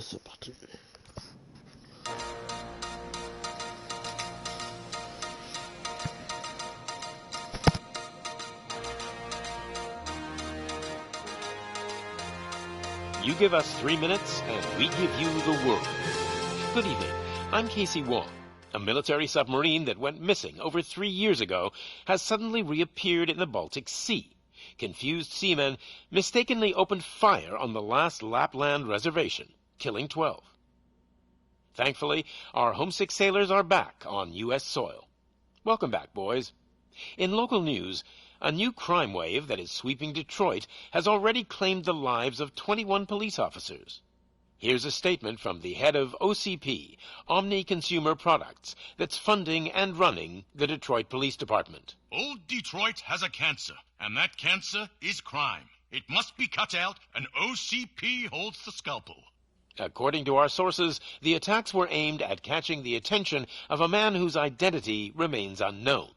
c'est parti. You give us 3 minutes, and we give you the world. Good evening. I'm Casey Wong. A military submarine that went missing over 3 years ago has suddenly reappeared in the Baltic Sea. Confused seamen mistakenly opened fire on the last Lapland reservation, killing 12. Thankfully, our homesick sailors are back on U.S. soil. Welcome back, boys. In local news, a new crime wave that is sweeping Detroit has already claimed the lives of 21 police officers. Here's a statement from the head of OCP, Omni Consumer Products, that's funding and running the Detroit Police Department. Old Detroit has a cancer, and that cancer is crime. It must be cut out, and OCP holds the scalpel. According to our sources, the attacks were aimed at catching the attention of a man whose identity remains unknown.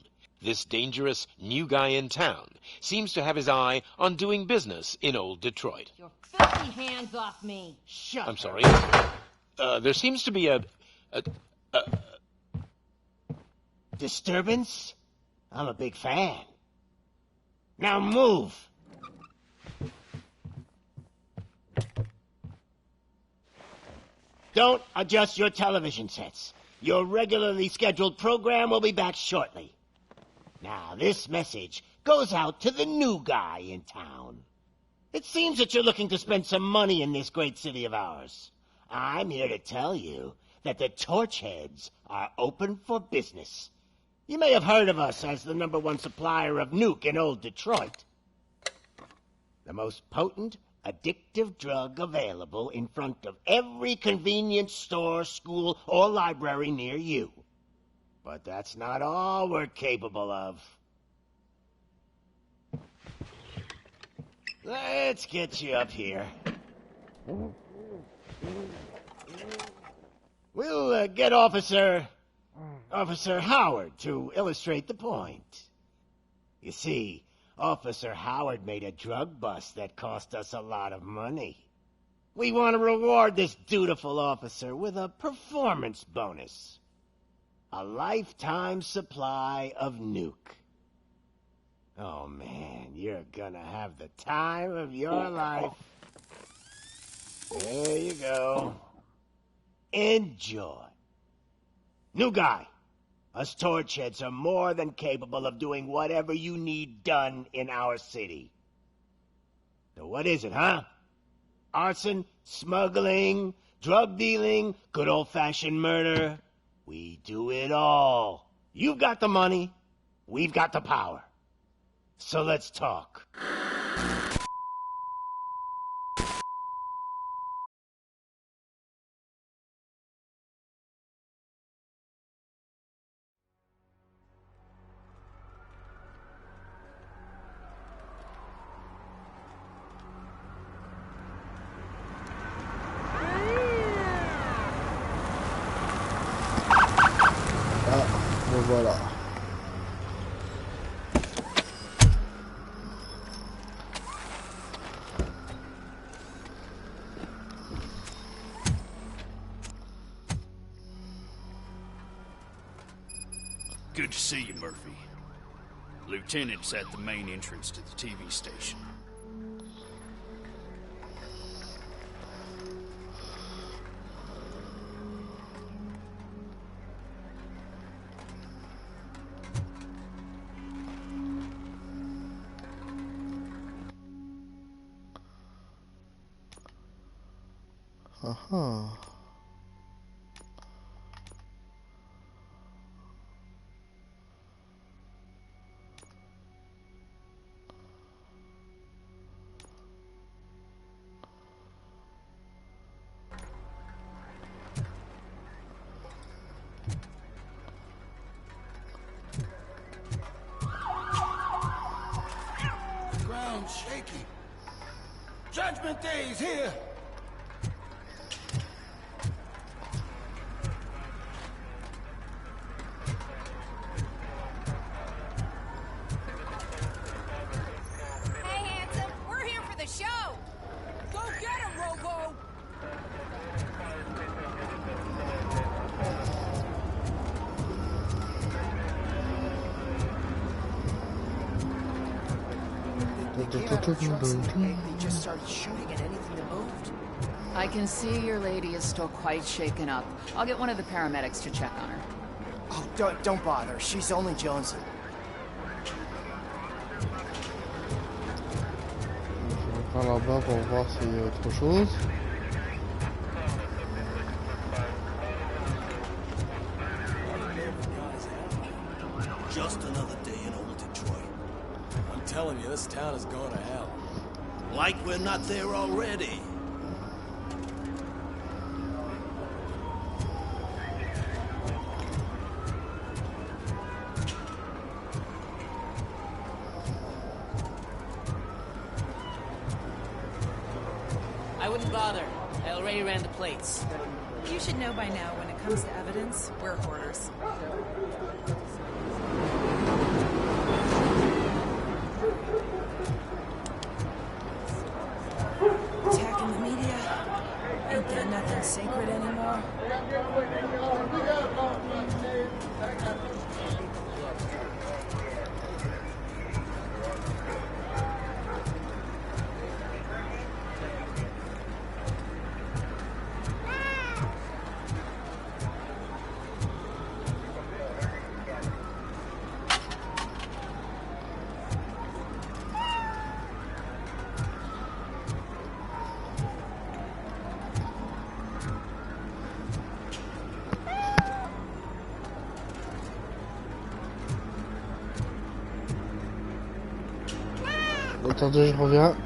This dangerous new guy in town seems to have his eye on doing business in old Detroit. Your filthy hands off me. Shut I'm sorry. There seems to be a disturbance? I'm a big fan. Now move! Don't adjust your television sets. Your regularly scheduled program will be back shortly. Now, this message goes out to the new guy in town. It seems that you're looking to spend some money in this great city of ours. I'm here to tell you that the Torchheads are open for business. You may have heard of us as the #1 supplier of nuke in old Detroit. The most potent, addictive drug available in front of every convenience store, school, or library near you. But that's not all we're capable of. Let's get you up here. We'll get Officer Howard to illustrate the point. You see, Officer Howard made a drug bust that cost us a lot of money. We want to reward this dutiful officer with a performance bonus. A lifetime supply of nuke. Oh man, you're gonna have the time of your life. There you go. Enjoy. New guy, us Torchheads are more than capable of doing whatever you need done in our city. So what is it, huh? Arson, smuggling, drug dealing, good old-fashioned murder. We do it all. You've got the money, we've got the power. So let's talk. Voilà. Good to see you, Murphy. Lieutenant's at the main entrance to the TV station. Aha. Ground shaky. Judgment Day is here. Hey, handsome, we're here for the show. Go get him, Robo. They came out of trucks and they just started shooting at anything that moved. I can see your lady is still quite shaken up. I'll get one of the paramedics to check on her. Oh, don't bother. She's only jonesing. Je vais faire là-bas pour voir s'il y a autre chose. Just another day in old Detroit. I'm telling you, this town is going to hell. Like we're not there already. I wouldn't bother. I already ran the plates. You should know by now when it comes to evidence, we're hoarders. Attacking the media? Ain't there nothing sacred anymore? Attendez, je reviens.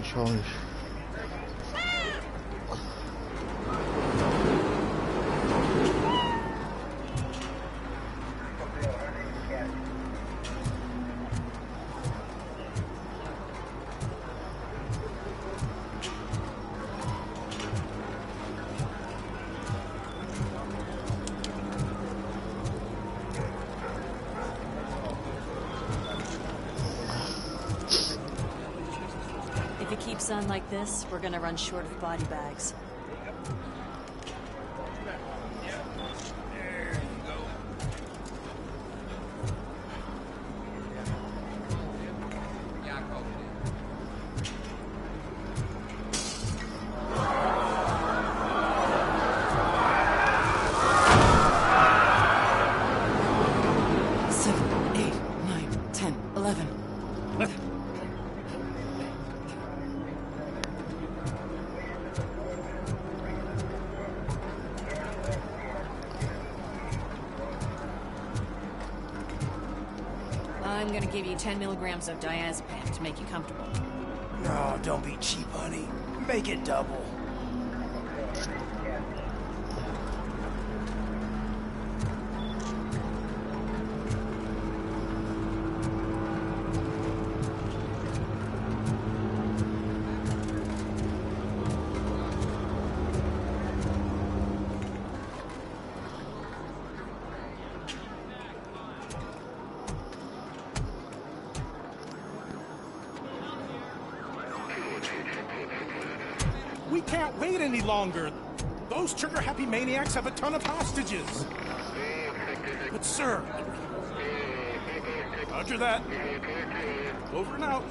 Change. If it keeps on like this, we're gonna run short of body bags. gonna give you 10 milligrams of diazepam to make you comfortable. No, don't be cheap, honey. Make it double. We can't wait any longer. Those trigger-happy maniacs have a ton of hostages. But sir... Roger that. Over and out.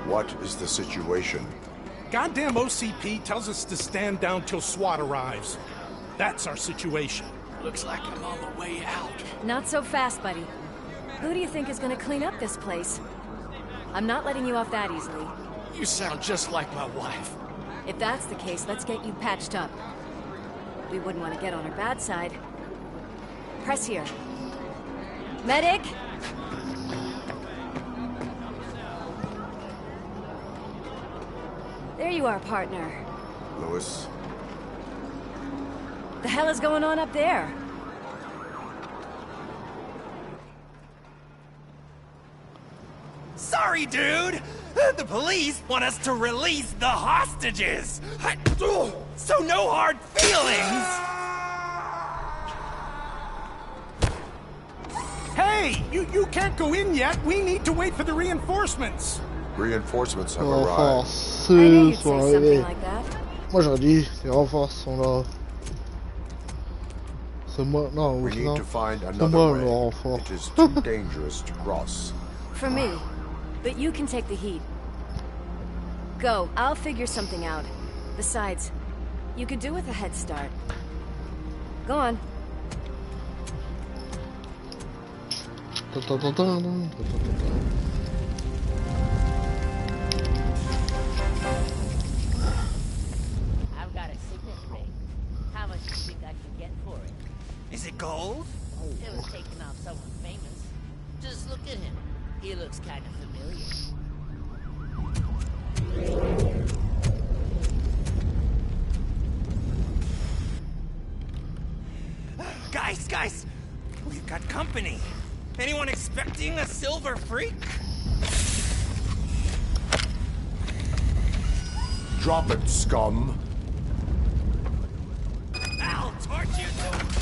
What is the situation? Goddamn OCP tells us to stand down till SWAT arrives. That's our situation. Looks like I'm on the way out. Not so fast, buddy. Who do you think is gonna clean up this place? I'm not letting you off that easily. You sound just like my wife. If that's the case, let's get you patched up. We wouldn't want to get on her bad side. Press here. Medic! There you are, partner. Lewis? The hell is going on up there? Sorry, dude! The police want us to release the hostages! So no hard feelings! Hey! You can't go in yet! We need to wait for the reinforcements! Reinforcements have Les arrived. renforts sont arrivés. Moi j'aurais dit, les renforts sont là. C'est moi, non, We c'est need non. to find C'est another moi le way. renfort. It is too dangerous to cross. For me. But you can take the heat. Go, I'll figure something out. Besides, you could do with a head start. Go on. I've got a signet ring. How much do you think I can get for it? Is it gold? It was taken off someone famous. Just look at him. He looks kind of familiar. Guys! We've got company. Anyone expecting a silver freak? Drop it, scum. I'll torch you to a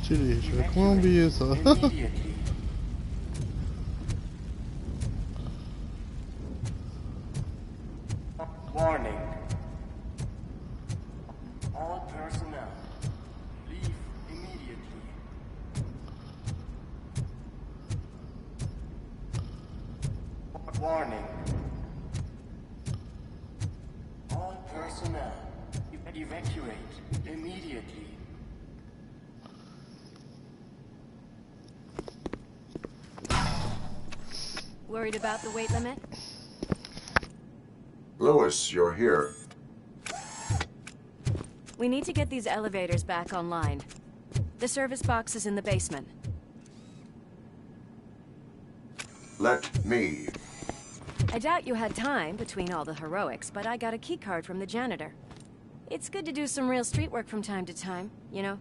stylé, j'avais complètement oublié ça. Warning. All personnel, leave immediately. Warning. All personnel, evacuate immediately. Worried about the weight limit? Lewis, you're here. We need to get these elevators back online. The service box is in the basement. Let me. I doubt you had time between all the heroics, but I got a keycard from the janitor. It's good to do some real street work from time to time, you know?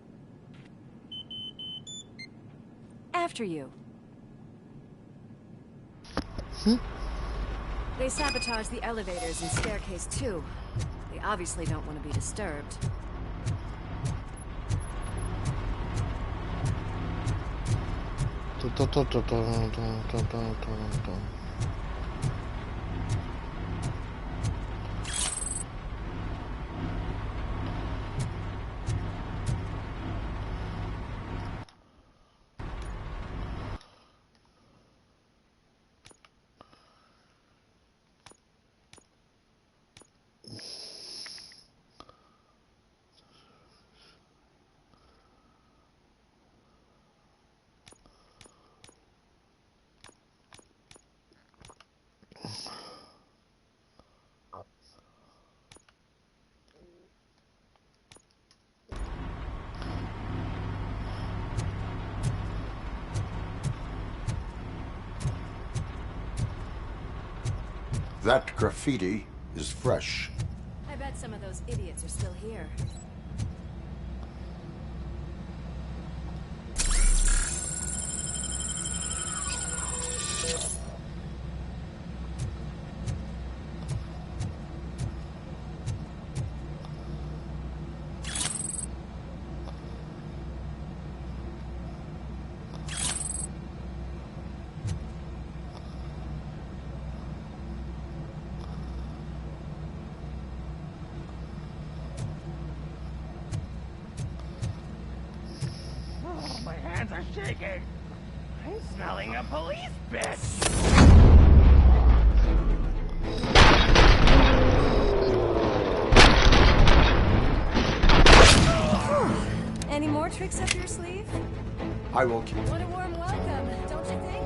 After you. They sabotage the elevators and staircase too. They obviously don't want to be disturbed. That graffiti is fresh. I bet some of those idiots are still here. My hands are shaking. I'm smelling a police bitch. Any more tricks up your sleeve? I will keep. What a warm welcome, don't you think?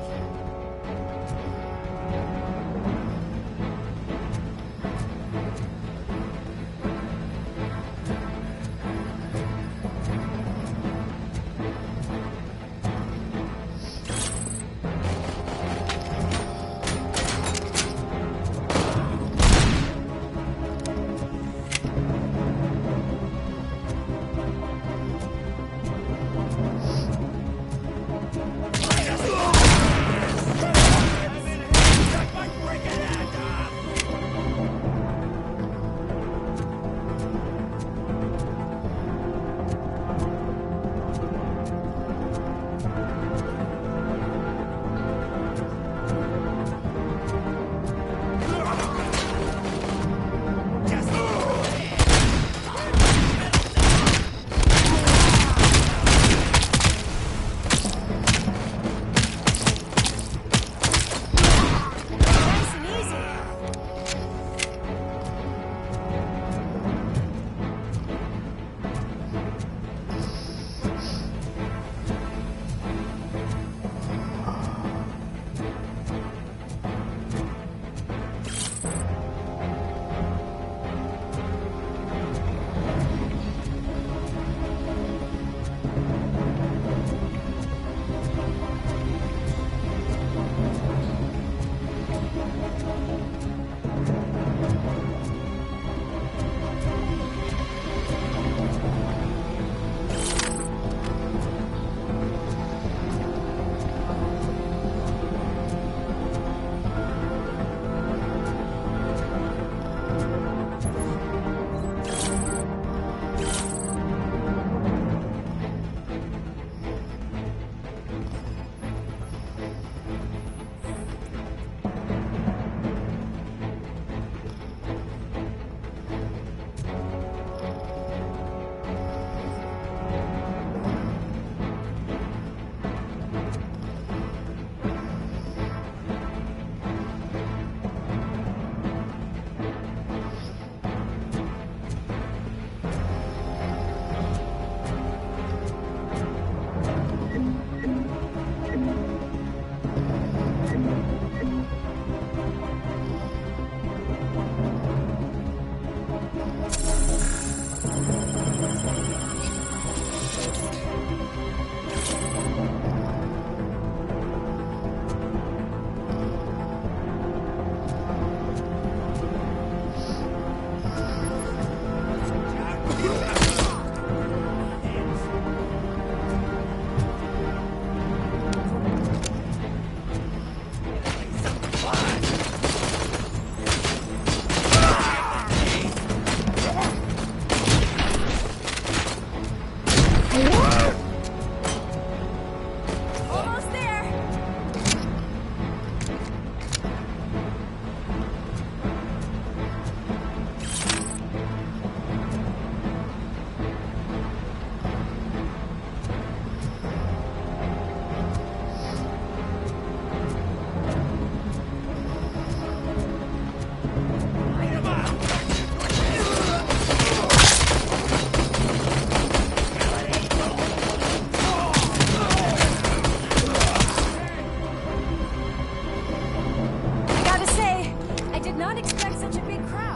expect such a big crowd.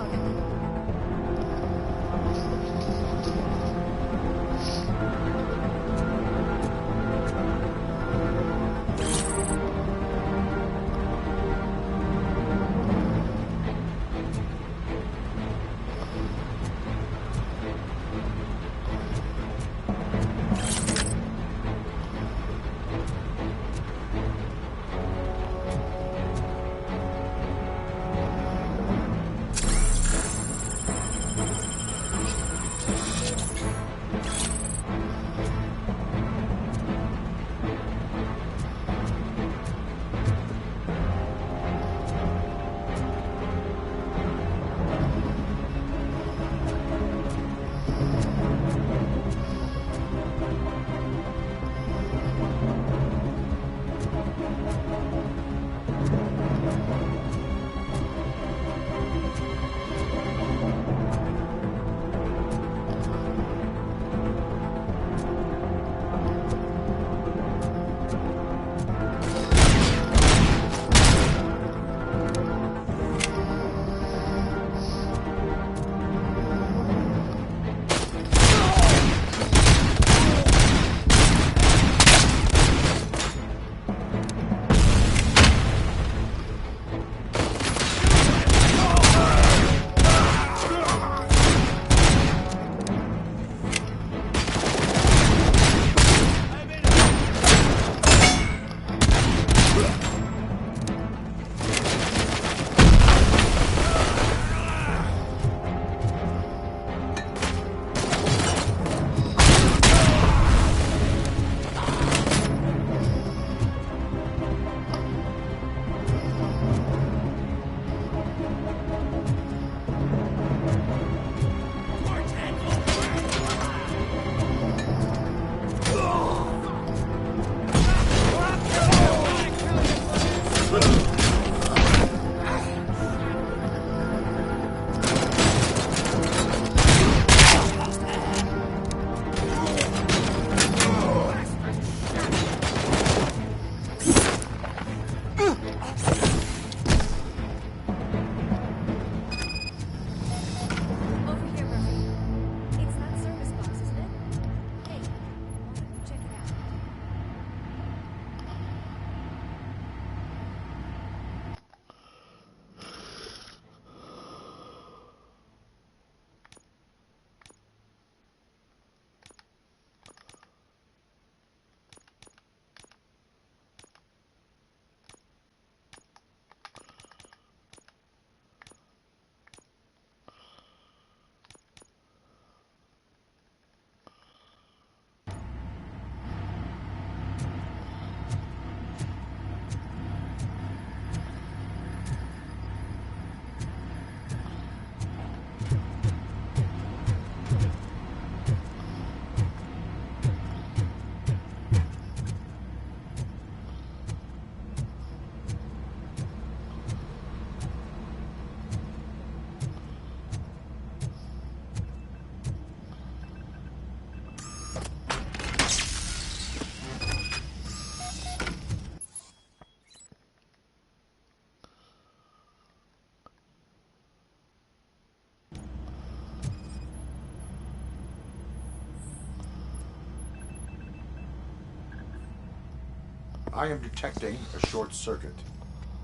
I am detecting a short circuit.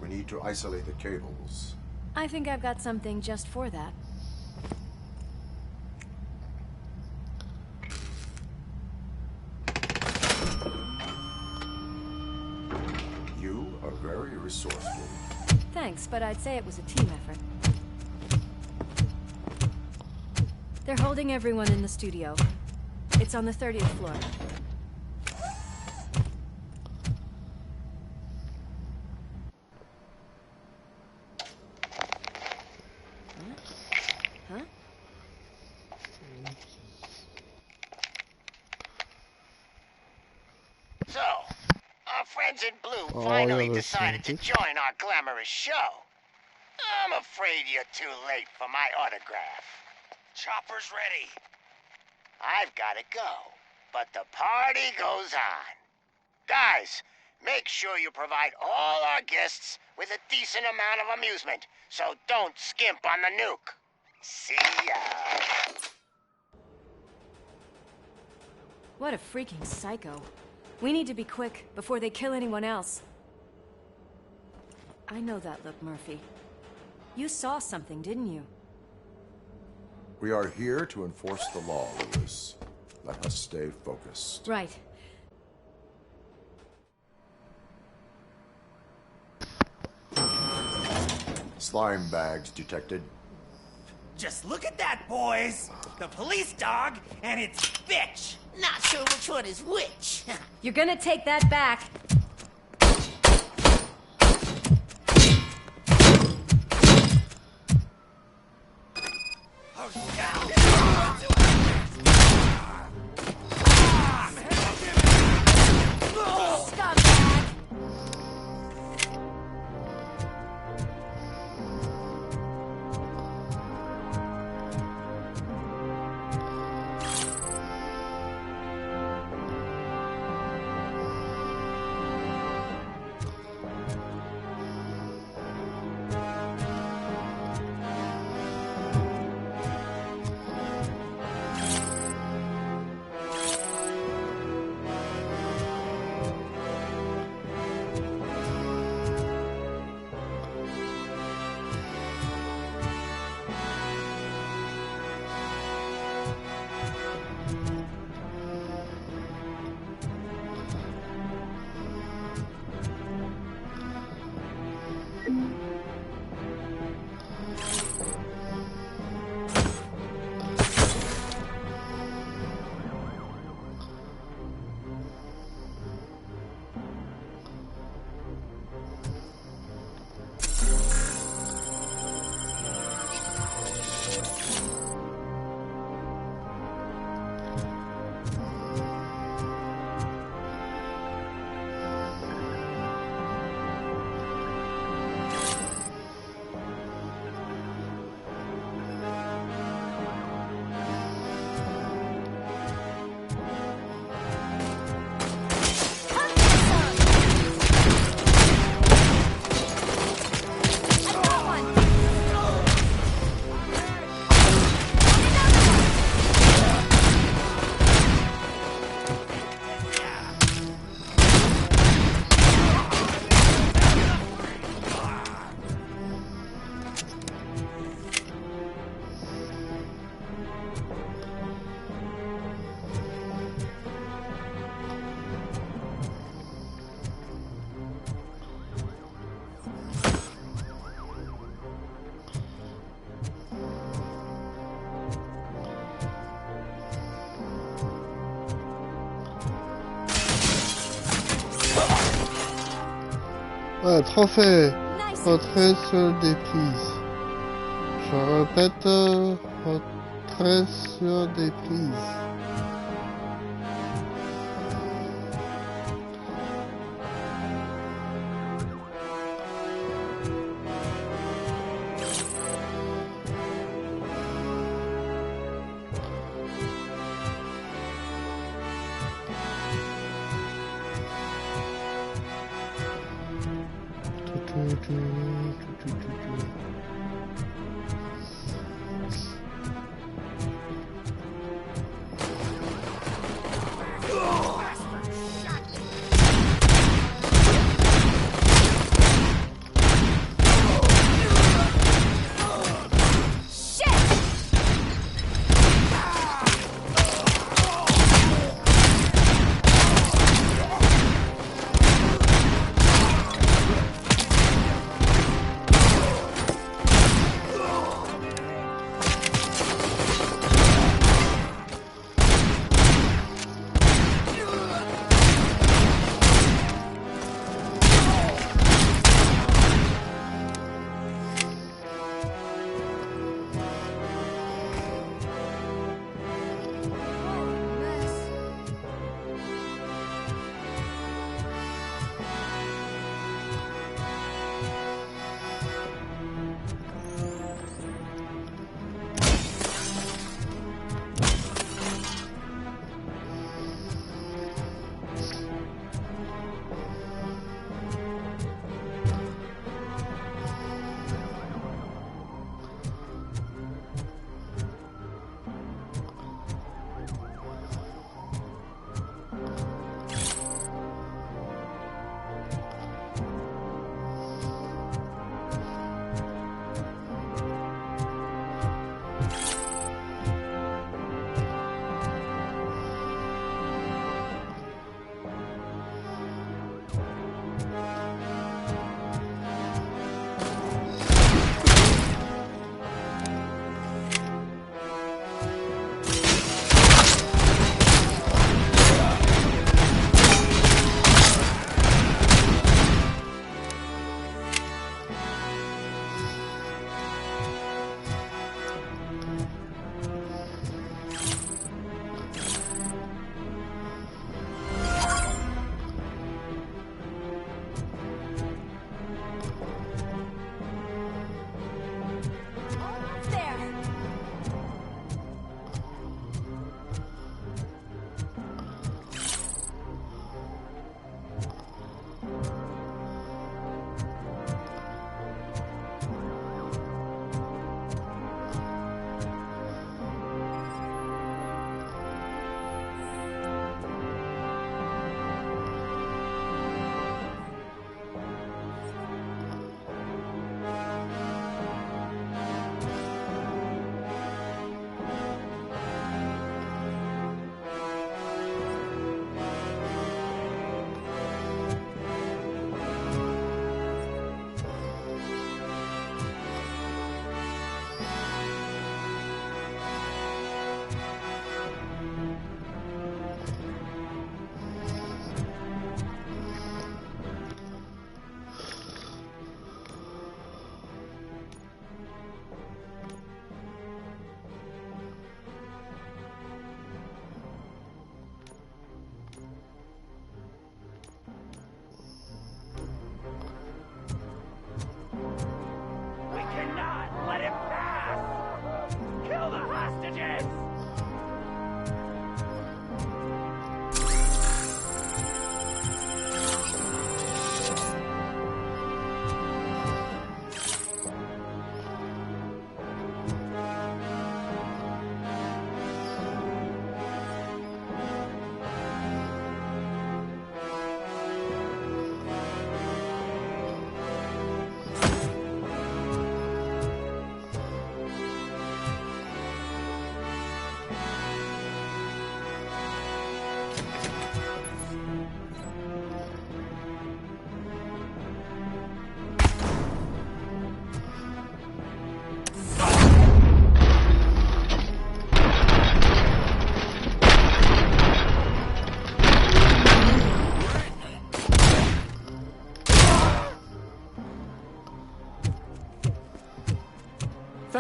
We need to isolate the cables. I think I've got something just for that. You are very resourceful. Thanks, but I'd say it was a team effort. They're holding everyone in the studio. It's on the 30th floor. Huh? So, our friends in blue finally decided to join our glamorous show. I'm afraid you're too late for my autograph. Chopper's ready. I've got to go, but the party goes on. Guys, Make sure you provide all our guests with a decent amount of amusement, so don't skimp on the nuke. See ya. What a freaking psycho. We need to be quick before they kill anyone else. I know that look, Murphy. You saw something, didn't you? We are here to enforce the law, Lewis. Let us stay focused. Right. Slime bags detected. Just look at that, boys! The police dog and its bitch! Not sure which one is which. You're gonna take that back. Ouais, trophée. Retrait sur des prises. Je répète, retrait sur des prises.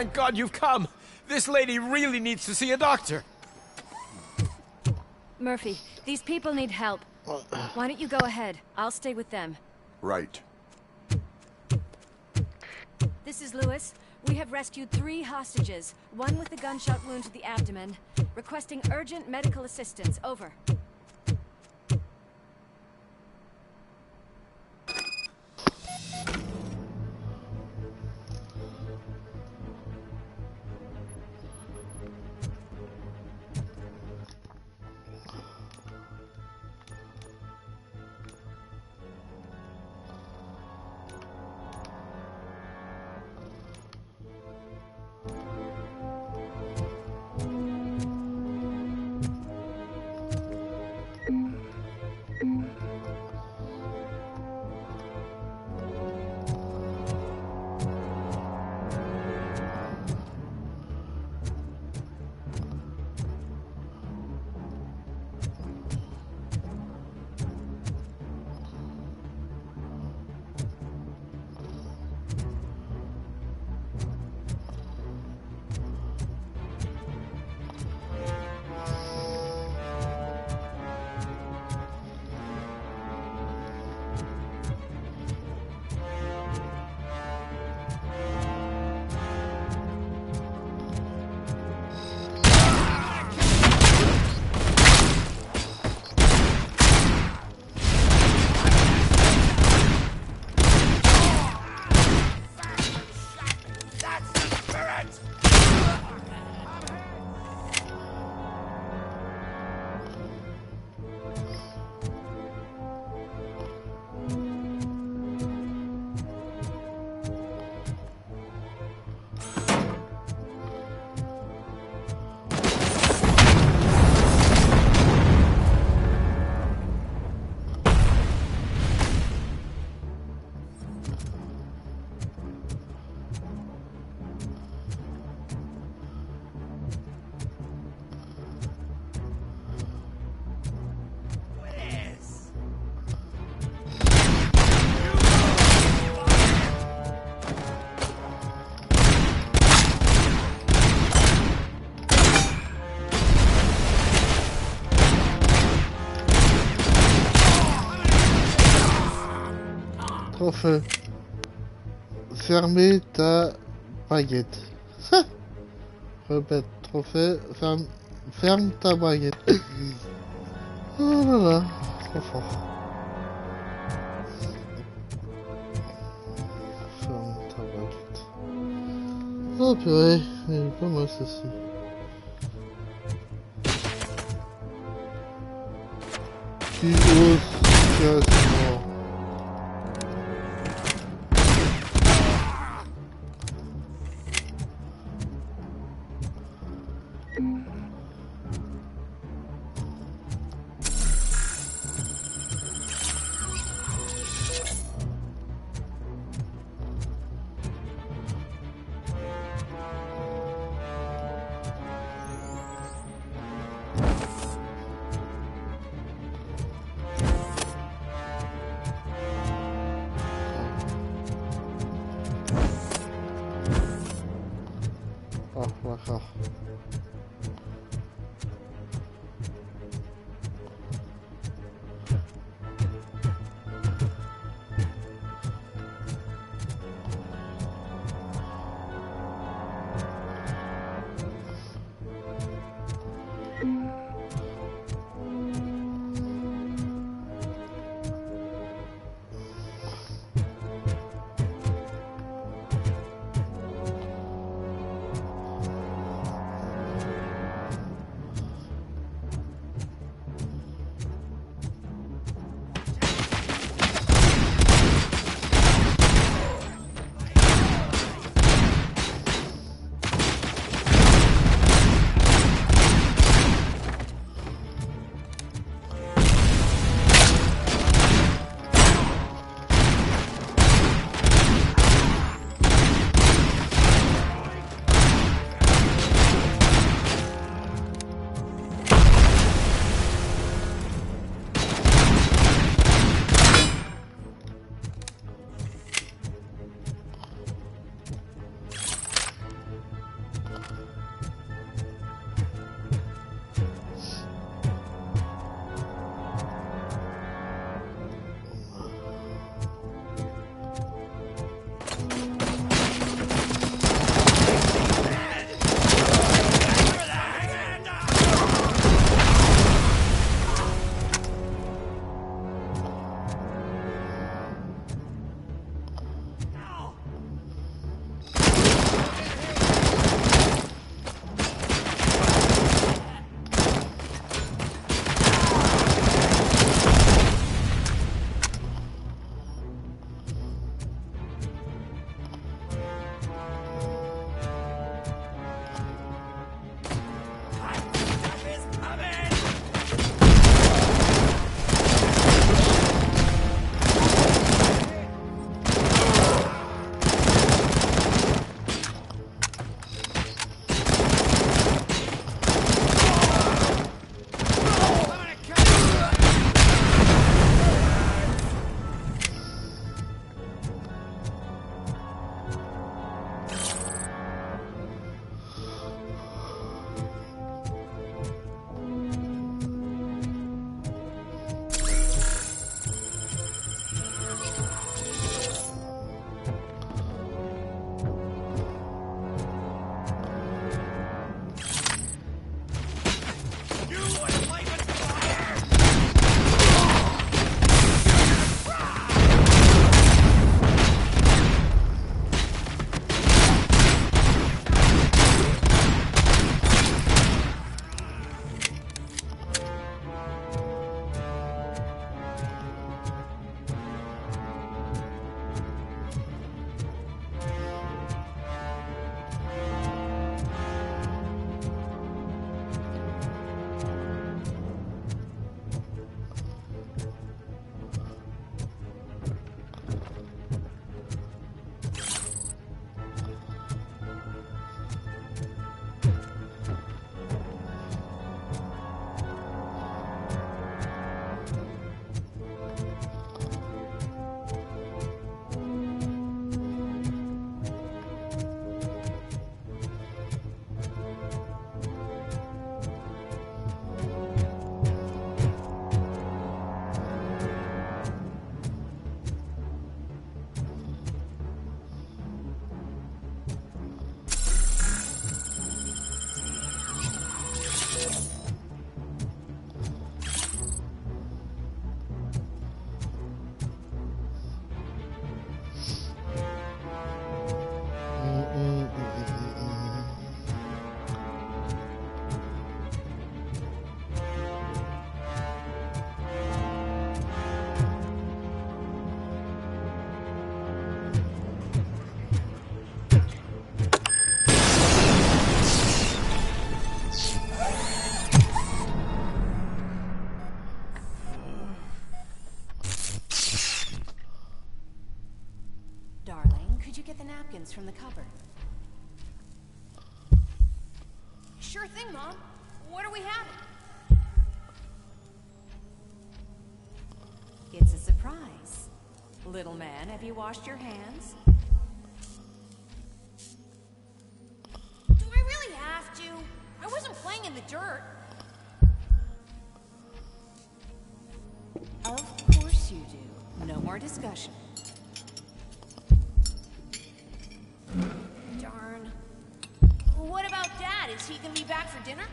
Thank God you've come. This lady really needs to see a doctor. Murphy, these people need help. Why don't you go ahead? I'll stay with them. Right. This is Lewis. We have rescued 3 hostages, one with a gunshot wound to the abdomen. Requesting urgent medical assistance. Over. Trophée. Fermer ta baguette. Répète, trophée, ferme ta baguette. Oh là là, trop fort. Ferme ta baguette. Oh purée, il est pas mal ceci. Qui ose tirer sur moi? Oh, d'accord. things from the cupboard. Sure thing, Mom. What are we having? It's a surprise. Little man, have you washed your hands? Do I really have to? I wasn't playing in the dirt. Of course you do. No more discussion. Darn. What about Dad? Is he gonna be back for dinner?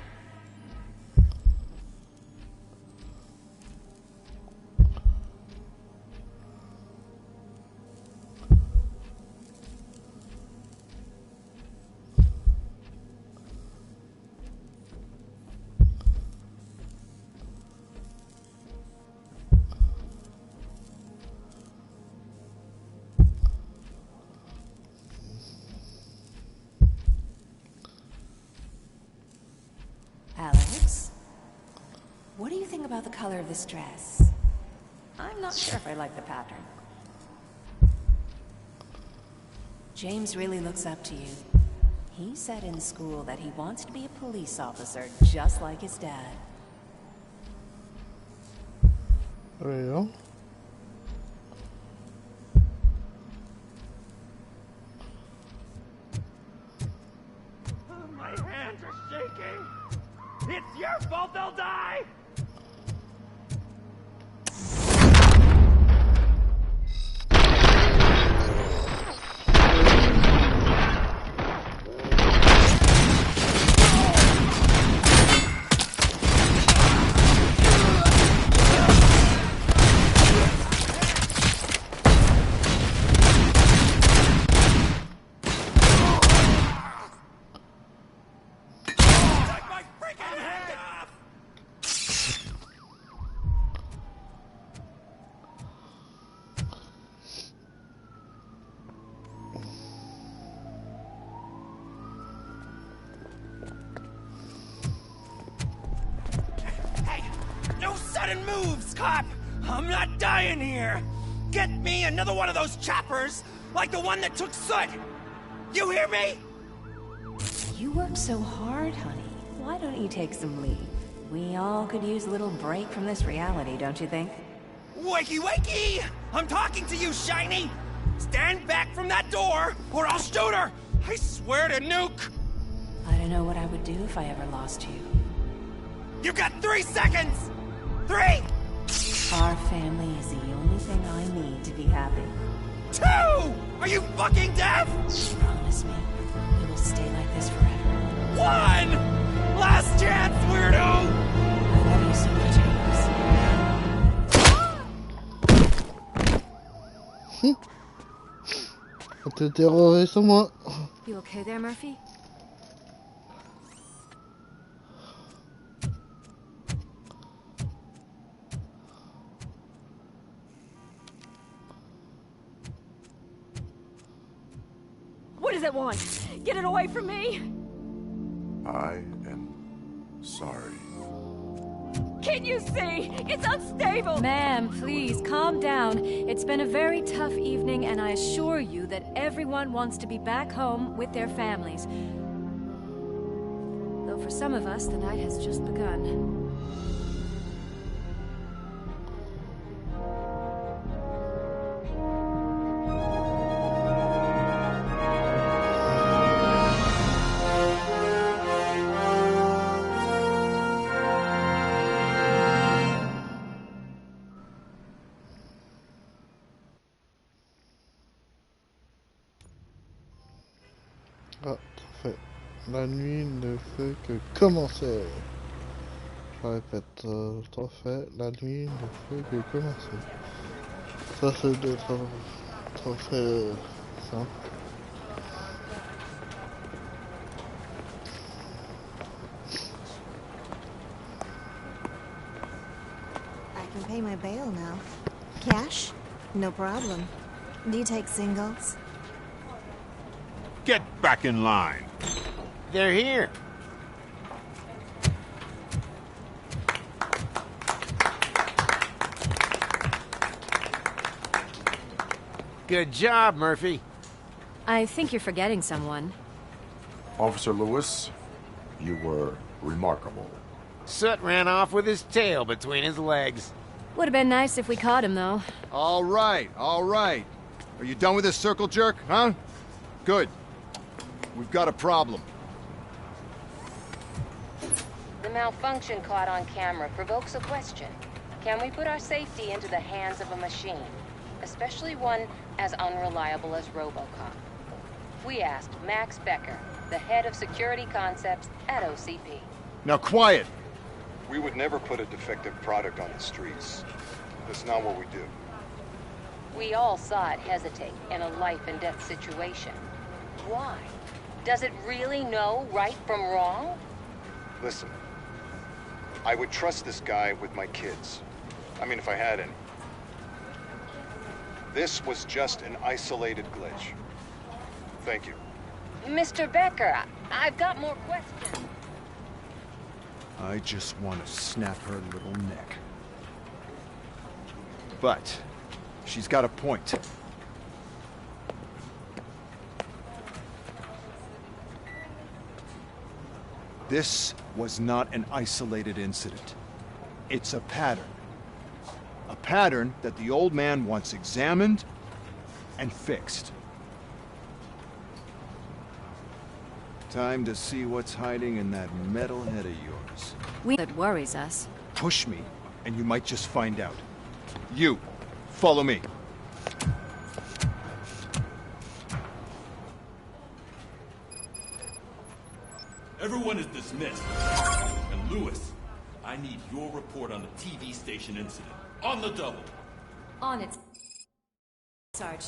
Alex, what do you think about the color of this dress? I'm not sure if I like the pattern. James really looks up to you. He said in school that he wants to be a police officer, just like his dad. Real. My hands are shaking! It's your fault they'll die! Moves, cop! I'm not dying here! Get me another one of those choppers, like the one that took Soot! You hear me? You work so hard, honey. Why don't you take some leave? We all could use a little break from this reality, don't you think? Wakey, wakey! I'm talking to you, Shiny! Stand back from that door, or I'll shoot her! I swear to nuke! I don't know what I would do if I ever lost you. You got 3 seconds! 3! Our family is the only thing I need to be happy. 2! Are you fucking deaf? Promise me, we will stay like this forever. 1! Last chance, weirdo! I love you so much, Faut te terroriser sur moi. You okay there, Murphy? What does it want? Get it away from me! I am sorry. Can't you see? It's unstable! Ma'am, please, calm down. It's been a very tough evening, and I assure you that everyone wants to be back home with their families. Though for some of us, the night has just begun. Ah, parfait. La nuit ne fait que commencer. Je répète, trophée, la nuit ne fait que commencer. Ça c'est des trophées simples. I can pay my bail now. Cash? No problem. Do you take singles? Get back in line. They're here. Good job, Murphy. I think you're forgetting someone. Officer Lewis, you were remarkable. Soot ran off with his tail between his legs. Would have been nice if we caught him, though. All right, all right. Are you done with this circle jerk, huh? Good. We've got a problem. The malfunction caught on camera provokes a question. Can we put our safety into the hands of a machine? Especially one as unreliable as ROBOCOP. We asked Max Becker, the head of security concepts at OCP. Now quiet! We would never put a defective product on the streets. That's not what we do. We all saw it hesitate in a life-and-death situation. Why? Does it really know right from wrong? Listen, I would trust this guy with my kids. I mean, if I had any. This was just an isolated glitch. Thank you. Mr. Becker, I've got more questions. I just want to snap her little neck. But she's got a point. This was not an isolated incident. It's a pattern. A pattern that the old man wants examined and fixed. Time to see what's hiding in that metal head of yours. That worries us. Push me, and you might just find out. You, follow me. Everyone is dismissed. And Lewis, I need your report on the TV station incident. On the double. On it, Sarge.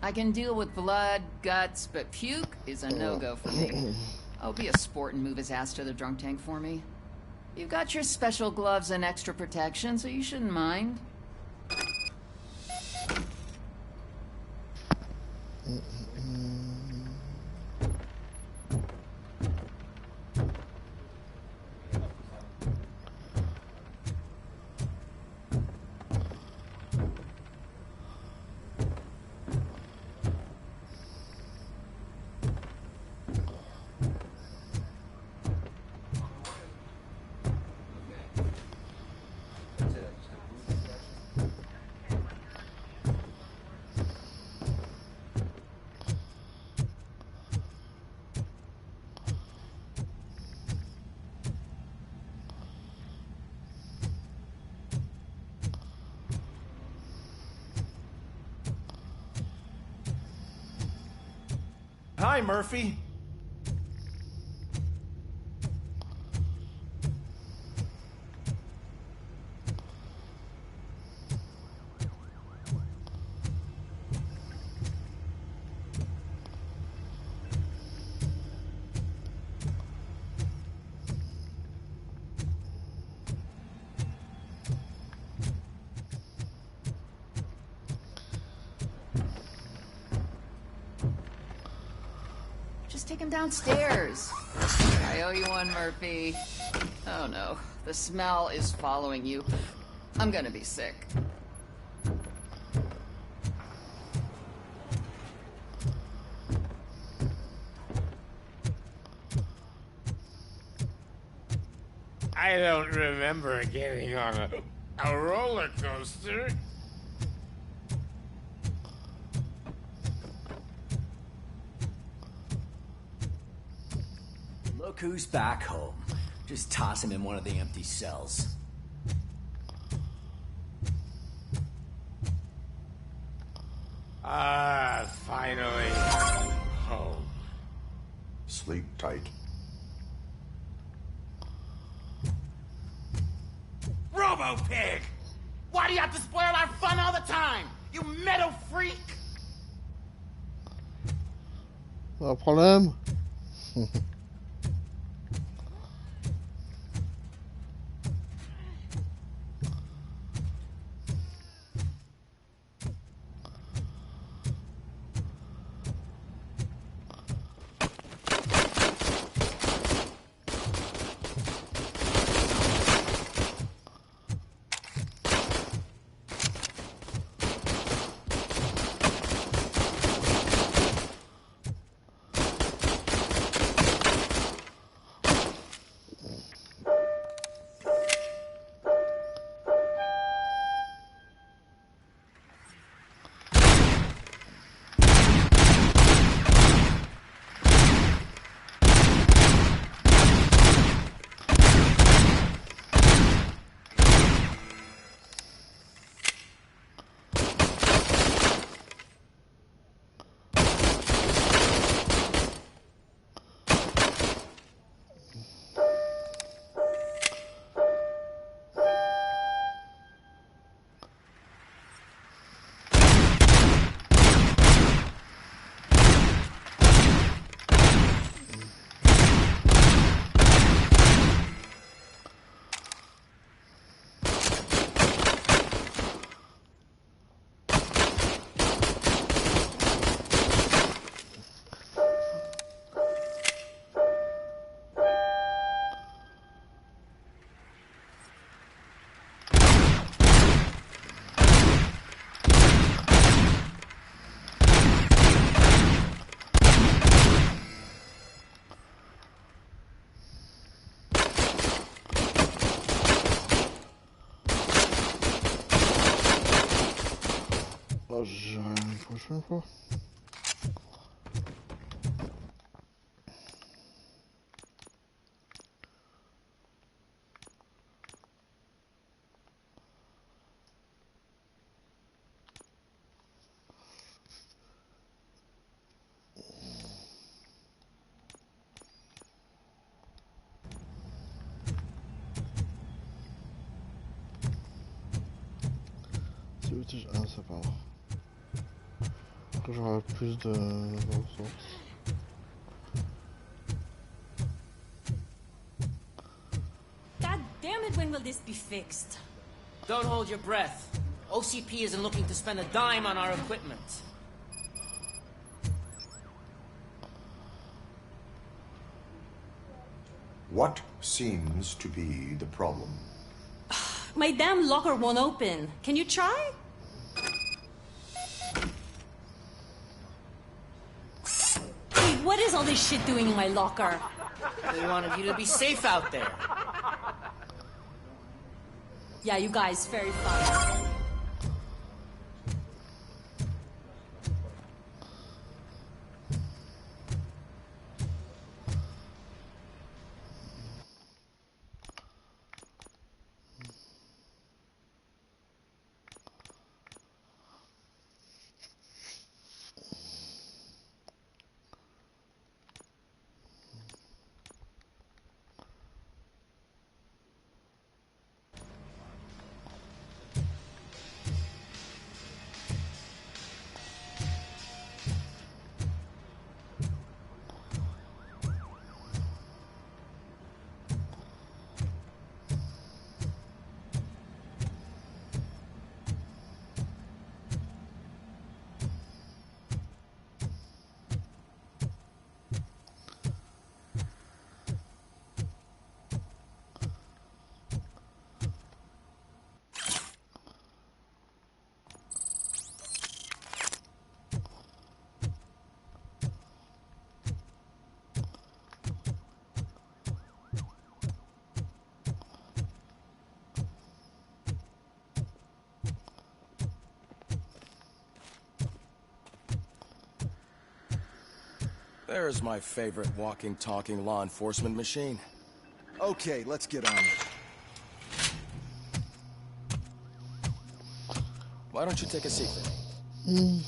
I can deal with blood, guts, but puke is a no-go for me. I'll be a sport and move his ass to the drunk tank for me. You've got your special gloves and extra protection, so you shouldn't mind. Hi, Murphy. take him downstairs. I owe you one, Murphy. Oh no, the smell is following you. I'm gonna be sick. I don't remember getting on a roller coaster. Look who's back home. Just toss him in one of the empty cells. Ah, finally. Home. Sleep tight. Robo-Pig! Why do you have to spoil our fun all the time? You metal freak! Pas de problème. Une prochaine fois. C'est outil 1, c'est pas grave. J'aurai plus de ressources. God damn it, when will this be fixed? Don't hold your breath. OCP isn't looking to spend a dime on our equipment. What seems to be the problem? My damn locker won't open. Can you try? Hey, what is all this shit doing in my locker? They wanted you to be safe out there. Yeah, you guys, very fun. There's my favorite walking, talking law enforcement machine. Okay, let's get on it. Why don't you take a seat with me?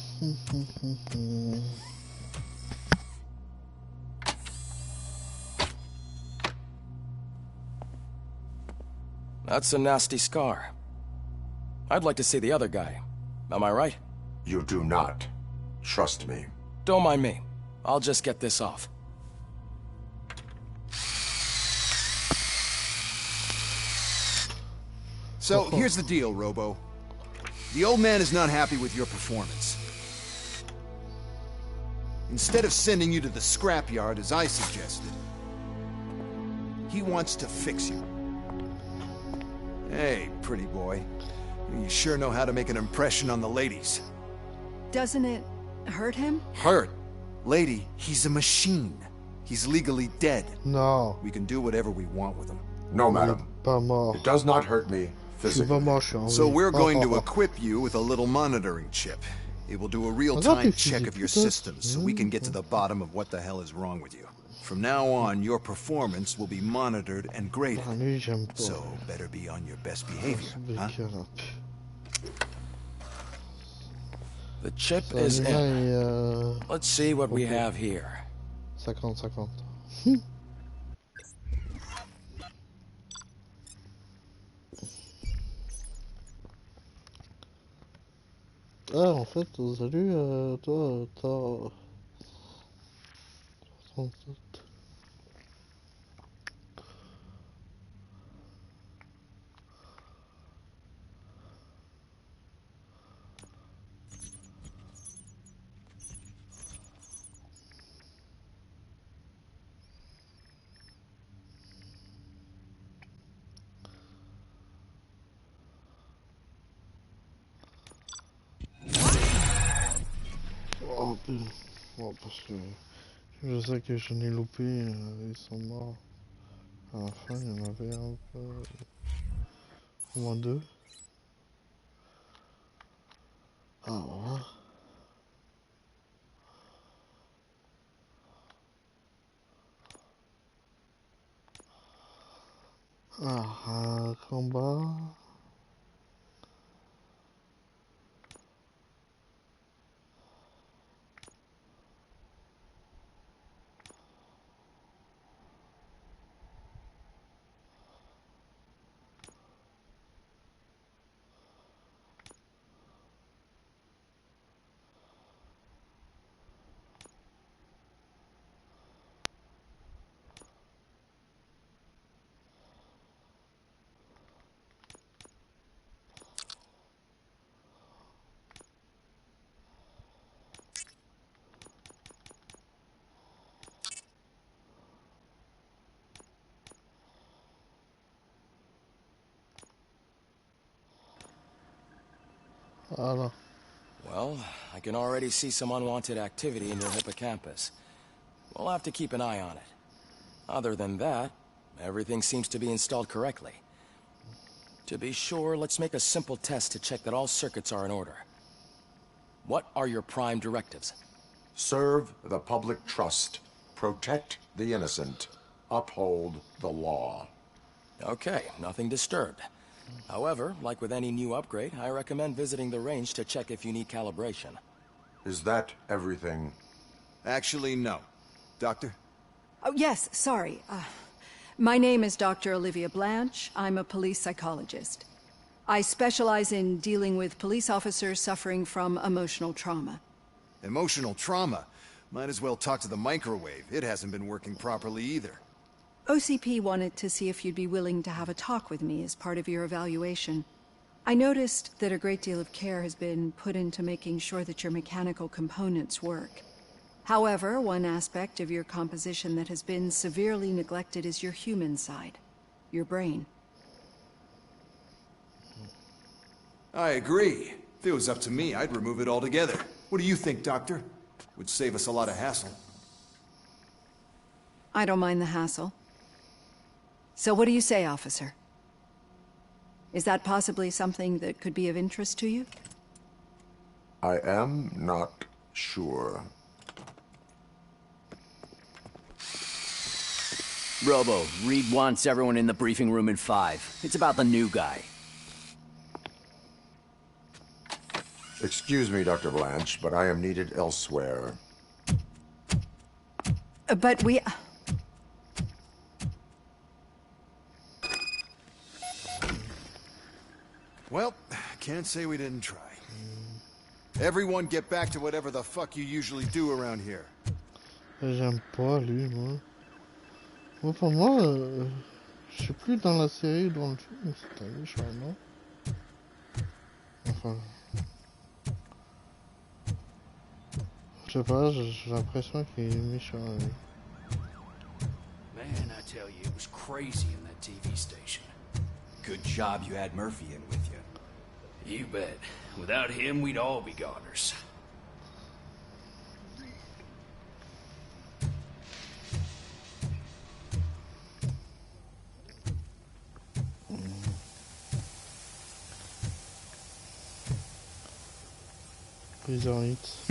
That's a nasty scar. I'd like to see the other guy. Am I right? You do not. Trust me. Don't mind me. I'll just get this off. So, here's the deal, Robo. The old man is not happy with your performance. Instead of sending you to the scrapyard, as I suggested, he wants to fix you. Hey, pretty boy. You sure know how to make an impression on the ladies. Doesn't it hurt him? Hurt? Lady, he's a machine. He's legally dead. No. We can do whatever we want with him. No, madam. It does not hurt me physically. So we're going to equip you with a little monitoring chip. It will do a real-time check of your systems so we can get to the bottom of what the hell is wrong with you. From now on, your performance will be monitored and graded. So better be on your best behavior, huh? The chip is in. Let's see what we have here. 50-50. Ah, en fait, salut, toi, t'as... 67. Oh, putain. Oh, parce que je sais que je n'ai loupé, ils sont morts. À la fin, il y en avait un peu... au moins 2. Ah, voilà. Ah, combat... Well, I can already see some unwanted activity in your hippocampus. We'll have to keep an eye on it. Other than that, everything seems to be installed correctly. To be sure, let's make a simple test to check that all circuits are in order. What are your prime directives? Serve the public trust. Protect the innocent. Uphold the law. Okay, nothing disturbed. However, like with any new upgrade, I recommend visiting the range to check if you need calibration. Is that everything? Actually, no. Doctor? Oh, yes, sorry. My name is Dr. Olivia Blanche. I'm a police psychologist. I specialize in dealing with police officers suffering from emotional trauma. Emotional trauma? Might as well talk to the microwave. It hasn't been working properly either. OCP wanted to see if you'd be willing to have a talk with me as part of your evaluation. I noticed that a great deal of care has been put into making sure that your mechanical components work. However, one aspect of your composition that has been severely neglected is your human side, your brain. I agree. If it was up to me, I'd remove it altogether. What do you think, Doctor? Would save us a lot of hassle. I don't mind the hassle. So what do you say, officer? Is that possibly something that could be of interest to you? I am not sure. Robo, Reed wants everyone in the briefing room in 5. It's about the new guy. Excuse me, Dr. Blanche, but I am needed elsewhere. But we... Well, can't say we didn't try. Everyone get back to whatever the fuck you usually do around here. J'aime pas lui, moi. Moi, pour moi, je suis plus dans la série ou dans le film, c'est un méchant, non? Enfin... Je sais pas, j'ai l'impression qu'il est méchant, lui. Man, I tell you, it was crazy in that TV station. Good job you had Murphy in with you. You bet. Without him, we'd all be goners. Prison Hits.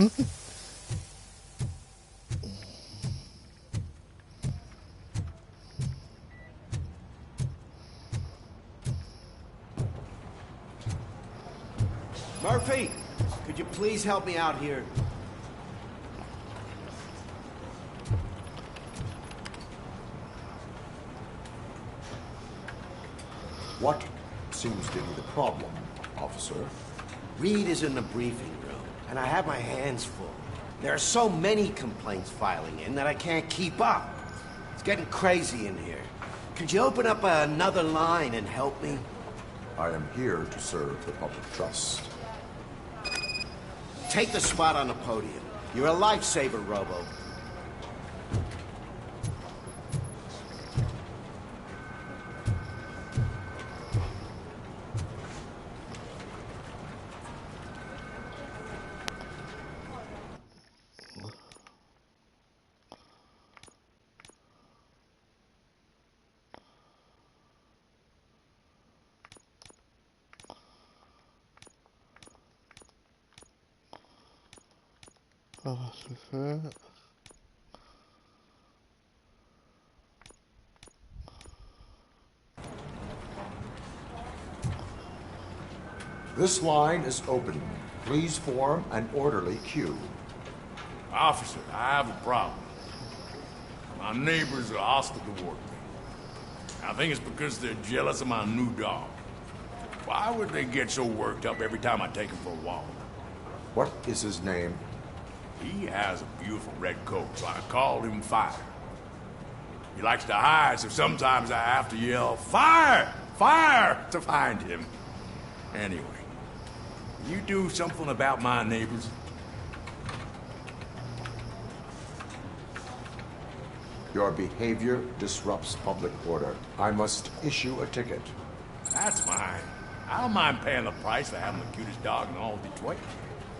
Murphy, could you please help me out here? What seems to be the problem, officer? Reed is in the briefing room, and I have my hands full. There are so many complaints filing in that I can't keep up. It's getting crazy in here. Could you open up another line and help me? I am here to serve the public trust. Take the spot on the podium. You're a lifesaver, Robo. Ça va se faire. This line is open. Please form an orderly queue. Officer, I have a problem. My neighbors are hostile toward me. I think it's because they're jealous of my new dog. Why would they get so worked up every time I take him for a walk? What is his name? He has a beautiful red coat, so I called him Fire. He likes to hide, so sometimes I have to yell, Fire! Fire! to find him. Anyway, you do something about my neighbors? Your behavior disrupts public order. I must issue a ticket. That's mine. I don't mind paying the price for having the cutest dog in all of Detroit.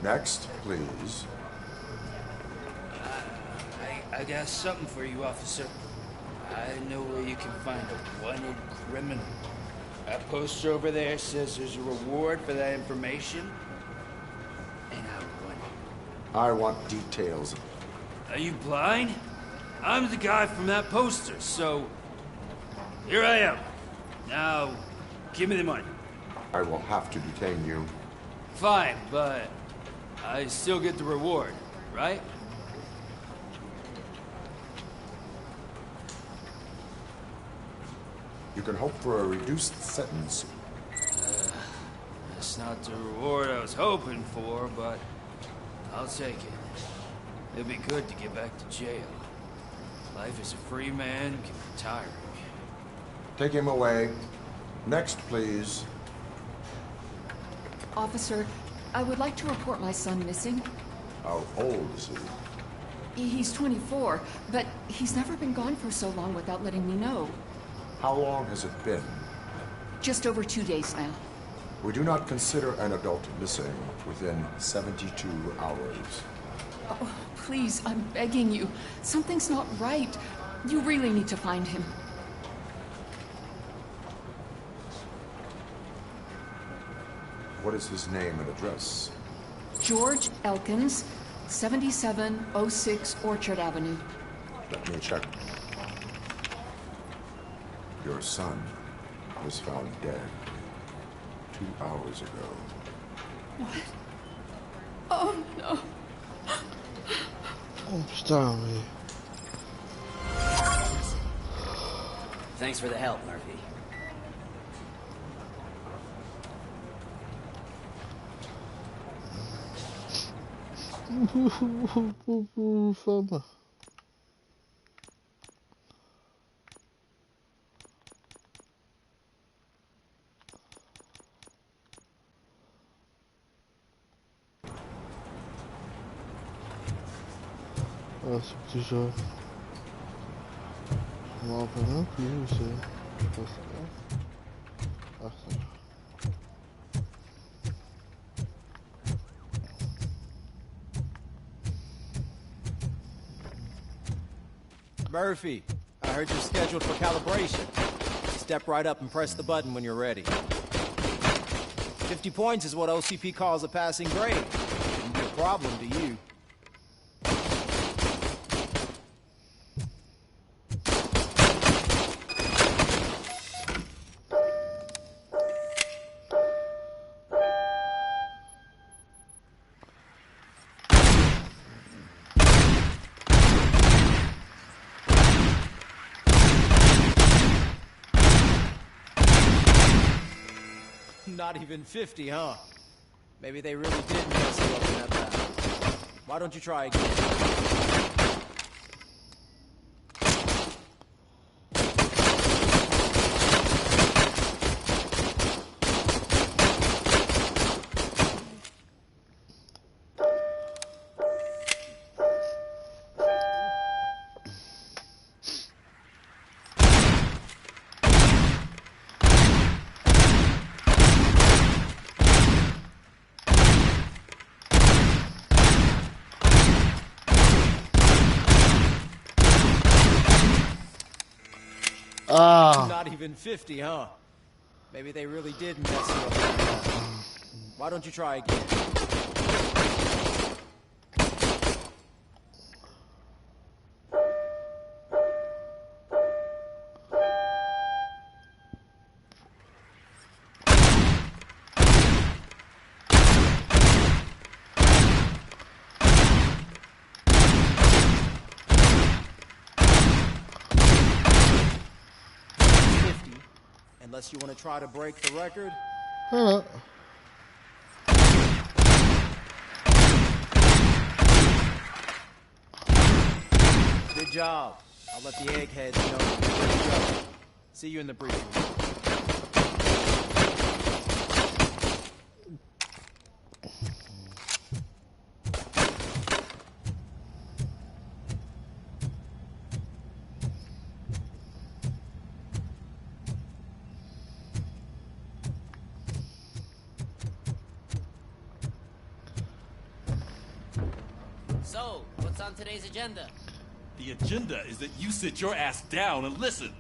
Next, please. I got something for you, officer. I know where you can find a wanted criminal. That poster over there says there's a reward for that information. And I want details. Are you blind? I'm the guy from that poster, so... Here I am. Now, give me the money. I will have to detain you. Fine, but I still get the reward, right? You can hope for a reduced sentence. That's not the reward I was hoping for, but I'll take it. It'll be good to get back to jail. Life as a free man can be tiring. Take him away. Next, please. Officer, I would like to report my son missing. How old is he? He's 24, but he's never been gone for so long without letting me know. How long has it been? Just over 2 days now. We do not consider an adult missing within 72 hours. Oh, please, I'm begging you. Something's not right. You really need to find him. What is his name and address? George Elkins, 7706 Orchard Avenue. Let me check. Your son was found dead 2 hours ago. What? Oh, no. Oh, putain, mais... Thanks for the help, Murphy. Femme. Ah, c'est déjà... Je m'en rappelle même plus où c'est. Je sais pas. Ah, ça. Murphy, I heard you're scheduled for calibration. Step right up and press the button when you're ready. 50 points is what OCP calls a passing grade. Wouldn't be a problem to you. Not even 50, huh? Maybe they really did mess you up in that battle. Why don't you try again? Ah. Not even 50, huh? Maybe they really did mess you up. Why don't you try again? Unless you want to try to break the record. Good job. I'll let the eggheads know you're ready to go. See you in the briefing room. So, what's on today's agenda? The agenda is that you sit your ass down and listen.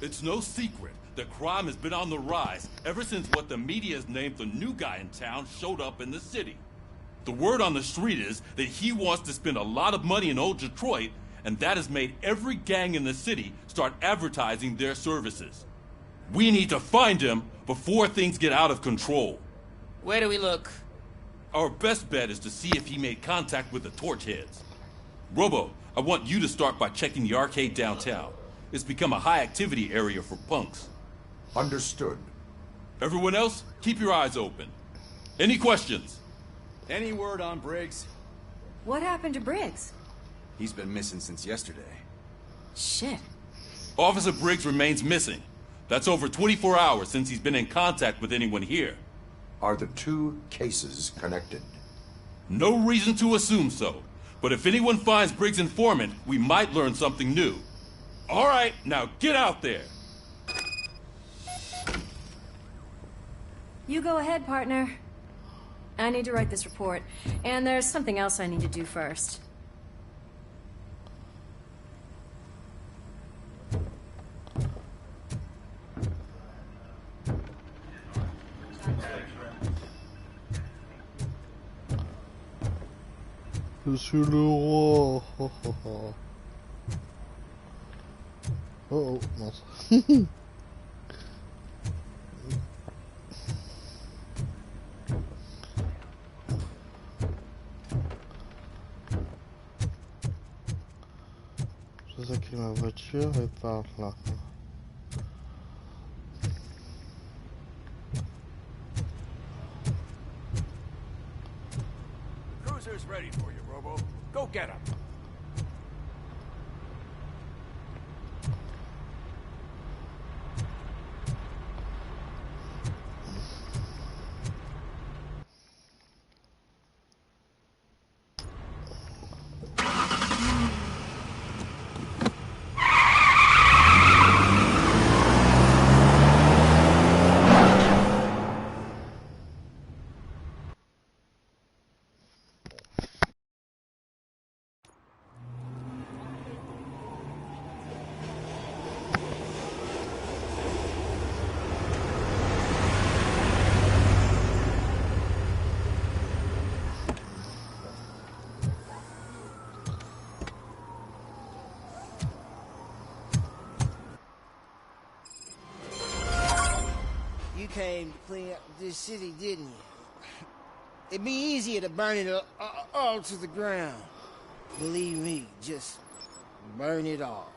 It's no secret that crime has been on the rise ever since what the media has named the new guy in town showed up in the city. The word on the street is that he wants to spend a lot of money in old Detroit, and that has made every gang in the city start advertising their services. We need to find him before things get out of control. Where do we look? Our best bet is to see if he made contact with the Torchheads. Robo, I want you to start by checking the arcade downtown. It's become a high-activity area for punks. Understood. Everyone else, keep your eyes open. Any questions? Any word on Briggs? What happened to Briggs? He's been missing since yesterday. Shit. Officer Briggs remains missing. That's over 24 hours since he's been in contact with anyone here. Are the two cases connected? No reason to assume so. But if anyone finds Briggs' informant, we might learn something new. All right, now get out there. You go ahead, partner. I need to write this report, and there's something else I need to do first. Je suis le roi. Oh, oh, oh. Oh, oh, mince. Je sais que ma voiture est par là. Cruiser's ready for you, Robo. Go get him. You came to clean up this city, didn't you? It'd be easier to burn it all to the ground. Believe me, just burn it all.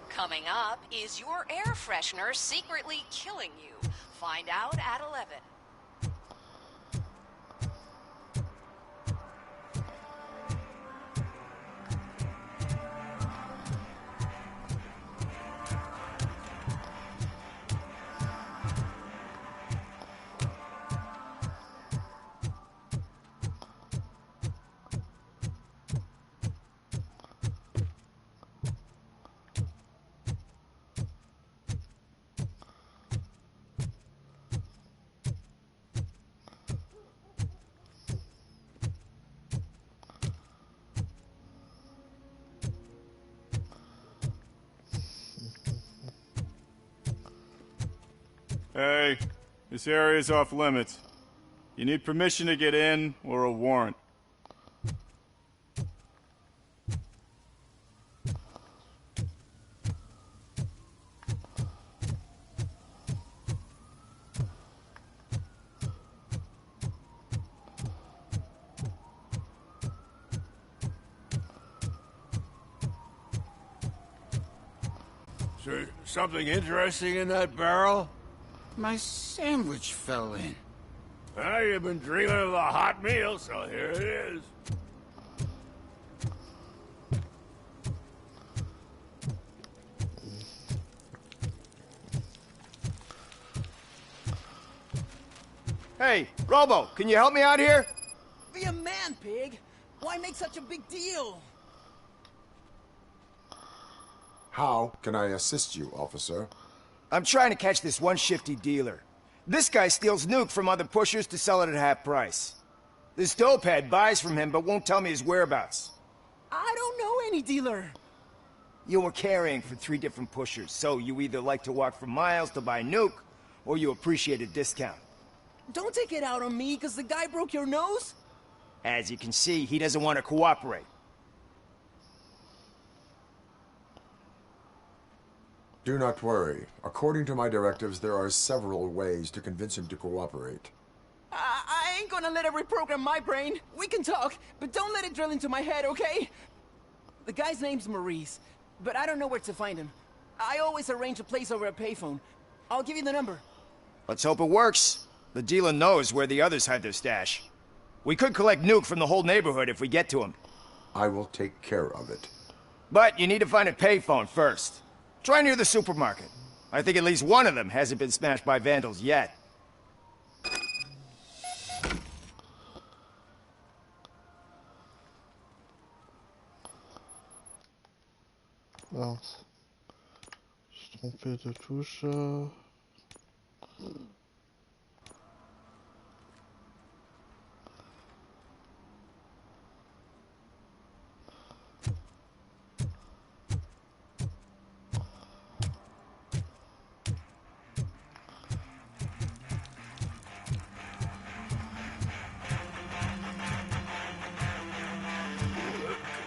Coming up, is your air freshener secretly killing you? Find out at 11. Hey, this area is off limits. You need permission to get in or a warrant. Is there something interesting in that barrel? My sandwich fell in. Well, you've been dreaming of a hot meal, so here it is. Hey, Robo, can you help me out here? Be a man, Pig. Why make such a big deal? How can I assist you, officer? I'm trying to catch this one shifty dealer. This guy steals nuke from other pushers to sell it at half price. This dopehead buys from him but won't tell me his whereabouts. I don't know any dealer. You were carrying for 3 different pushers, so you either like to walk for miles to buy nuke, or you appreciate a discount. Don't take it out on me, because the guy broke your nose? As you can see, he doesn't want to cooperate. Do not worry. According to my directives, there are several ways to convince him to cooperate. I ain't gonna let it reprogram my brain. We can talk, but don't let it drill into my head, okay? The guy's name's Maurice, but I don't know where to find him. I always arrange a place over a payphone. I'll give you the number. Let's hope it works. The dealer knows where the others hide their stash. We could collect Nuke from the whole neighborhood if we get to him. I will take care of it. But you need to find a payphone first. Try near the supermarket. I think at least one of them hasn't been smashed by vandals yet. Mince. Je suis trompé de touche.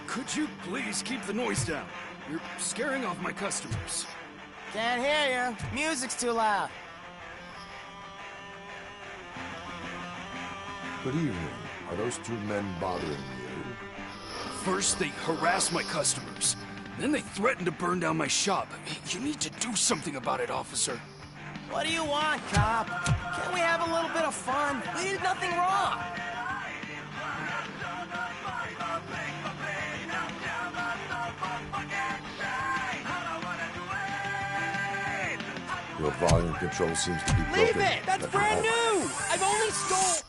Could you please keep the noise down? You're scaring off my customers. Can't hear you. Music's too loud. Good evening. Are those two men bothering you? First, they harass my customers. Then they threaten to burn down my shop. You need to do something about it, officer. What do you want, cop? Can't we have a little bit of fun? We did nothing wrong. Your volume control seems to be broken. Leave it! That's brand new! I've only stole...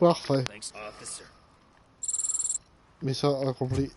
Parfait. Thanks, officer. Mission accompli.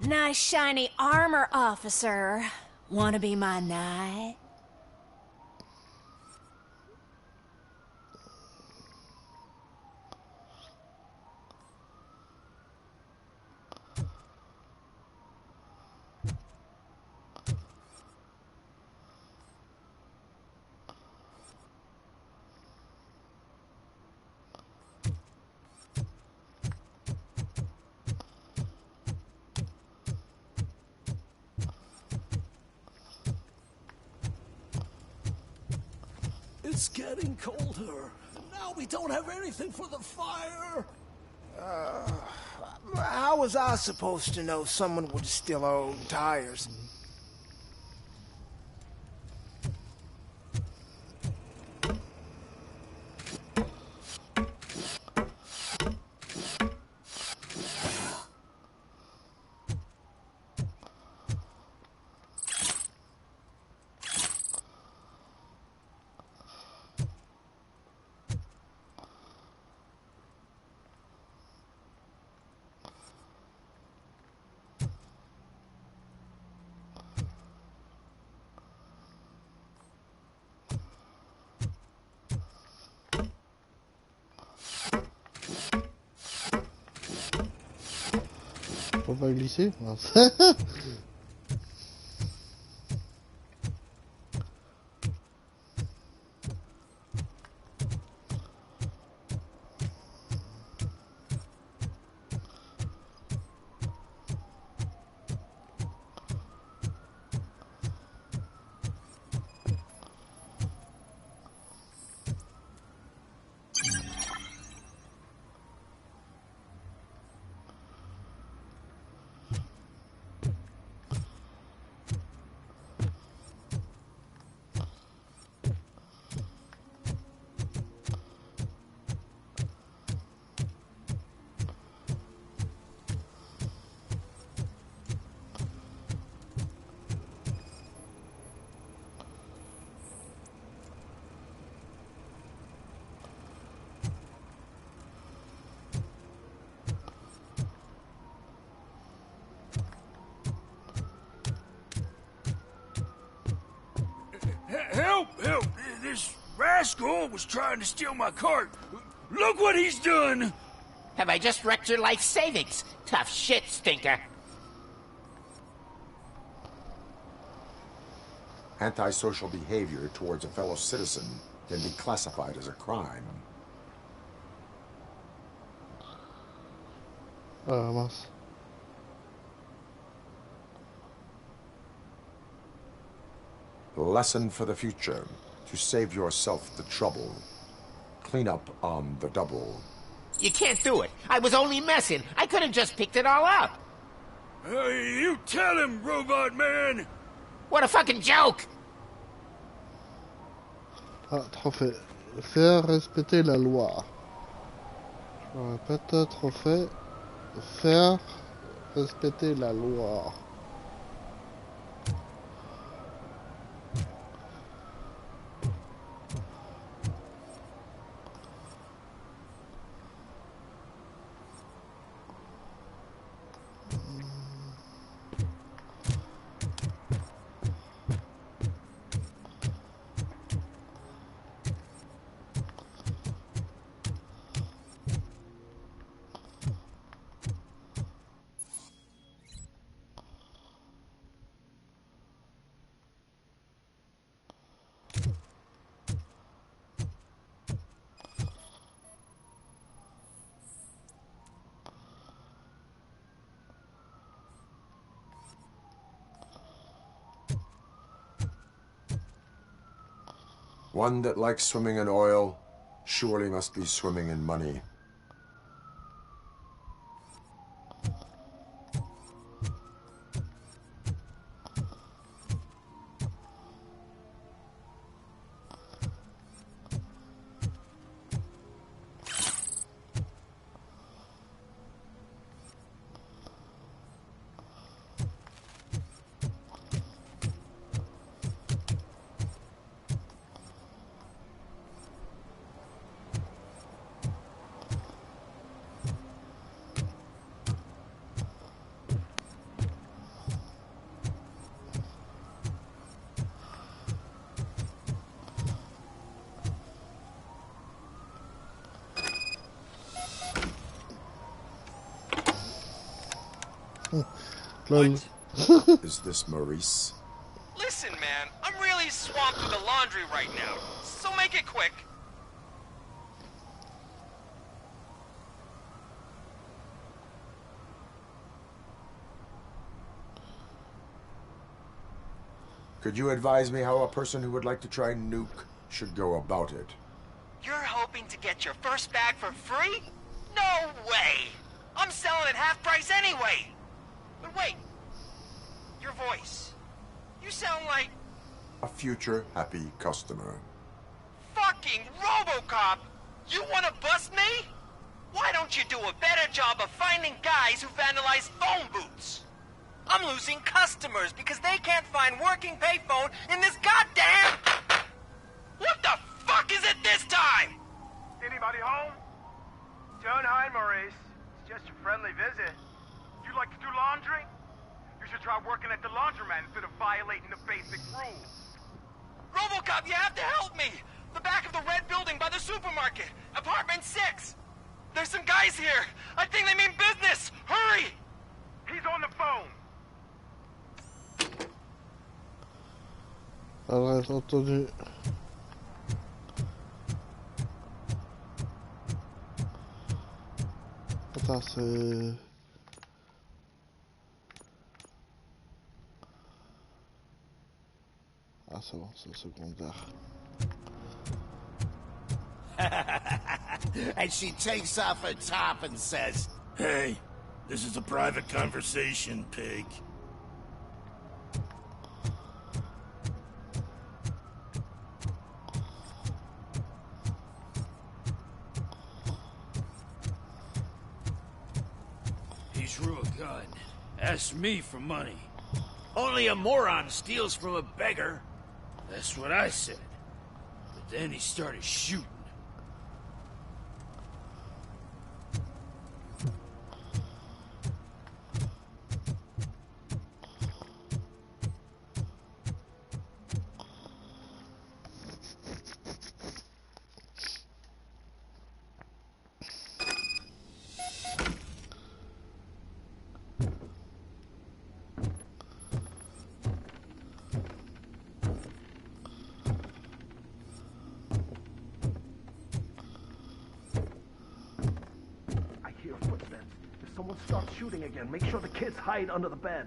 Nice shiny armor, officer. Wanna be my knight? It's getting colder. Now we don't have anything for the fire. How was I supposed to know someone would steal our old tires? Faut pas glisser, mince. rascal was trying to steal my cart. Look what he's done! Have I just wrecked your life savings? Tough shit, stinker. Antisocial behavior towards a fellow citizen can be classified as a crime. Mince. Lesson for the future. To save yourself the trouble. Clean up on the double. You can't do it. I was only messing. I could have just picked it all up. You tell him, Robot Man! What a fucking joke! Ah, trophée. Faire respecter la loi. Je répète, trophée. Faire respecter la loi. One that likes swimming in oil surely must be swimming in money. Is this Maurice? Listen, man, I'm really swamped with the laundry right now, so make it quick. Could you advise me how a person who would like to try Nuke should go about it? You're hoping to get your first bag for free? No way! I'm selling at half price anyway! But wait, your voice. You sound like... A future happy customer. Fucking ROBOCOP! You wanna bust me? Why don't you do a better job of finding guys who vandalize phone booths? I'm losing customers because they can't find working payphone in this goddamn... What the fuck is it this time? Anybody home? Don't hide, Maurice. It's just a friendly visit. You like to do laundry? You should try working at the laundromat instead of violating the basic rules. RoboCop, you have to help me! The back of the red building by the supermarket. Apartment 6. There's some guys here. I think they mean business. Hurry! He's on the phone. Alors, j'ai entendu. Attends, c'est... Ah, c'est bon, c'est secondaire. And she takes off her top and says, Hey, this is a private conversation, pig. He drew a gun. Asked me for money. Only a moron steals from a beggar. That's what I said. But then he started shooting. starts shooting again, make sure the kids hide under the bed.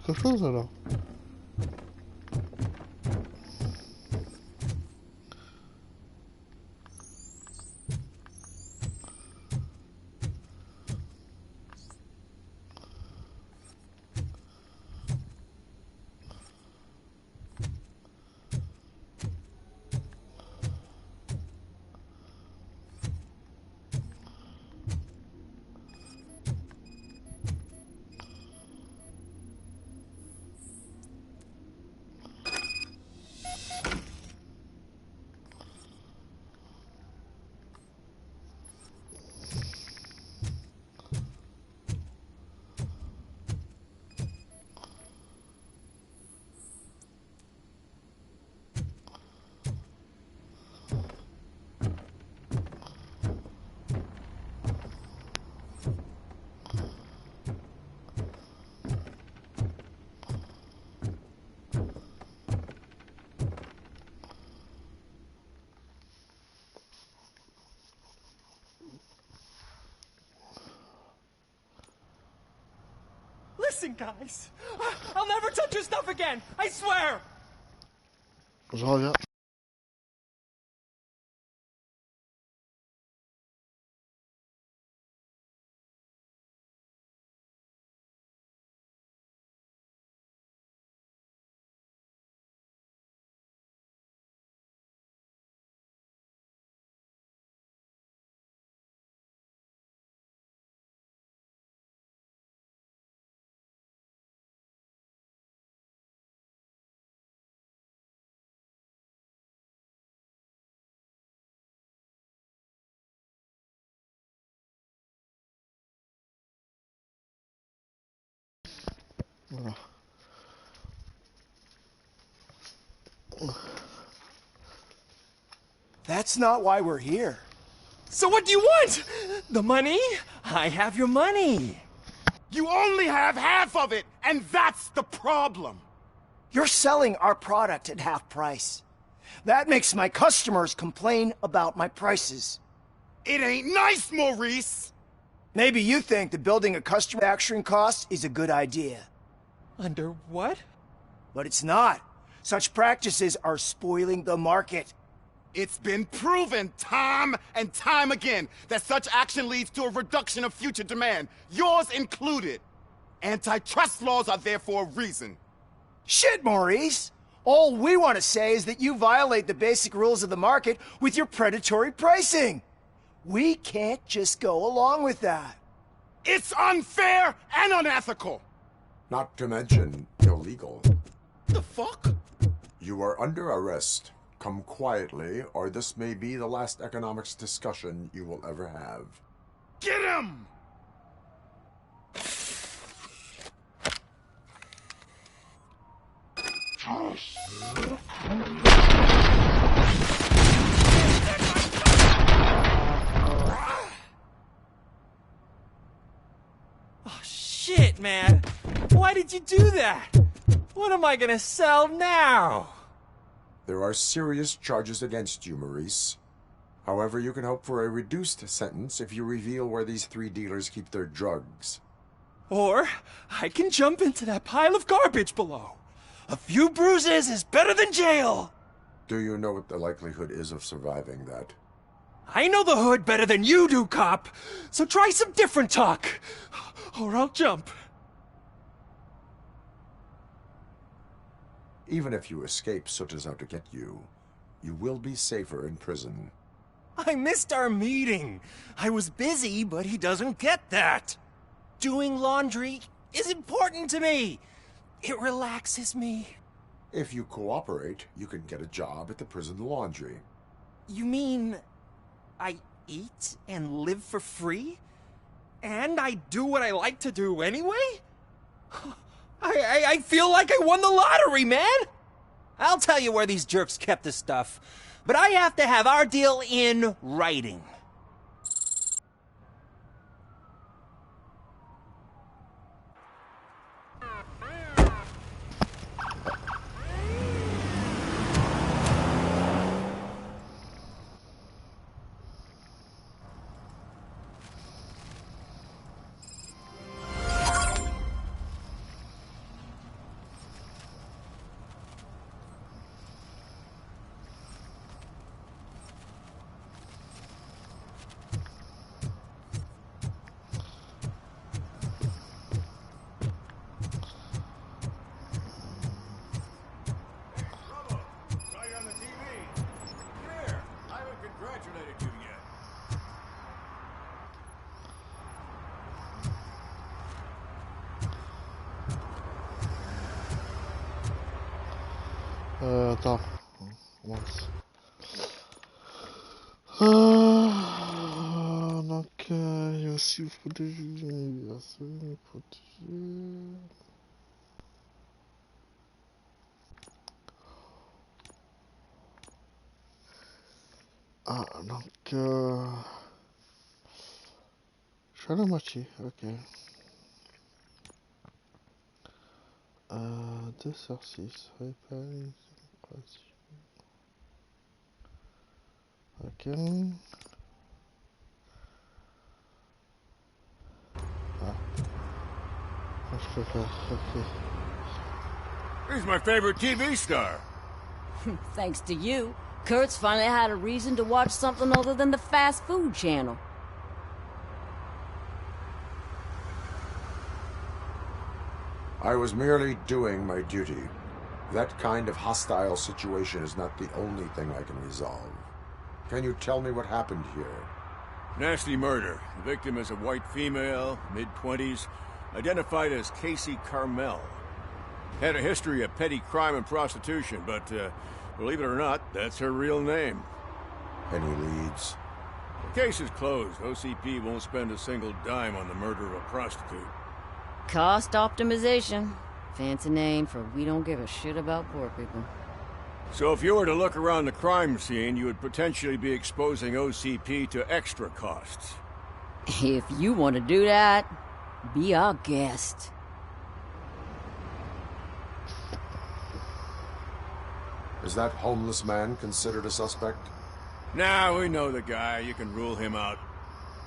Quelque chose alors. Listen, guys. I'll never touch your stuff again. I swear. Je reviens. Voilà. That's not why we're here. So what do you want? The money? I have your money. You only have half of it, and that's the problem. You're selling our product at half price. That makes my customers complain about my prices. It ain't nice, Maurice! Maybe you think that building a custom manufacturing cost is a good idea. Under what? But it's not. Such practices are spoiling the market. It's been proven time and time again that such action leads to a reduction of future demand, yours included. Antitrust laws are there for a reason. Shit, Maurice! All we want to say is that you violate the basic rules of the market with your predatory pricing. We can't just go along with that. It's unfair and unethical! Not to mention illegal. The fuck? You are under arrest. Come quietly, or this may be the last economics discussion you will ever have. Get him! Oh, shit, man. Why did you do that? What am I gonna sell now? There are serious charges against you, Maurice. However, you can hope for a reduced sentence if you reveal where these 3 dealers keep their drugs. Or I can jump into that pile of garbage below. A few bruises is better than jail. Do you know what the likelihood is of surviving that? I know the hood better than you do, cop. So try some different talk, or I'll jump. Even if you escape Soot is out to get you, you will be safer in prison. I missed our meeting. I was busy, but he doesn't get that. Doing laundry is important to me. It relaxes me. If you cooperate, you can get a job at the prison laundry. You mean I eat and live for free? And I do what I like to do anyway? I feel like I won the lottery, man! I'll tell you where these jerks kept the stuff, but I have to have our deal in writing. Attends. Mince. Donc, il y a aussi protéger l'universel, protéger. Ah, donc, je suis à la moitié, ok. 2/6, réparer. Ok. Ah. Je peux faire, ok. He's my favorite TV star. Thanks to you, Kurt's finally had a reason to watch something other than the fast food channel. I was merely doing my duty. That kind of hostile situation is not the only thing I can resolve. Can you tell me what happened here? Nasty murder. The victim is a white female, mid-20s, identified as Casey Carmel. Had a history of petty crime and prostitution, but believe it or not, that's her real name. Any leads? The case is closed. OCP won't spend a single dime on the murder of a prostitute. Cost optimization. Fancy name for we don't give a shit about poor people. So if you were to look around the crime scene, you would potentially be exposing OCP to extra costs. If you want to do that, be our guest. Is that homeless man considered a suspect? Nah, we know the guy. You can rule him out.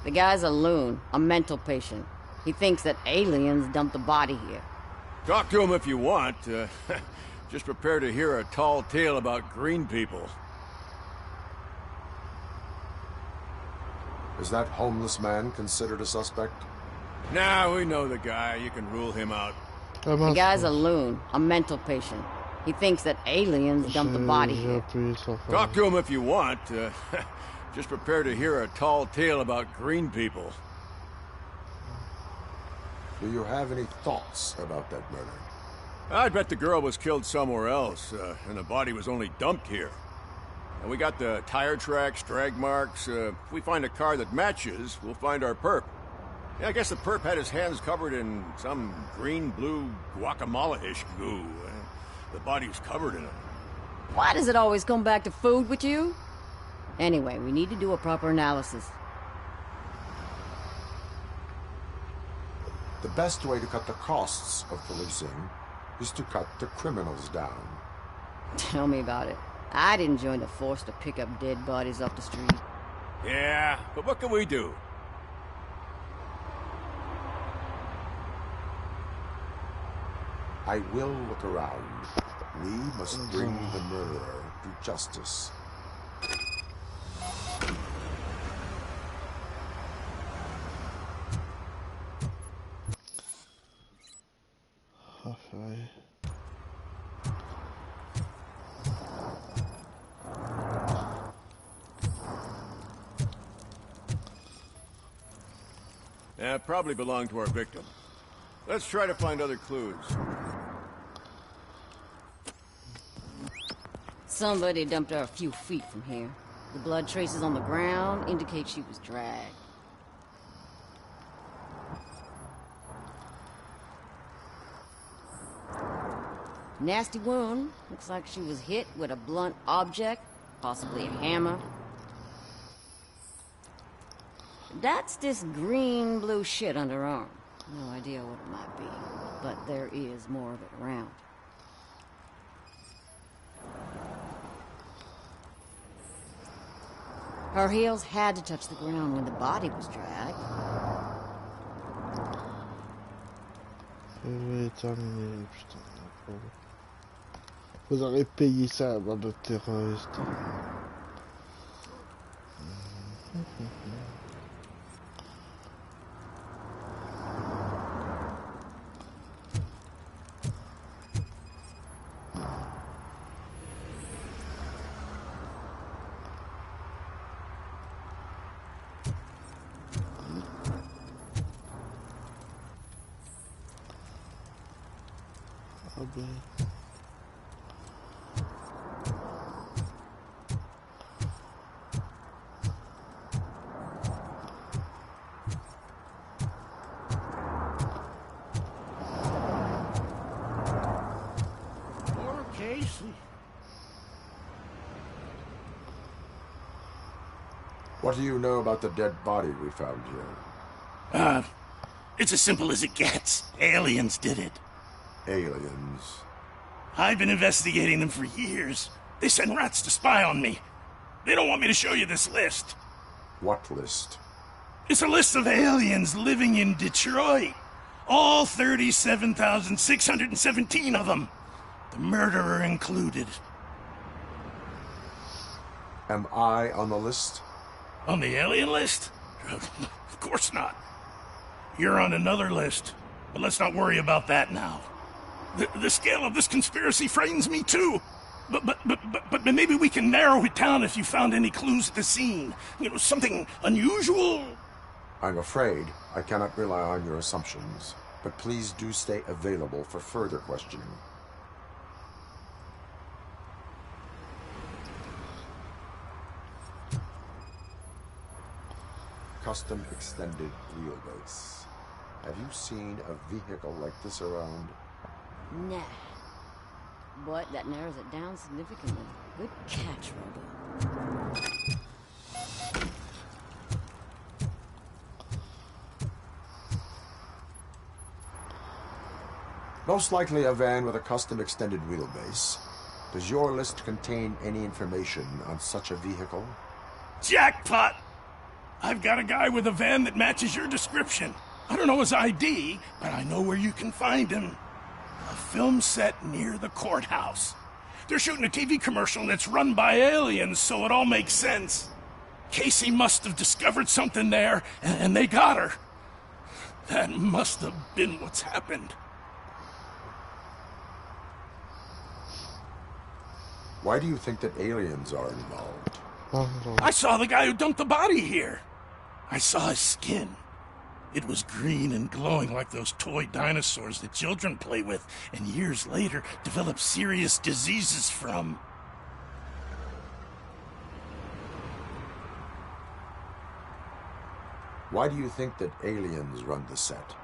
The guy's a loon, a mental patient. He thinks that aliens dumped the body here. Talk to him if you want. Just prepare to hear a tall tale about green people. Is that homeless man considered a suspect? Nah, we know the guy. You can rule him out. The guy's a loon, a mental patient. He thinks that aliens dumped the body here. Talk to him if you want. Just prepare to hear a tall tale about green people. Do you have any thoughts about that murder? I bet the girl was killed somewhere else, and the body was only dumped here. And we got the tire tracks, drag marks. If we find a car that matches, we'll find our perp. Yeah, I guess the perp had his hands covered in some green-blue guacamole-ish goo. The body's covered in it. Why does it always come back to food with you? Anyway, we need to do a proper analysis. The best way to cut the costs of policing is to cut the criminals down. Tell me about it. I didn't join the force to pick up dead bodies off the street. Yeah, but what can we do? I will look around. We must bring the murderer to justice. Yeah, probably belonged to our victim. Let's try to find other clues. Somebody dumped her a few feet from here. The blood traces on the ground indicate she was dragged. Nasty wound. Looks like she was hit with a blunt object, possibly a hammer. That's this green-blue shit under her arm. No idea what it might be, but there is more of it around. Her heels had to touch the ground when the body was dragged. Terminé, putain, d'accord. Vous aurez payé ça, bande de terroristes. What do you know about the dead body we found here? It's as simple as it gets. Aliens did it. Aliens? I've been investigating them for years. They send rats to spy on me. They don't want me to show you this list. What list? It's a list of aliens living in Detroit. All 37,617 of them. The murderer included. Am I on the list? On the alien list? Of course not. You're on another list, but let's not worry about that now. The scale of this conspiracy frightens me too. But maybe we can narrow it down if you found any clues at the scene. You know, something unusual. I'm afraid I cannot rely on your assumptions, but please do stay available for further questioning. Custom extended wheelbase. Have you seen a vehicle like this around? Nah. But that narrows it down significantly. Good catch, Robo. Most likely a van with a custom extended wheelbase. Does your list contain any information on such a vehicle? Jackpot! I've got a guy with a van that matches your description. I don't know his ID, but I know where you can find him. A film set near the courthouse. They're shooting a TV commercial that's run by aliens, so it all makes sense. Casey must have discovered something there, and they got her. That must have been what's happened. Why do you think that aliens are involved? I saw the guy who dumped the body here. I saw his skin. It was green and glowing like those toy dinosaurs that children play with, and years later develop serious diseases from. Why do you think that aliens run the set?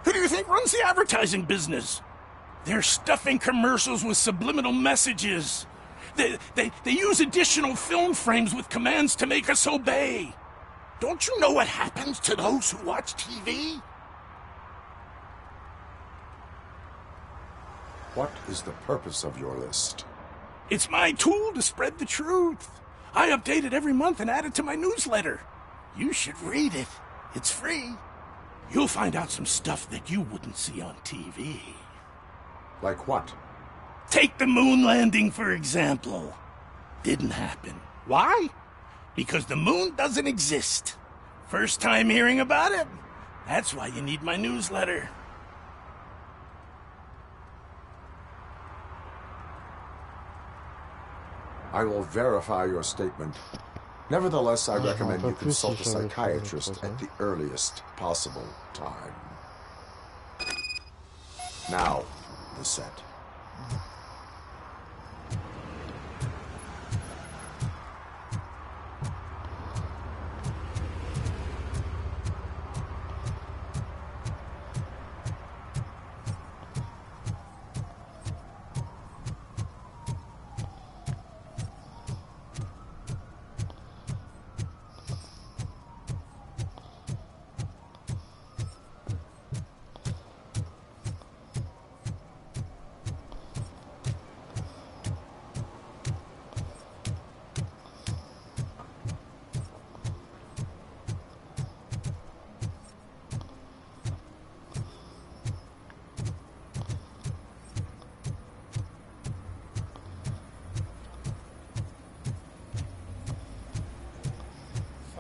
Who do you think runs the advertising business? They're stuffing commercials with subliminal messages. They use additional film frames with commands to make us obey. Don't you know what happens to those who watch TV? What is the purpose of your list? It's my tool to spread the truth. I update it every month and add it to my newsletter. You should read it. It's free. You'll find out some stuff that you wouldn't see on TV. Like what? Take the moon landing, for example. Didn't happen. Why? Because the moon doesn't exist. First time hearing about it? That's why you need my newsletter. I will verify your statement. Nevertheless, I recommend you consult a psychiatrist at the earliest possible time. Now, the set.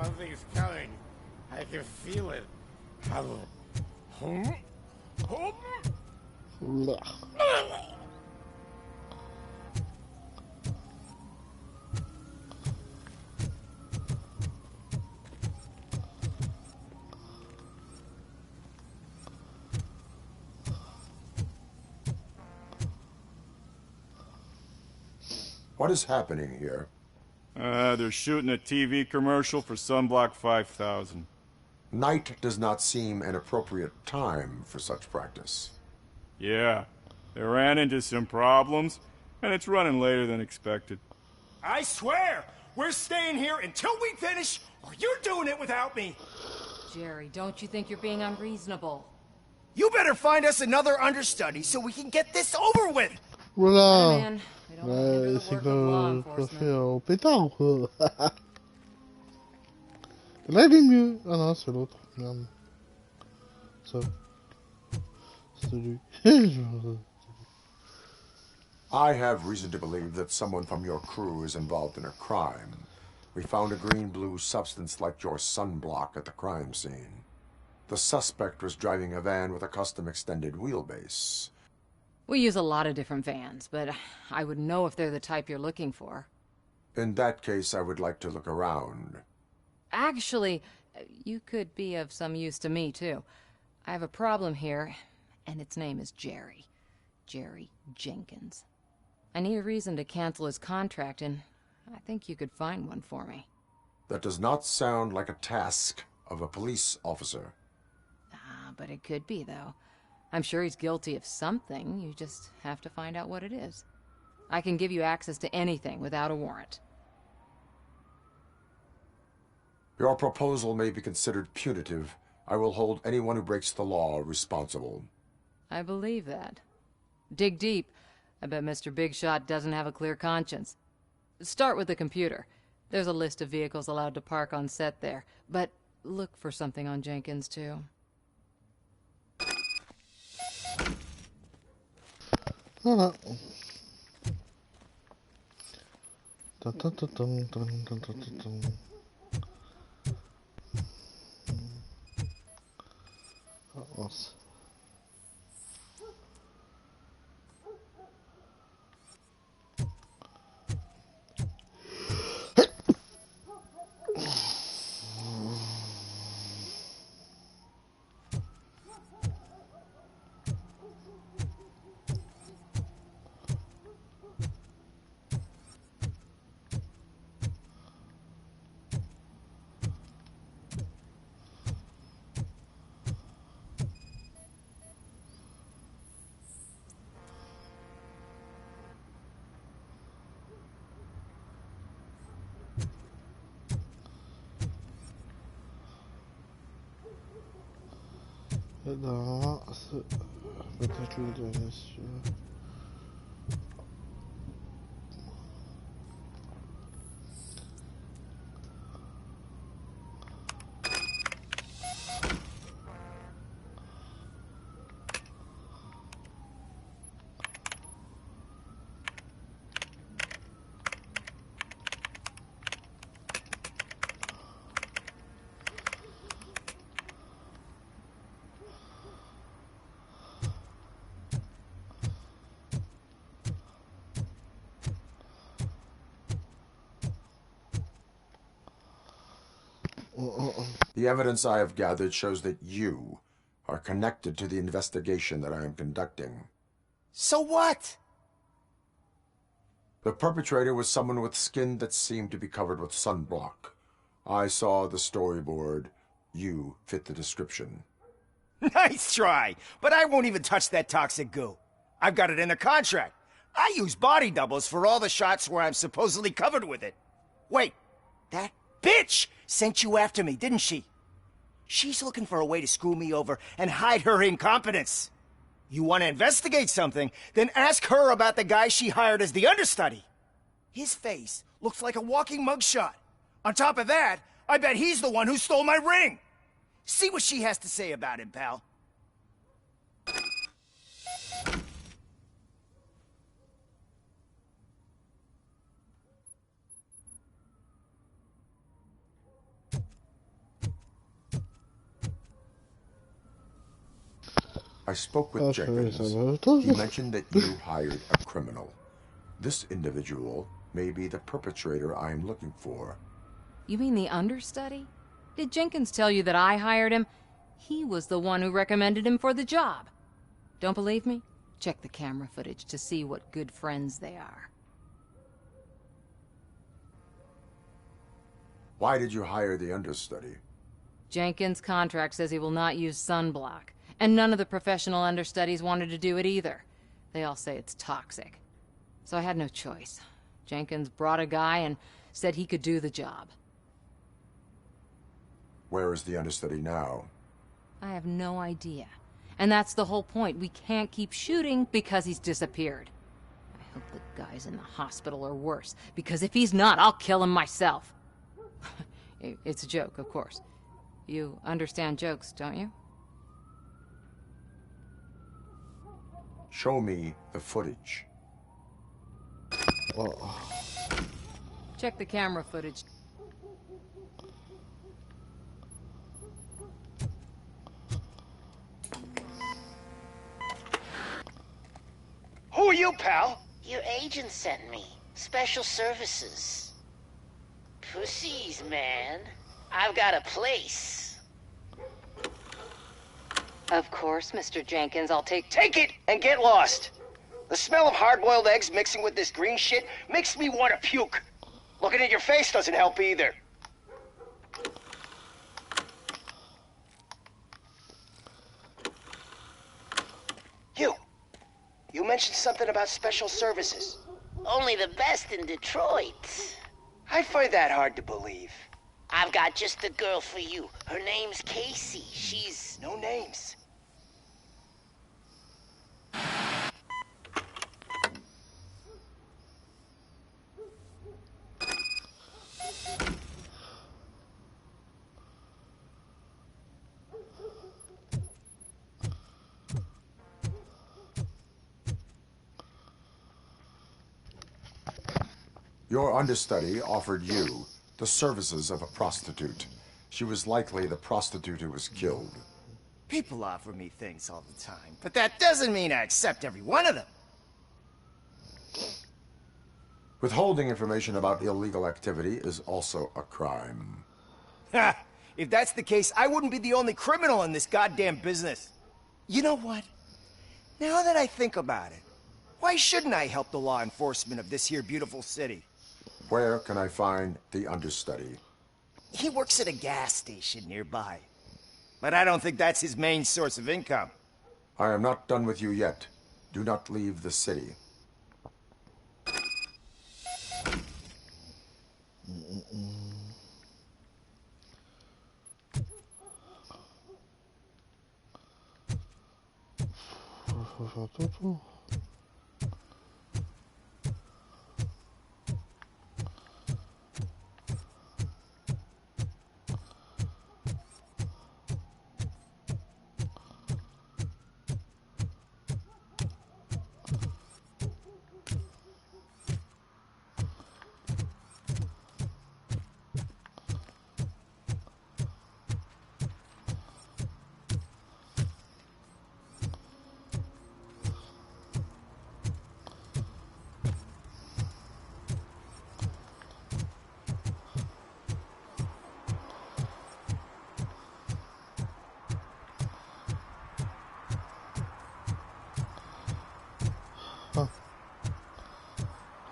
Something's coming. I can feel it. What is happening here? They're shooting a TV commercial for Sunblock 5000. Night does not seem an appropriate time for such practice. Yeah, they ran into some problems, and it's running later than expected. I swear, we're staying here until we finish, or you're doing it without me. Jerry, don't you think you're being unreasonable? You better find us another understudy so we can get this over with. Voilà. C'est qu'on fait au pétard ou quoi? Là il est mieux. Ah non, c'est l'autre. Merde. Ça. C'est lui. I have reason to believe that someone from your crew is involved in a crime. We found a green-blue substance like your sunblock at the crime scene. The suspect was driving a van with a custom extended wheelbase. We use a lot of different vans, but I wouldn't know if they're the type you're looking for. In that case, I would like to look around. Actually, you could be of some use to me, too. I have a problem here, and its name is Jerry. Jerry Jenkins. I need a reason to cancel his contract, and I think you could find one for me. That does not sound like a task of a police officer. But it could be, though. I'm sure he's guilty of something. You just have to find out what it is. I can give you access to anything without a warrant. Your proposal may be considered punitive. I will hold anyone who breaks the law responsible. I believe that. Dig deep. I bet Mr. Big Shot doesn't have a clear conscience. Start with the computer. There's a list of vehicles allowed to park on set there, but look for something on Jenkins, too. Voilà. Dun, dun, dun, dun, dun, dun, dun, dun. Oh, mince. Non, c'est peut-être le dernier sûr. The evidence I have gathered shows that you are connected to the investigation that I am conducting. So what? The perpetrator was someone with skin that seemed to be covered with sunblock. I saw the storyboard. You fit the description. Nice try, but I won't even touch that toxic goo. I've got it in a contract. I use body doubles for all the shots where I'm supposedly covered with it. Wait, that bitch sent you after me, didn't she? She's looking for a way to screw me over and hide her incompetence. You want to investigate something, then ask her about the guy she hired as the understudy. His face looks like a walking mugshot. On top of that, I bet he's the one who stole my ring. See what she has to say about him, pal. I spoke with Jenkins. He mentioned that you hired a criminal. This individual may be the perpetrator I am looking for. You mean the understudy? Did Jenkins tell you that I hired him? He was the one who recommended him for the job. Don't believe me? Check the camera footage to see what good friends they are. Why did you hire the understudy? Jenkins' contract says he will not use sunblock, and none of the professional understudies wanted to do it either. They all say it's toxic. So I had no choice. Jenkins brought a guy and said he could do the job. Where is the understudy now? I have no idea. And that's the whole point. We can't keep shooting because he's disappeared. I hope the guy's in the hospital or worse, because if he's not, I'll kill him myself. It's a joke, of course. You understand jokes, don't you? Show me the footage. Check the camera footage. Who are you, pal? Your agent sent me. Special services. Pussies, man. I've got a place. Of course, Mr. Jenkins, I'll take it and get lost. The smell of hard-boiled eggs mixing with this green shit makes me want to puke. Looking at your face doesn't help either. You mentioned something about special services. Only the best in Detroit. I find that hard to believe. I've got just the girl for you. Her name's Casey. She's... No names. Your understudy offered you the services of a prostitute. She was likely the prostitute who was killed. People offer me things all the time, but that doesn't mean I accept every one of them. Withholding information about illegal activity is also a crime. Ha! If that's the case, I wouldn't be the only criminal in this goddamn business. You know what? Now that I think about it, why shouldn't I help the law enforcement of this here beautiful city? Where can I find the understudy? He works at a gas station nearby. But I don't think that's his main source of income. I am not done with you yet. Do not leave the city.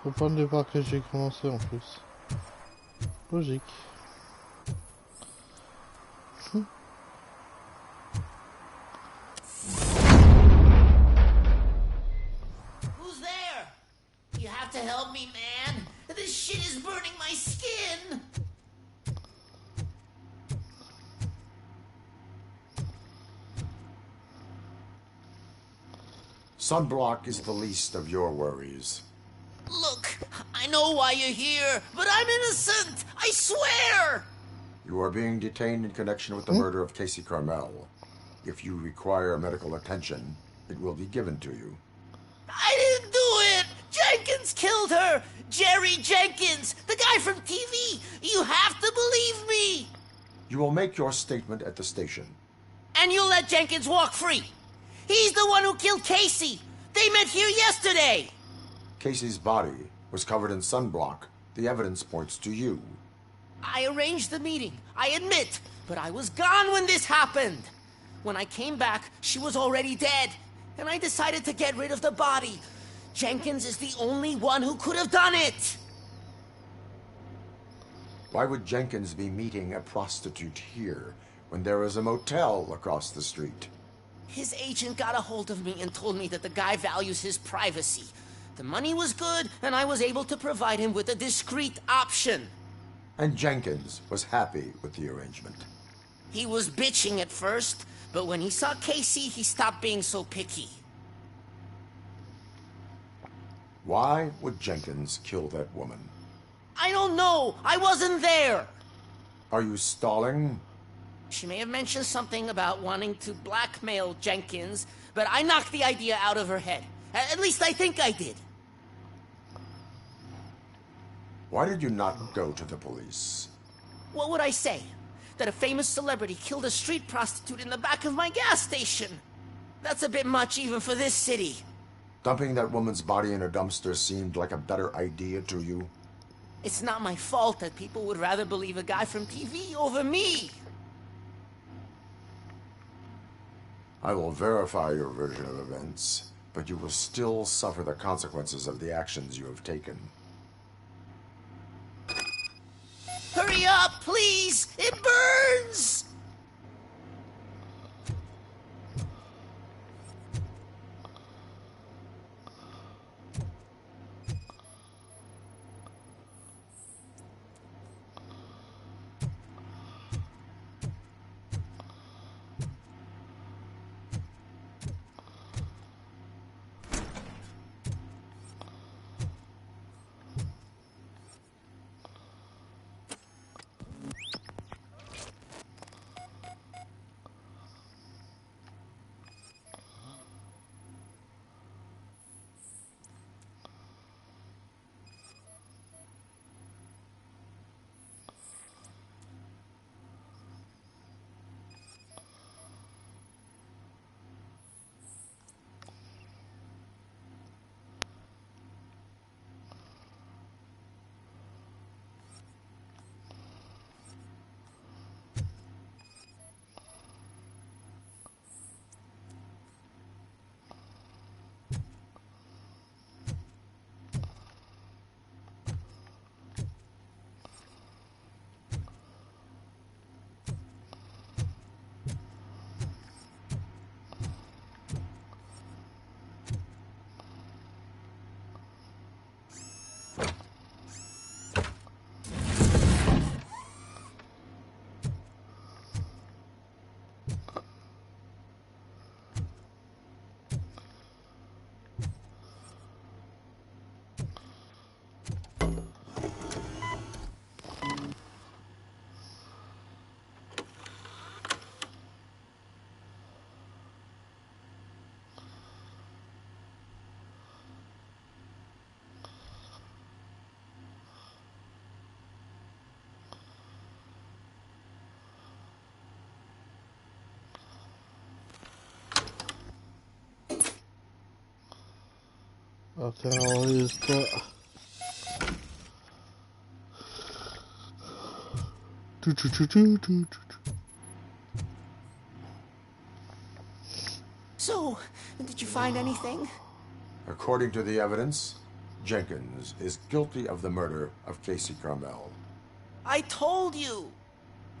Au point de départ que j'ai commencé en plus. Logique. Who's there? You have to help me, man. This shit is burning my skin. Sunblock is the least of your worries. Look, I know why you're here, but I'm innocent. I swear. You are being detained in connection with the murder of Casey Carmel. If you require medical attention, it will be given to you. I didn't do it. Jenkins killed her. Jerry Jenkins, the guy from TV. You have to believe me. You will make your statement at the station. And you'll let Jenkins walk free. He's the one who killed Casey. They met here yesterday. Casey's body was covered in sunblock. The evidence points to you. I arranged the meeting, I admit, but I was gone when this happened. When I came back, she was already dead, and I decided to get rid of the body. Jenkins is the only one who could have done it. Why would Jenkins be meeting a prostitute here when there is a motel across the street? His agent got a hold of me and told me that the guy values his privacy. The money was good, and I was able to provide him with a discreet option. And Jenkins was happy with the arrangement. He was bitching at first, but when he saw Casey, he stopped being so picky. Why would Jenkins kill that woman? I don't know. I wasn't there. Are you stalling? She may have mentioned something about wanting to blackmail Jenkins, but I knocked the idea out of her head. At least I think I did. Why did you not go to the police? What would I say? That a famous celebrity killed a street prostitute in the back of my gas station? That's a bit much even for this city. Dumping that woman's body in a dumpster seemed like a better idea to you? It's not my fault that people would rather believe a guy from TV over me. I will verify your version of events, but you will still suffer the consequences of the actions you have taken. Hurry up, please! It burns! Un terroriste. So, did you find anything? According to the evidence, Jenkins is guilty of the murder of Casey Carmel. I told you!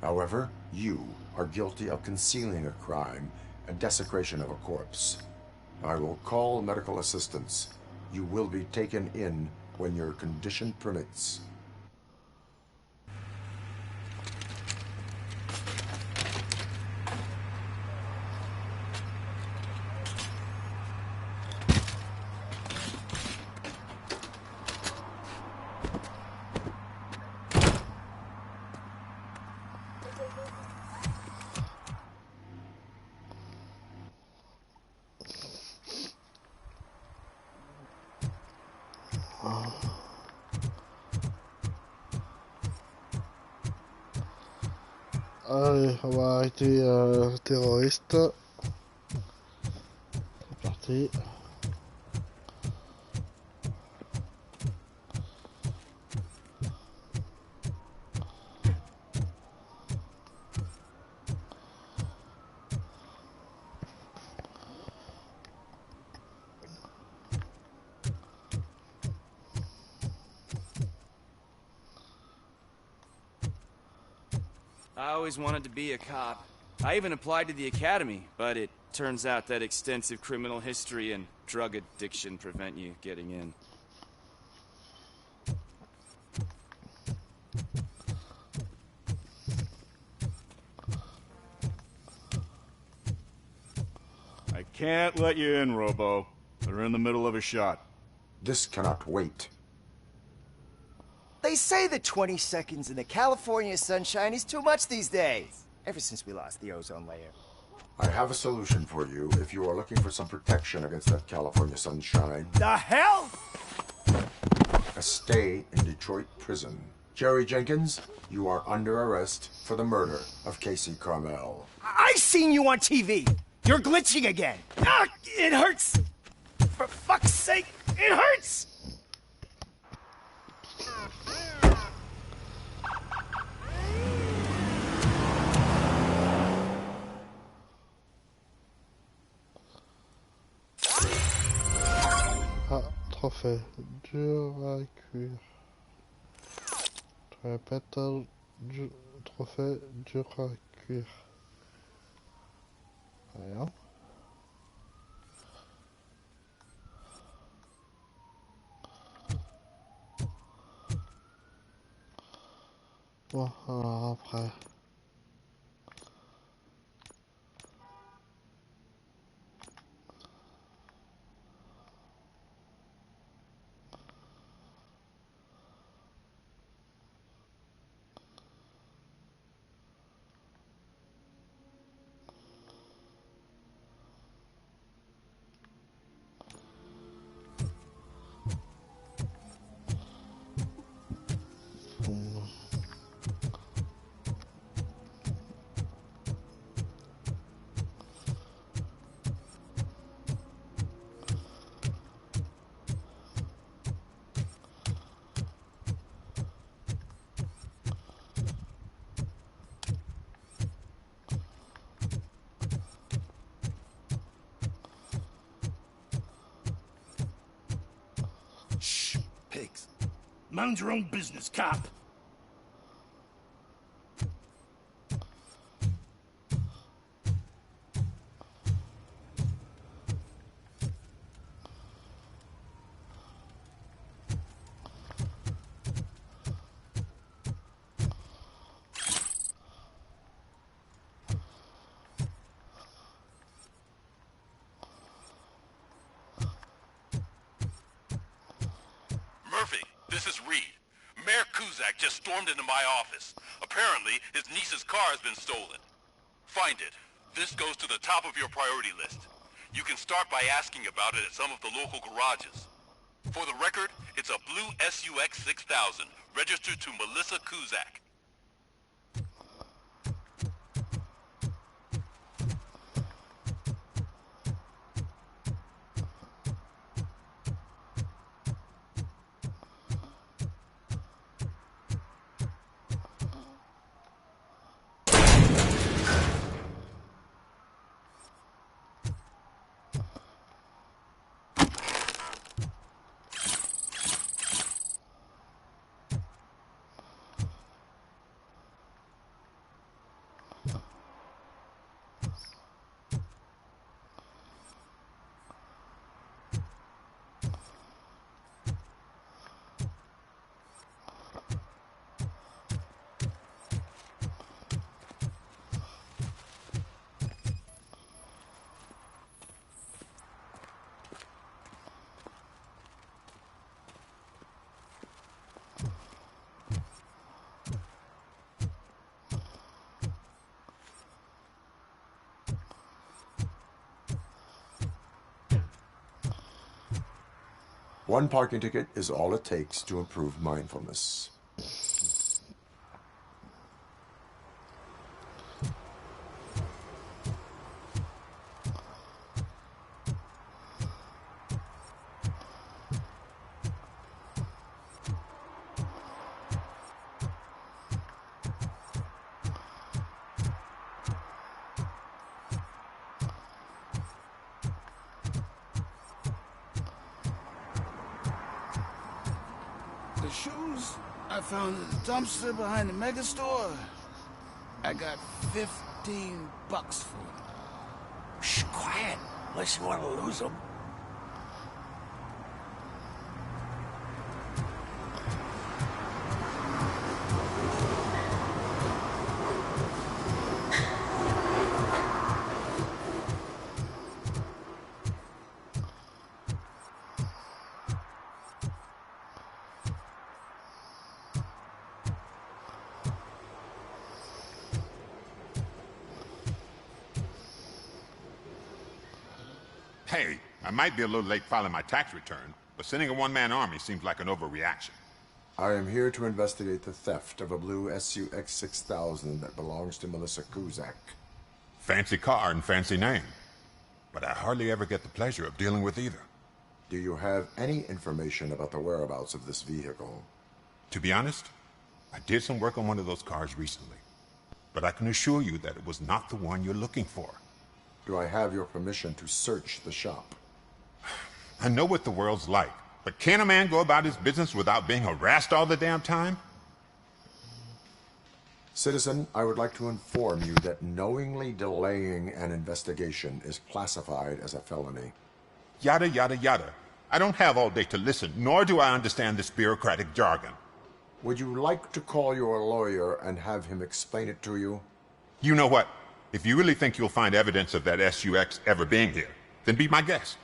However, you are guilty of concealing a crime and desecration of a corpse. I will call medical assistance. You will be taken in when your condition permits. Allez, on va arrêter le terroriste. C'est parti. I always wanted to be a cop. I even applied to the academy, but it turns out that extensive criminal history and drug addiction prevent you getting in. I can't let you in, Robo. They're in the middle of a shot. This cannot wait. They say the 20 seconds in the California sunshine is too much these days. Ever since we lost the ozone layer. I have a solution for you if you are looking for some protection against that California sunshine. The hell? A stay in Detroit prison. Jerry Jenkins, you are under arrest for the murder of Casey Carmel. I seen you on TV. You're glitching again. Ah, it hurts. For fuck's sake, it hurts. Ah, trophée. Dur à cuire. Je répète, trophée dur à cuire. Rien. Bon, alors après. Shh, pigs. Mind your own business, cop. Murphy, this is Reed. Mayor Kuzak just stormed into my office. Apparently, his niece's car has been stolen. Find it. This goes to the top of your priority list. You can start by asking about it at some of the local garages. For the record, it's a blue SUX 6000, registered to Melissa Kuzak. One parking ticket is all it takes to improve mindfulness. The shoes I found in the dumpster behind the mega store. I got $15 for them. Shh, quiet. Unless you want to lose them. Hey, I might be a little late filing my tax return, but sending a one-man army seems like an overreaction. I am here to investigate the theft of a blue SUX 6000 that belongs to Melissa Kuzak. Fancy car and fancy name. But I hardly ever get the pleasure of dealing with either. Do you have any information about the whereabouts of this vehicle? To be honest, I did some work on one of those cars recently. But I can assure you that it was not the one you're looking for. Do I have your permission to search the shop? I know what the world's like, but can a man go about his business without being harassed all the damn time? Citizen, I would like to inform you that knowingly delaying an investigation is classified as a felony. Yada, yada, yada. I don't have all day to listen, nor do I understand this bureaucratic jargon. Would you like to call your lawyer and have him explain it to you? You know what? If you really think you'll find evidence of that SUX ever being here, then be my guest.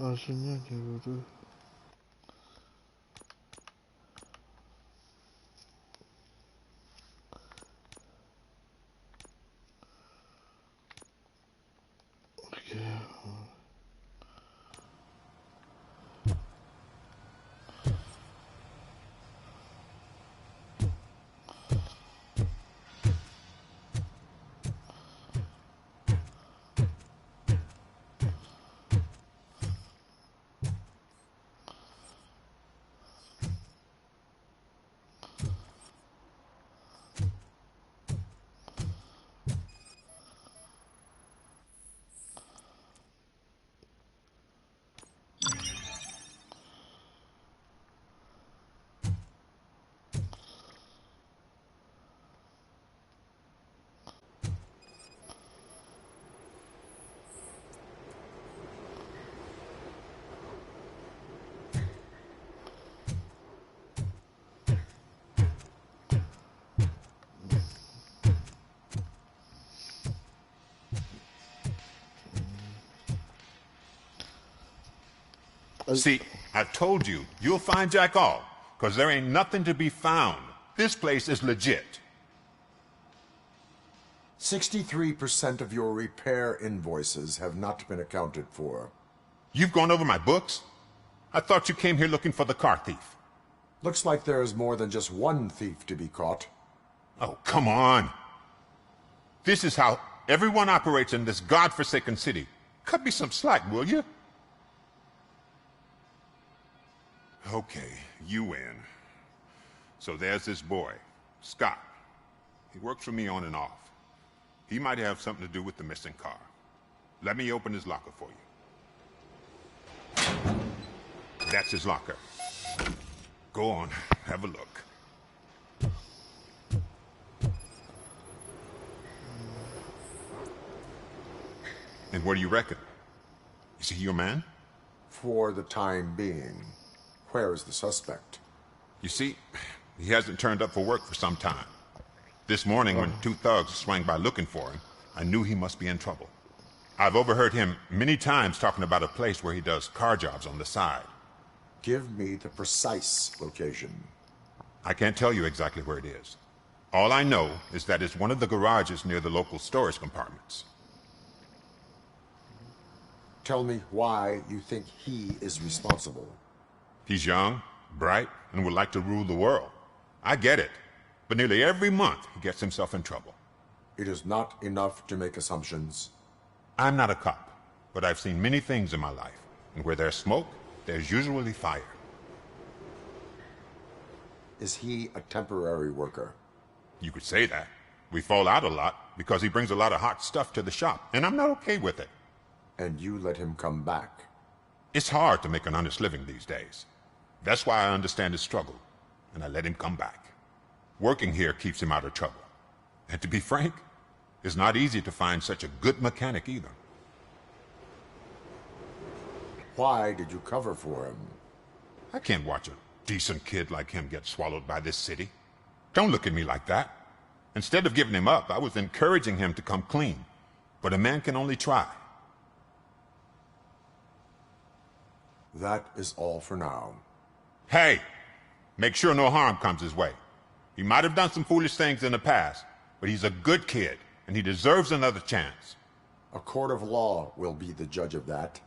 Ah, génial, niveau 2. Ok. See, I told you, you'll find Jack all, because there ain't nothing to be found. This place is legit. 63% of your repair invoices have not been accounted for. You've gone over my books? I thought you came here looking for the car thief. Looks like there is more than just one thief to be caught. Oh, come on. This is how everyone operates in this godforsaken city. Cut me some slack, will you? Okay, you win. So there's this boy, Scott. He works for me on and off. He might have something to do with the missing car. Let me open his locker for you. That's his locker. Go on, have a look. And what do you reckon? Is he your man? For the time being. Where is the suspect? You see, he hasn't turned up for work for some time. This morning, when two thugs swang by looking for him, I knew he must be in trouble. I've overheard him many times talking about a place where he does car jobs on the side. Give me the precise location. I can't tell you exactly where it is. All I know is that it's one of the garages near the local storage compartments. Tell me why you think he is responsible. He's young, bright, and would like to rule the world. I get it. But nearly every month, he gets himself in trouble. It is not enough to make assumptions. I'm not a cop, but I've seen many things in my life. And where there's smoke, there's usually fire. Is he a temporary worker? You could say that. We fall out a lot because he brings a lot of hot stuff to the shop, and I'm not okay with it. And you let him come back? It's hard to make an honest living these days. That's why I understand his struggle, and I let him come back. Working here keeps him out of trouble. And to be frank, it's not easy to find such a good mechanic either. Why did you cover for him? I can't watch a decent kid like him get swallowed by this city. Don't look at me like that. Instead of giving him up, I was encouraging him to come clean. But a man can only try. That is all for now. Hey! Make sure no harm comes his way. He might have done some foolish things in the past, but he's a good kid, and he deserves another chance. A court of law will be the judge of that.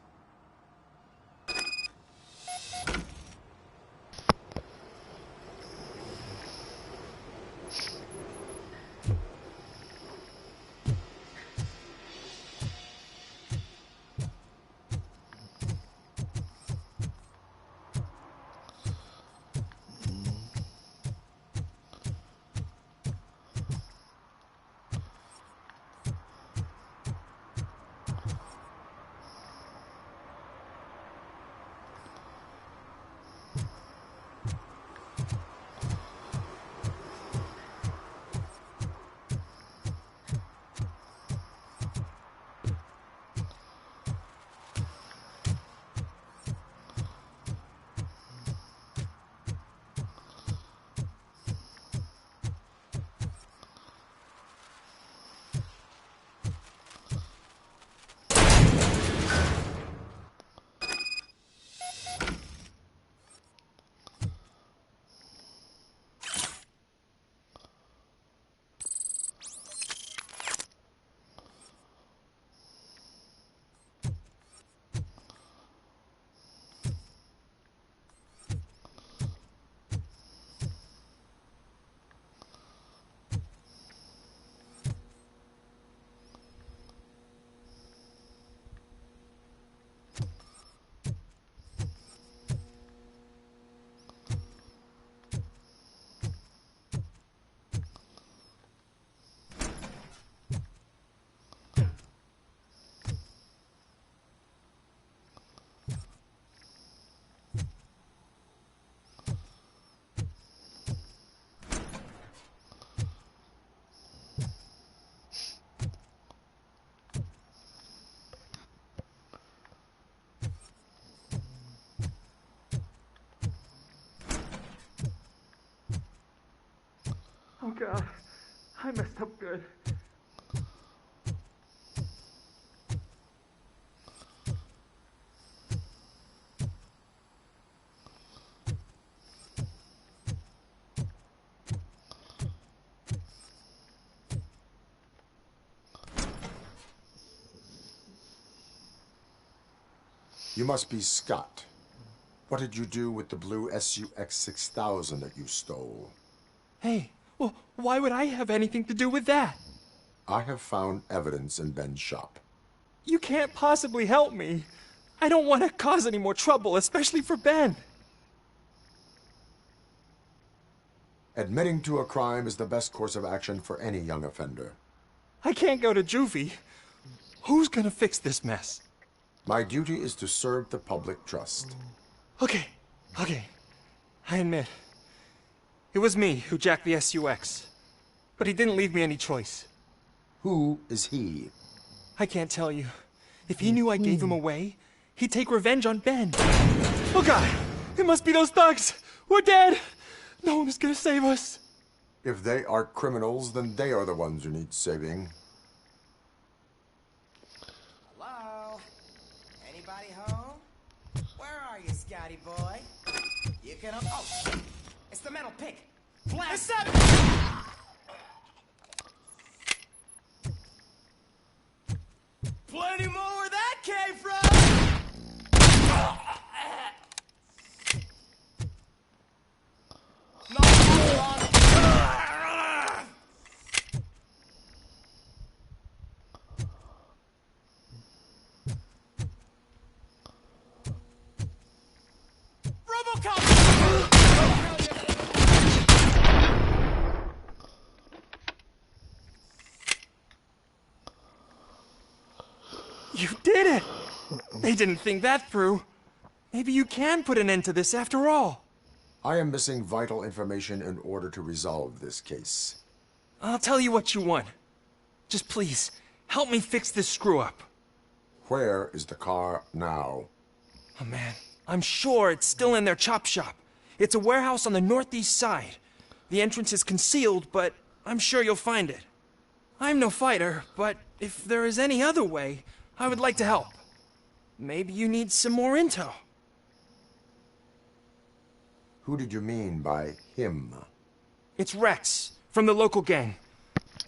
Oh God, I messed up good. You must be Scott. What did you do with the blue SUX 6000 that you stole? Hey, well, why would I have anything to do with that? I have found evidence in Ben's shop. You can't possibly help me. I don't want to cause any more trouble, especially for Ben. Admitting to a crime is the best course of action for any young offender. I can't go to juvie. Who's gonna fix this mess? My duty is to serve the public trust. Okay. I admit. It was me who jacked the SUX. But he didn't leave me any choice. Who is he? I can't tell you. If he knew I gave him away, he'd take revenge on Ben. Oh God! It must be those thugs! We're dead! No one is gonna save us. If they are criminals, then they are the ones who need saving. Hello? Anybody home? Where are you, Scotty boy? You can... Oh! It's the metal pick! Blast! It's Plenty more where that came from! No, hold on. ROBOCOP! You did it! They didn't think that through. Maybe you can put an end to this after all. I am missing vital information in order to resolve this case. I'll tell you what you want. Just please, help me fix this screw-up. Where is the car now? Oh man, I'm sure it's still in their chop shop. It's a warehouse on the northeast side. The entrance is concealed, but I'm sure you'll find it. I'm no fighter, but if there is any other way, I would like to help. Maybe you need some more intel. Who did you mean by him? It's Rex, from the local gang.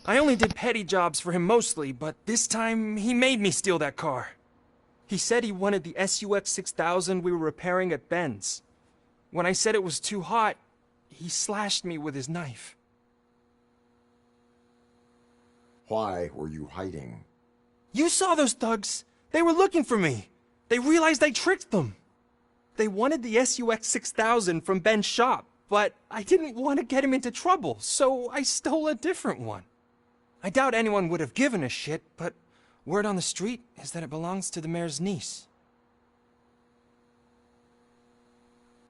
I only did petty jobs for him mostly, but this time he made me steal that car. He said he wanted the SUX 6000 we were repairing at Ben's. When I said it was too hot, he slashed me with his knife. Why were you hiding? You saw those thugs. They were looking for me. They realized I tricked them. They wanted the SUX 6000 from Ben's shop, but I didn't want to get him into trouble, so I stole a different one. I doubt anyone would have given a shit, but word on the street is that it belongs to the mayor's niece.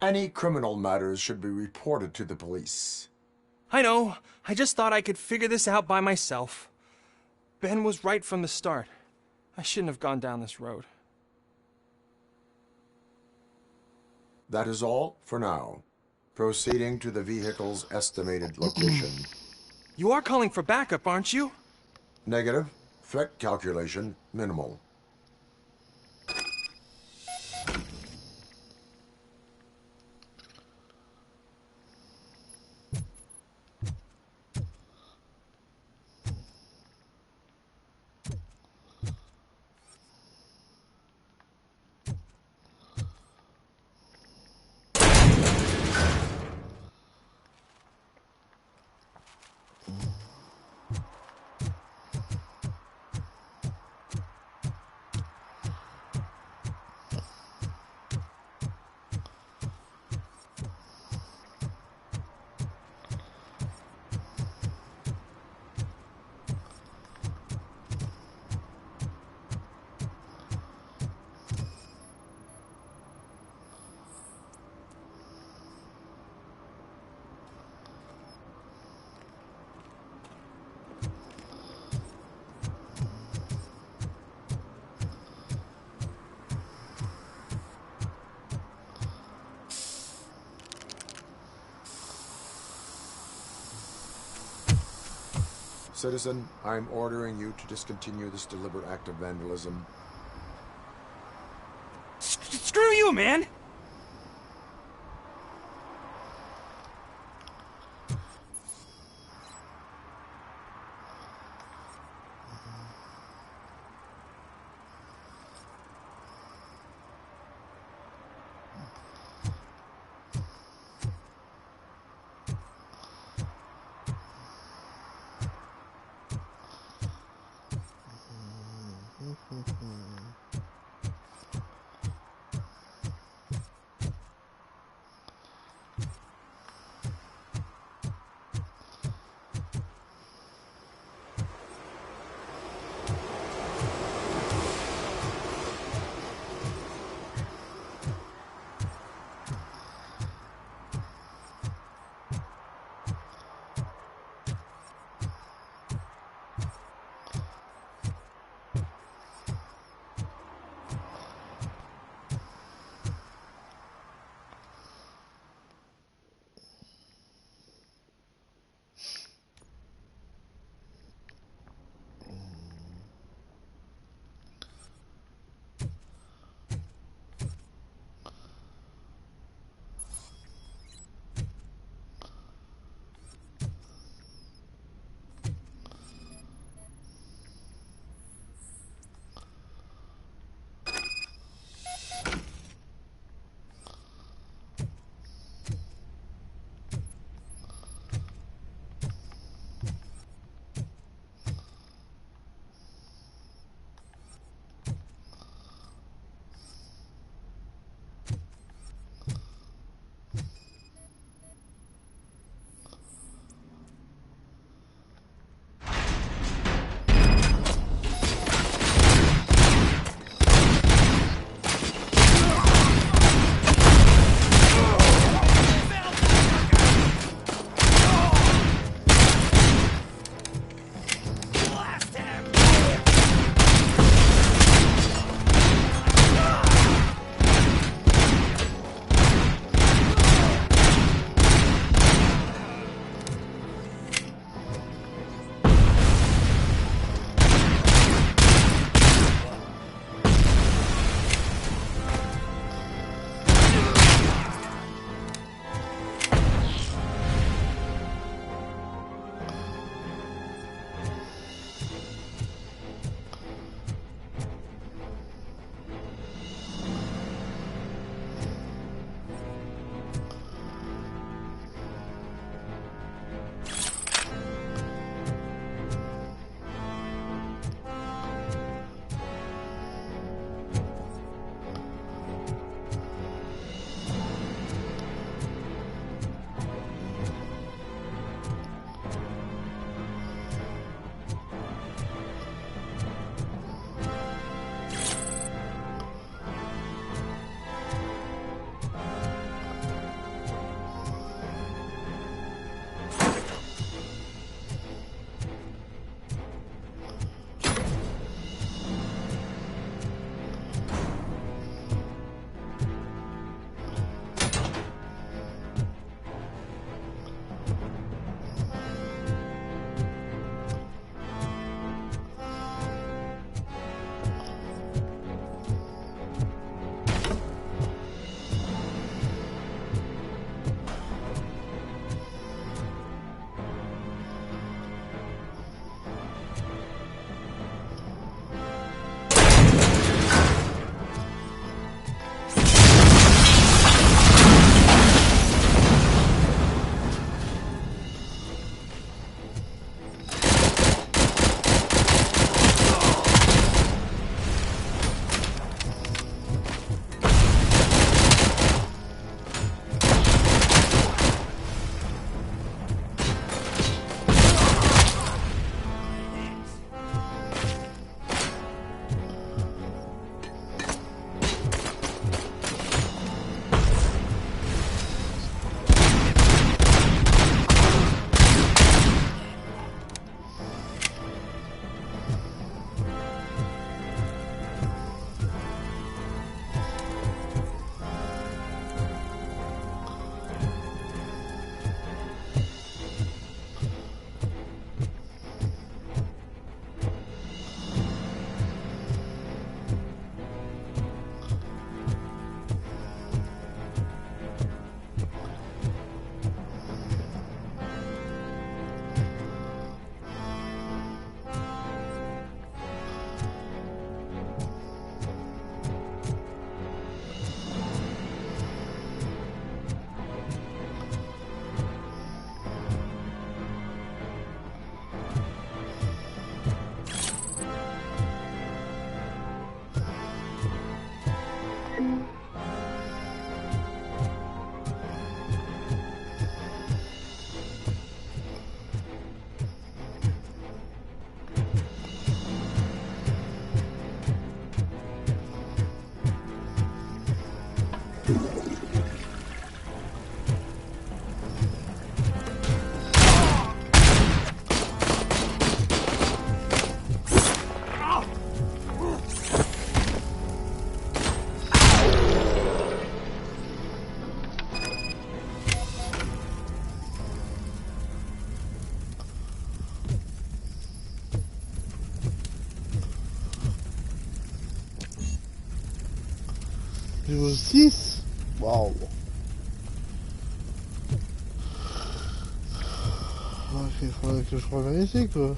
Any criminal matters should be reported to the police. I know. I just thought I could figure this out by myself. Ben was right from the start. I shouldn't have gone down this road. That is all for now. Proceeding to the vehicle's estimated location. You are calling for backup, aren't you? Negative. Threat calculation minimal. Citizen, I'm ordering you to discontinue this deliberate act of vandalism. Screw you, man! Niveau 6. Waouh. Ok, il faudrait que je revienne ici quoi.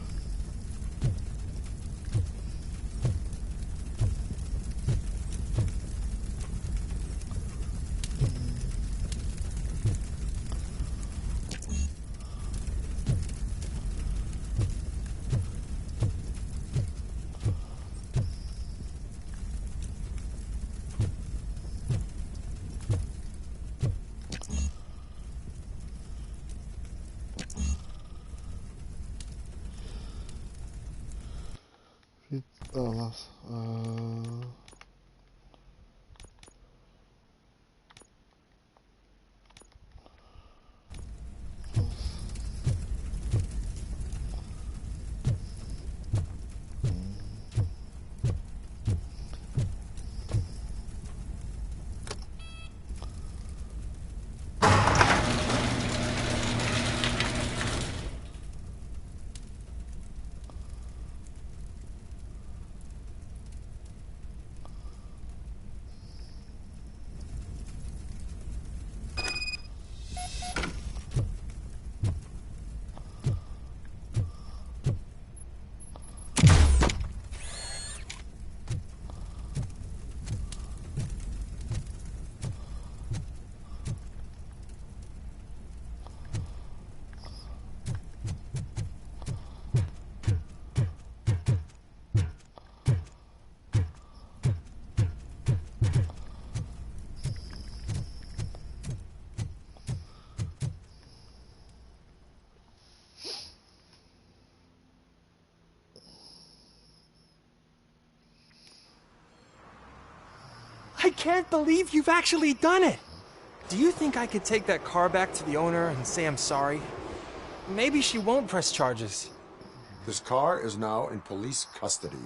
Oh mince. I can't believe you've actually done it! Do you think I could take that car back to the owner and say I'm sorry? Maybe she won't press charges. This car is now in police custody.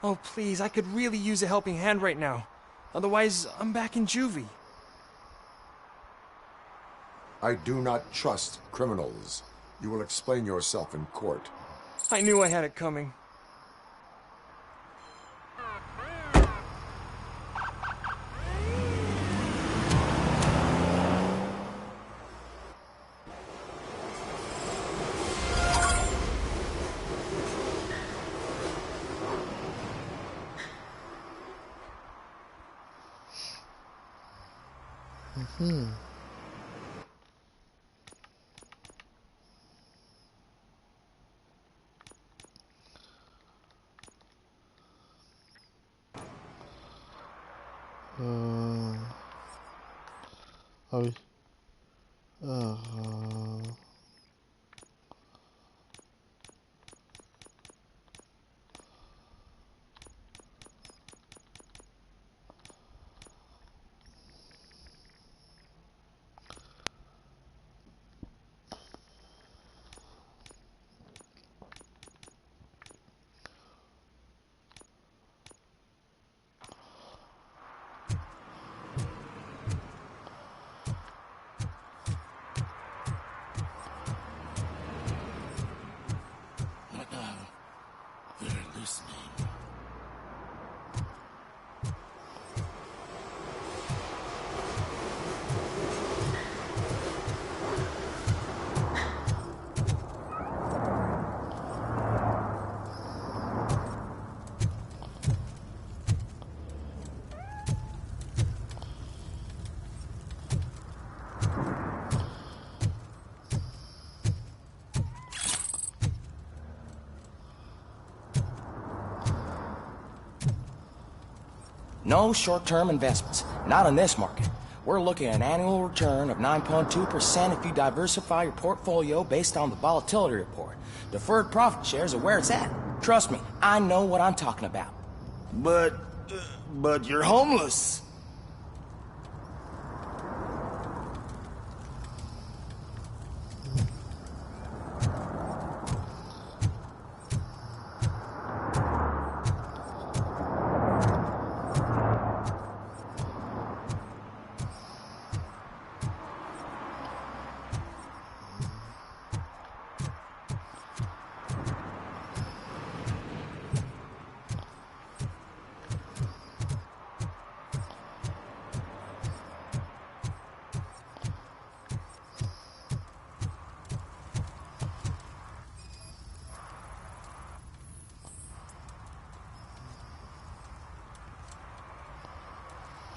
Oh, please, I could really use a helping hand right now. Otherwise, I'm back in juvie. I do not trust criminals. You will explain yourself in court. I knew I had it coming. Hmm. Ah oui. They're listening. No short-term investments. Not in this market. We're looking at an annual return of 9.2% if you diversify your portfolio based on the volatility report. Deferred profit shares are where it's at. Trust me, I know what I'm talking about. But you're homeless.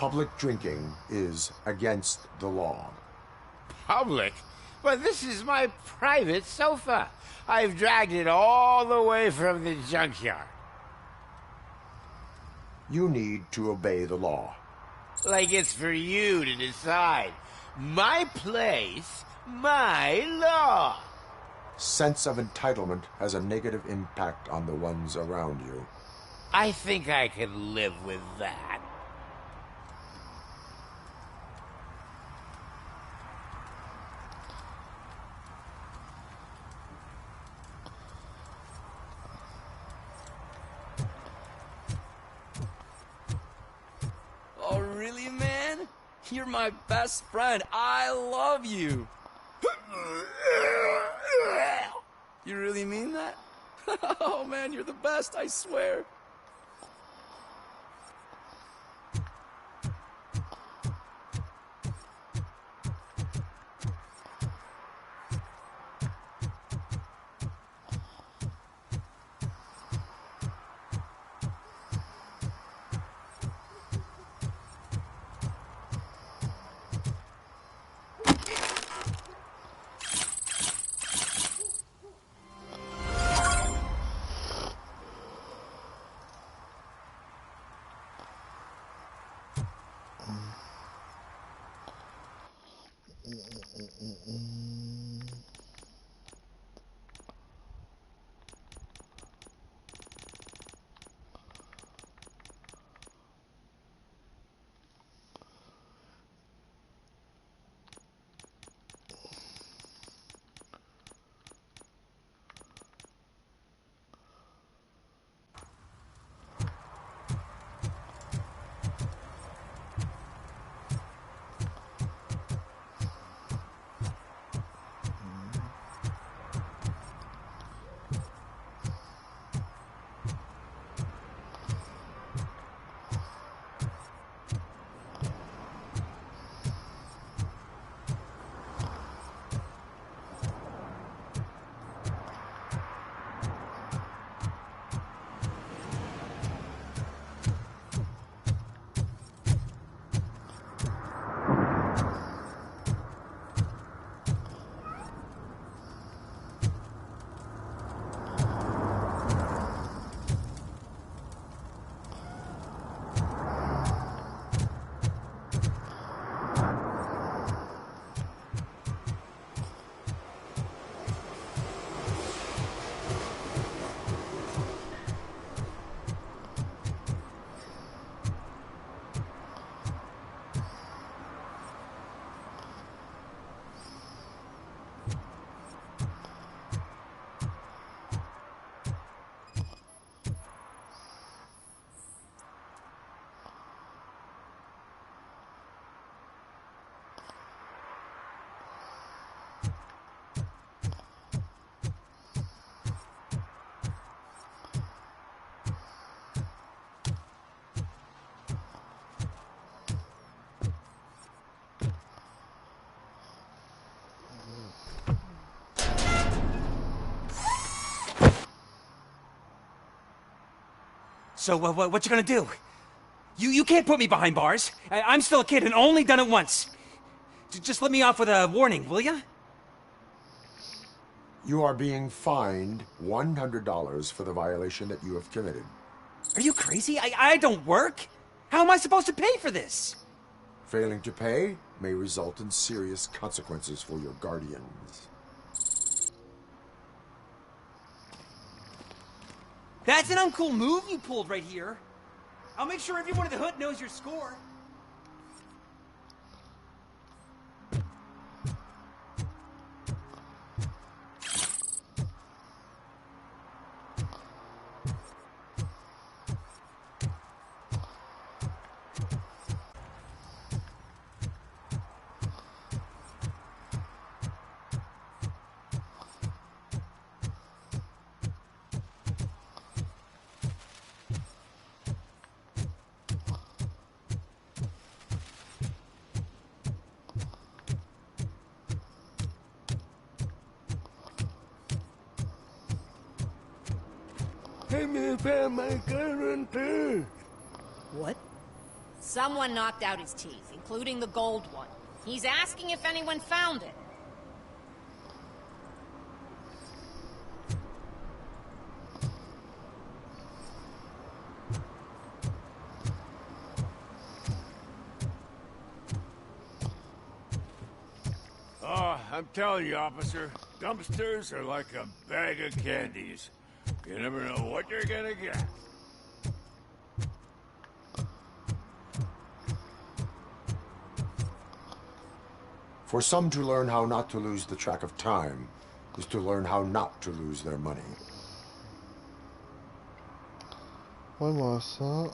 Public drinking is against the law. Public? But this is my private sofa. I've dragged it all the way from the junkyard. You need to obey the law. Like it's for you to decide. My place, my law. Sense of entitlement has a negative impact on the ones around you. I think I could live with that. Oh, really, man? You're my best friend. I love you. You really mean that? Oh, man, you're the best, I swear. So, what you gonna do? You can't put me behind bars. I'm still a kid and only done it once. Just let me off with a warning, will ya? You are being fined $100 for the violation that you have committed. Are you crazy? I don't work. How am I supposed to pay for this? Failing to pay may result in serious consequences for your guardians. That's an uncool move you pulled right here. I'll make sure everyone in the hood knows your score. Let me pay my guarantee. What? Someone knocked out his teeth, including the gold one. He's asking if anyone found it. Oh, I'm telling you, officer, dumpsters are like a bag of candies. You never know what you're gonna get. For some to learn how not to lose the track of time is to learn how not to lose their money. Ouais, moi, ça...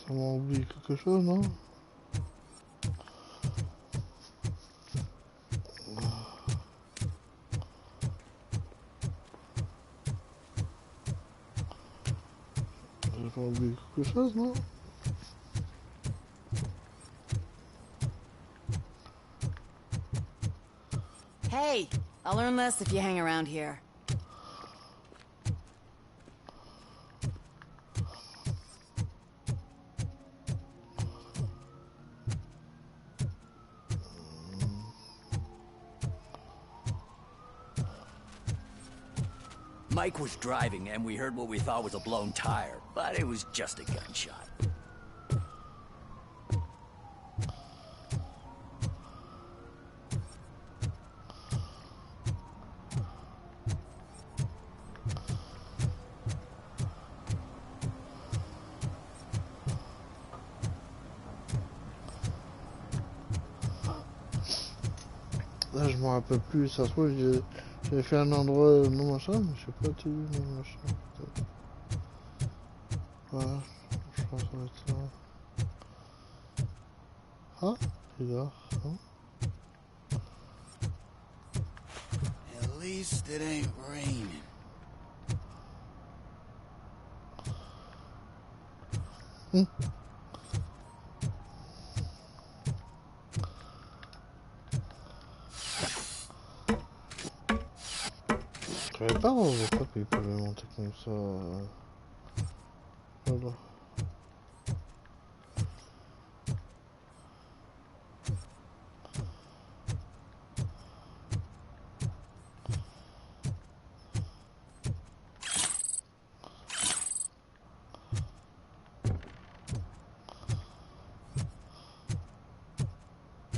Ça m'a oublié quelque chose, non? J'ai pas oublié quelque chose, non? Hey, I'll learn less if you hang around here. Mike was driving and we heard what we thought was a blown tire, but it was just a gunshot. Là, je me rappelle plus, ça se trouve, j'ai fait un endroit, non machin, mais je sais pas, tu non machin, peut-être. Voilà, je pense que ça va être là. Ah, bizarre, hein? At least it ain't raining. Je savais pas pourquoi il pouvait monter comme ça. Voilà.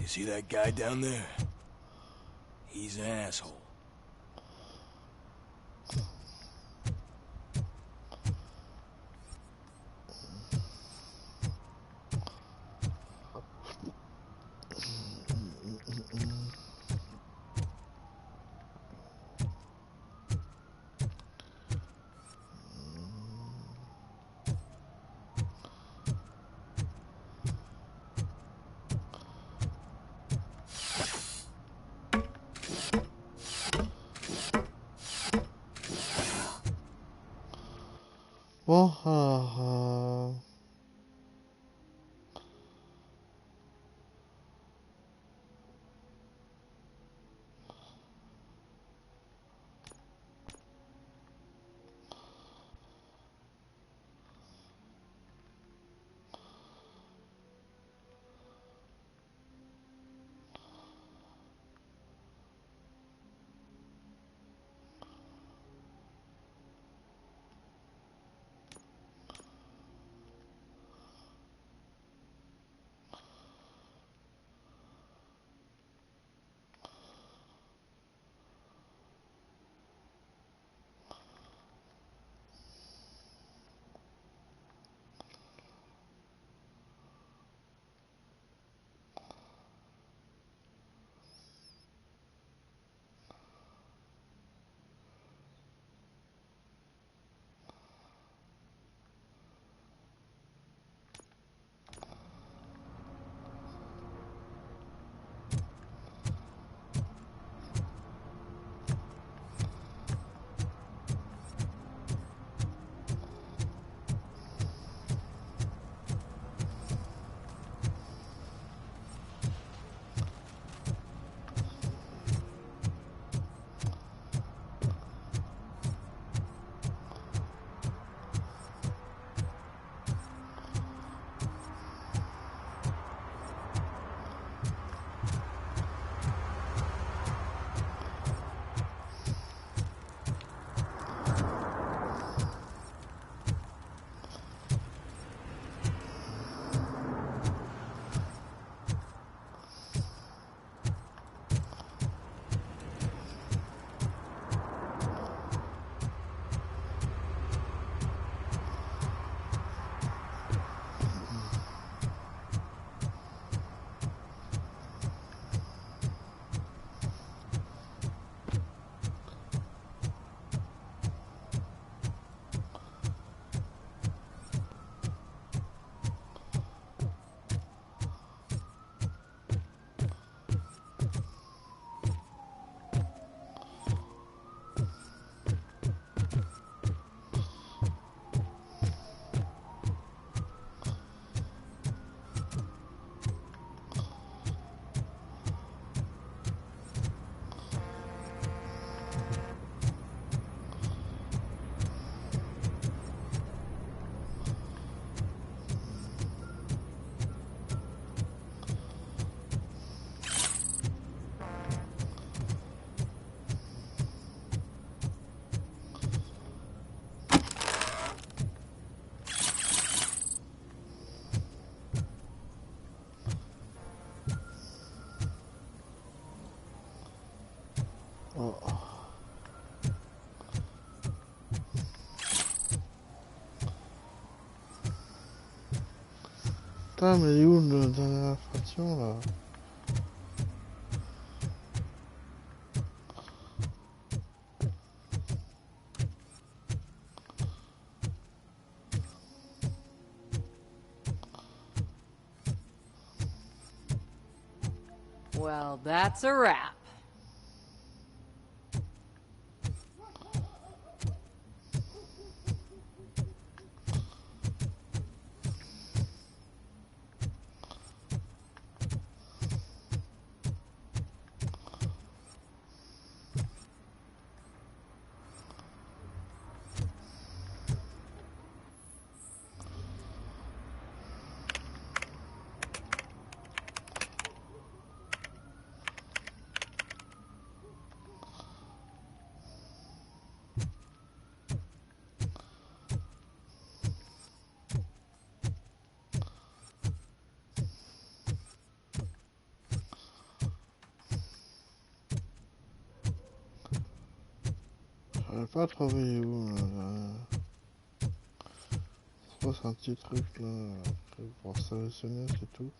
You see that guy down there? He's an asshole. Bon, Putain, mais il est où la dernière infraction là? Well, that's a wrap. J'avais pas trouvé où là. Je pense un petit truc là pour sélectionner, c'est tout.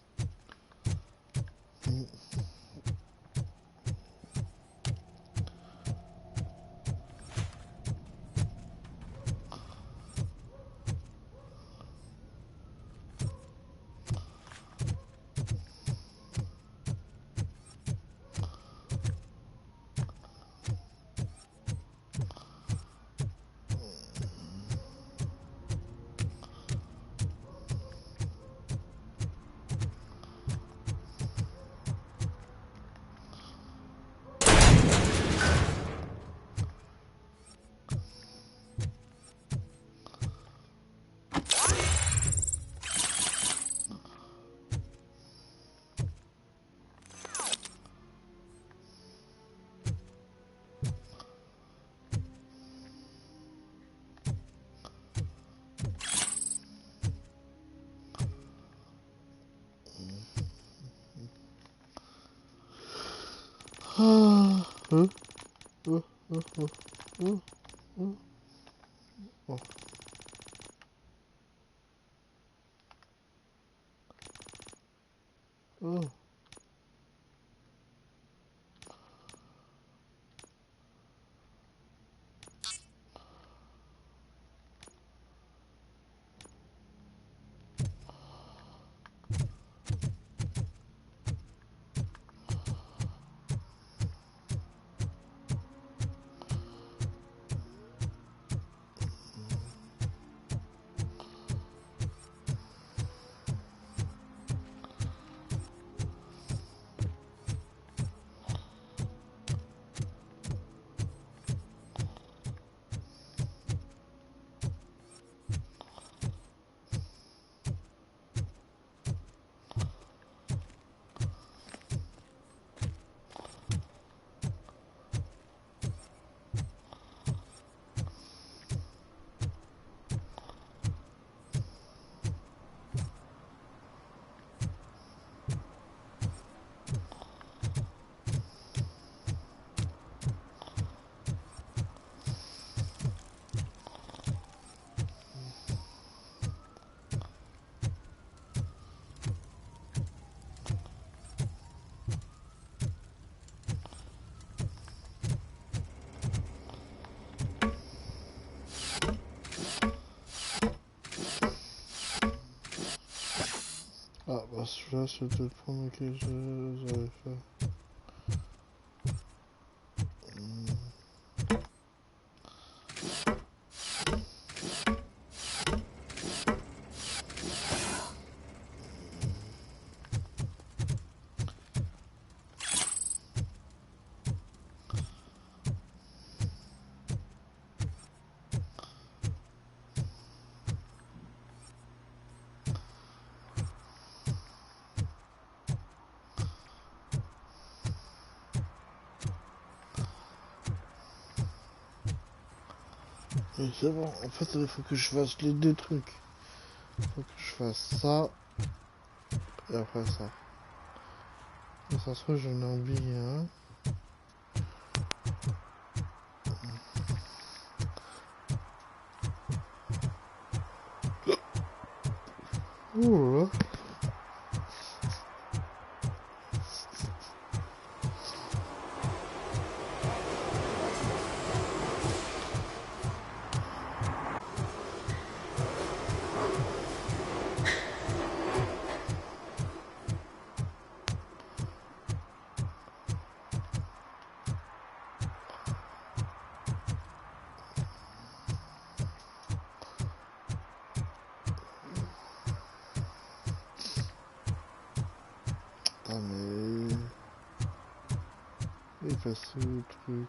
Ah bah celui-là c'était le premier que j'avais fait. Et c'est bon, en fait il faut que je fasse les deux trucs. Il faut que je fasse ça et après ça. Et ça se trouve j'en ai oublié un. Ouh là. mais... Effacer le truc...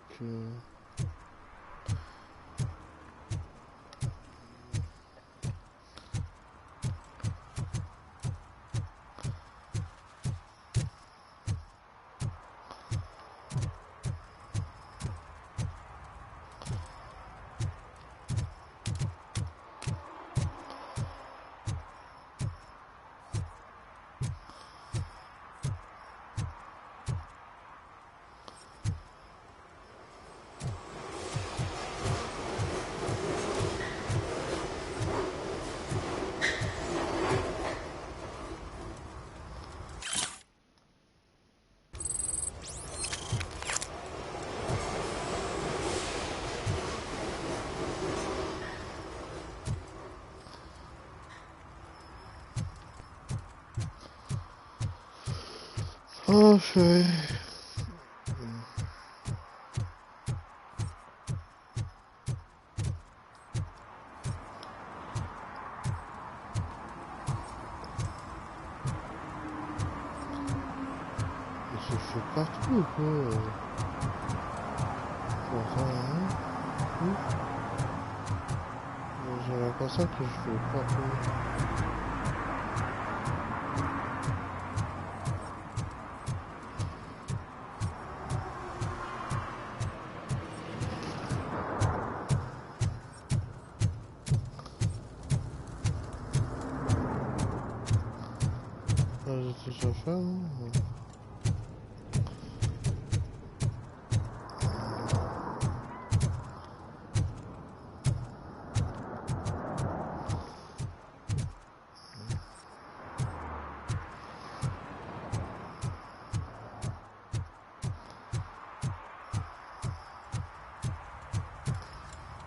Oh, chérie. Je fais partout, quoi. J'ai l'impression que je fais partout. J'ai déjà fait, non?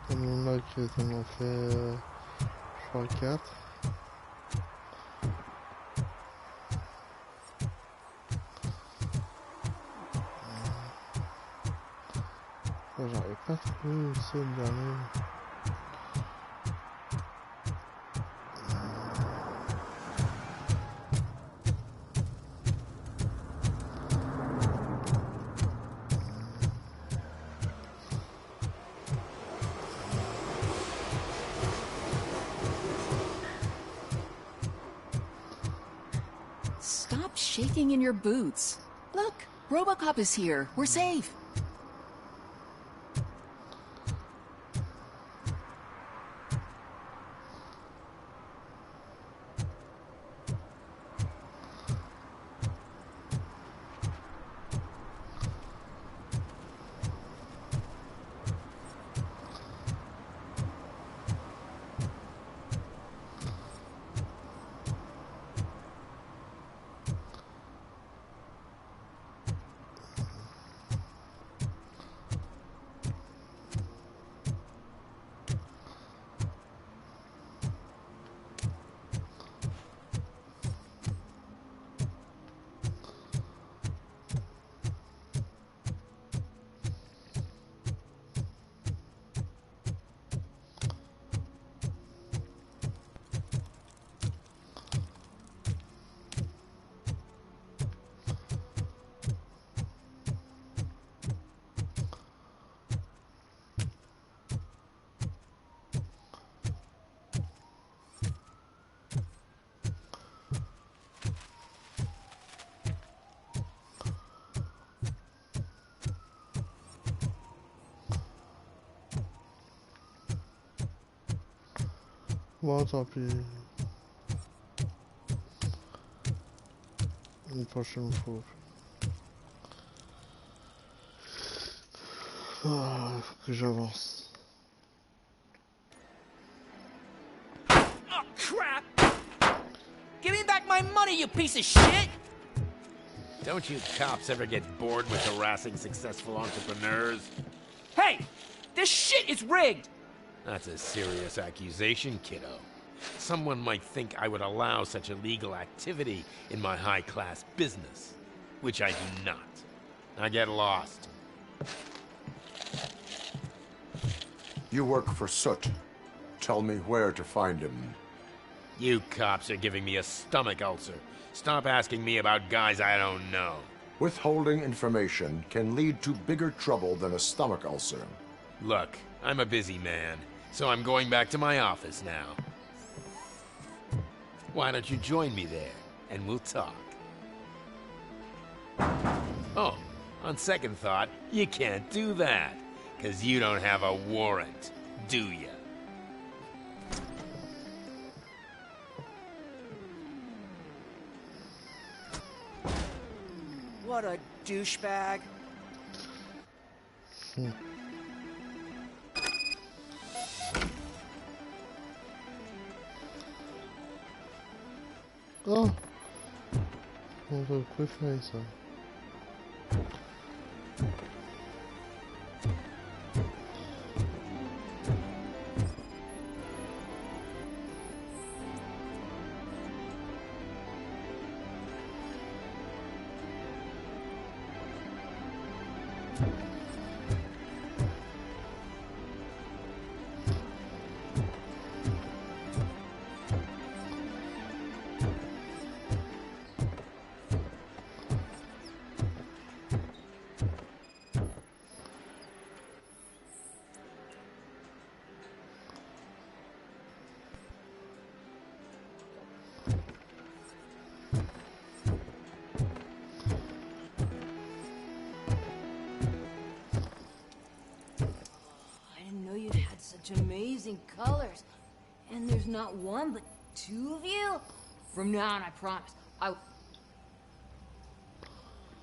Comme là qui on en fait, je crois 4. J'arrive pas à trouver aussi le dernier. Stop shaking in your boots. Look, ROBOCOP is here. We're safe. Bon, tant pis. Une prochaine fois. Ah, il faut que j'avance. Oh, crap! Give me back my money, you piece of shit! Don't you cops ever get bored with harassing successful entrepreneurs? Hey! This shit is rigged! That's a serious accusation, kiddo. Someone might think I would allow such illegal activity in my high-class business, which I do not. I get lost. You work for Soot. Tell me where to find him. You cops are giving me a stomach ulcer. Stop asking me about guys I don't know. Withholding information can lead to bigger trouble than a stomach ulcer. Look, I'm a busy man, so I'm going back to my office now. Why don't you join me there, and we'll talk. Oh, on second thought, you can't do that, 'cause you don't have a warrant, do ya? What a douchebag. Oh, on va le préférer ça. Such amazing colors. And there's not one, but two of you? From now on, I promise,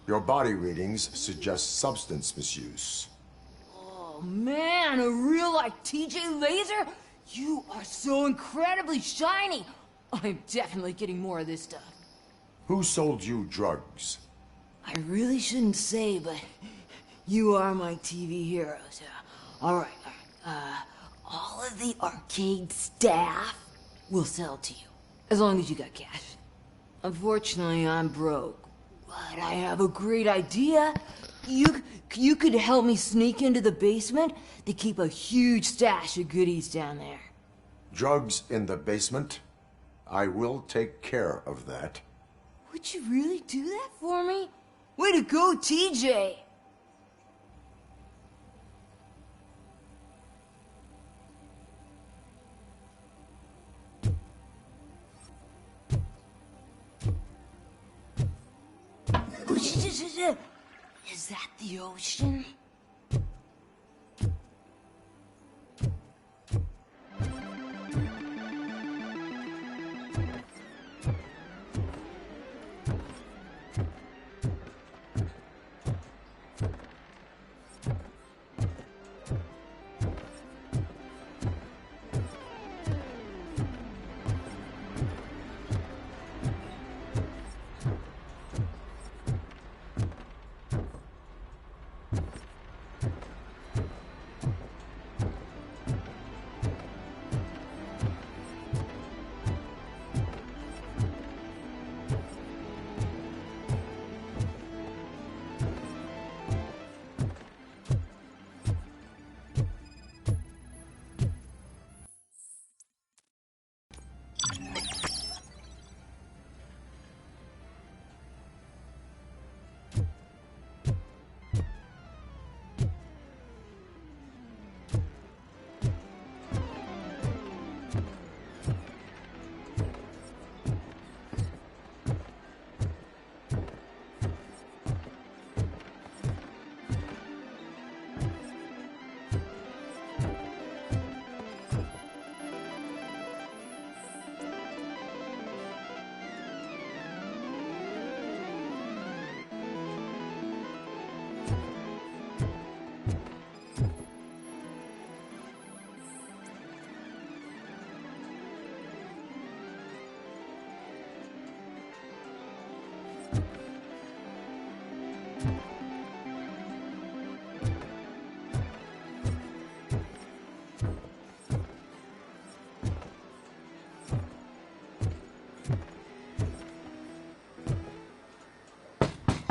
Your body readings suggest substance misuse. Oh, man, a real-life TJ laser? You are so incredibly shiny. I'm definitely getting more of this stuff. Who sold you drugs? I really shouldn't say, but you are my TV heroes. All right. All of the arcade staff will sell to you, as long as you got cash. Unfortunately, I'm broke, but I have a great idea. You could help me sneak into the basement. They keep a huge stash of goodies down there. Drugs in the basement? I will take care of that. Would you really do that for me? Way to go, TJ! Is that the ocean?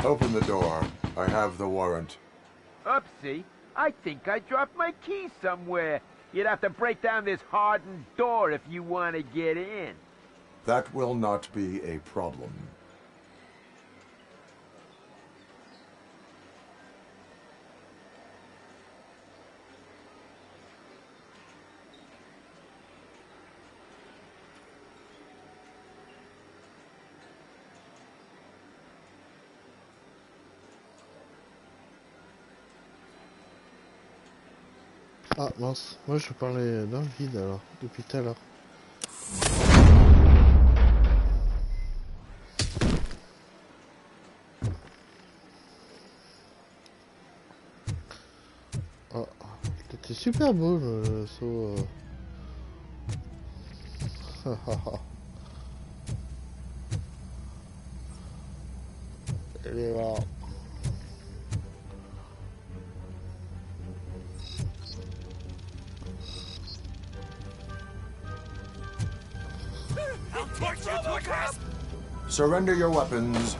Open the door. I have the warrant. Oopsie. I think I dropped my keys somewhere. You'd have to break down this hardened door if you want to get in. That will not be a problem. Ah mince, moi je parlais dans le vide alors, depuis tout à l'heure. Ah, c'était super beau le saut. Il est mort. Surrender your weapons.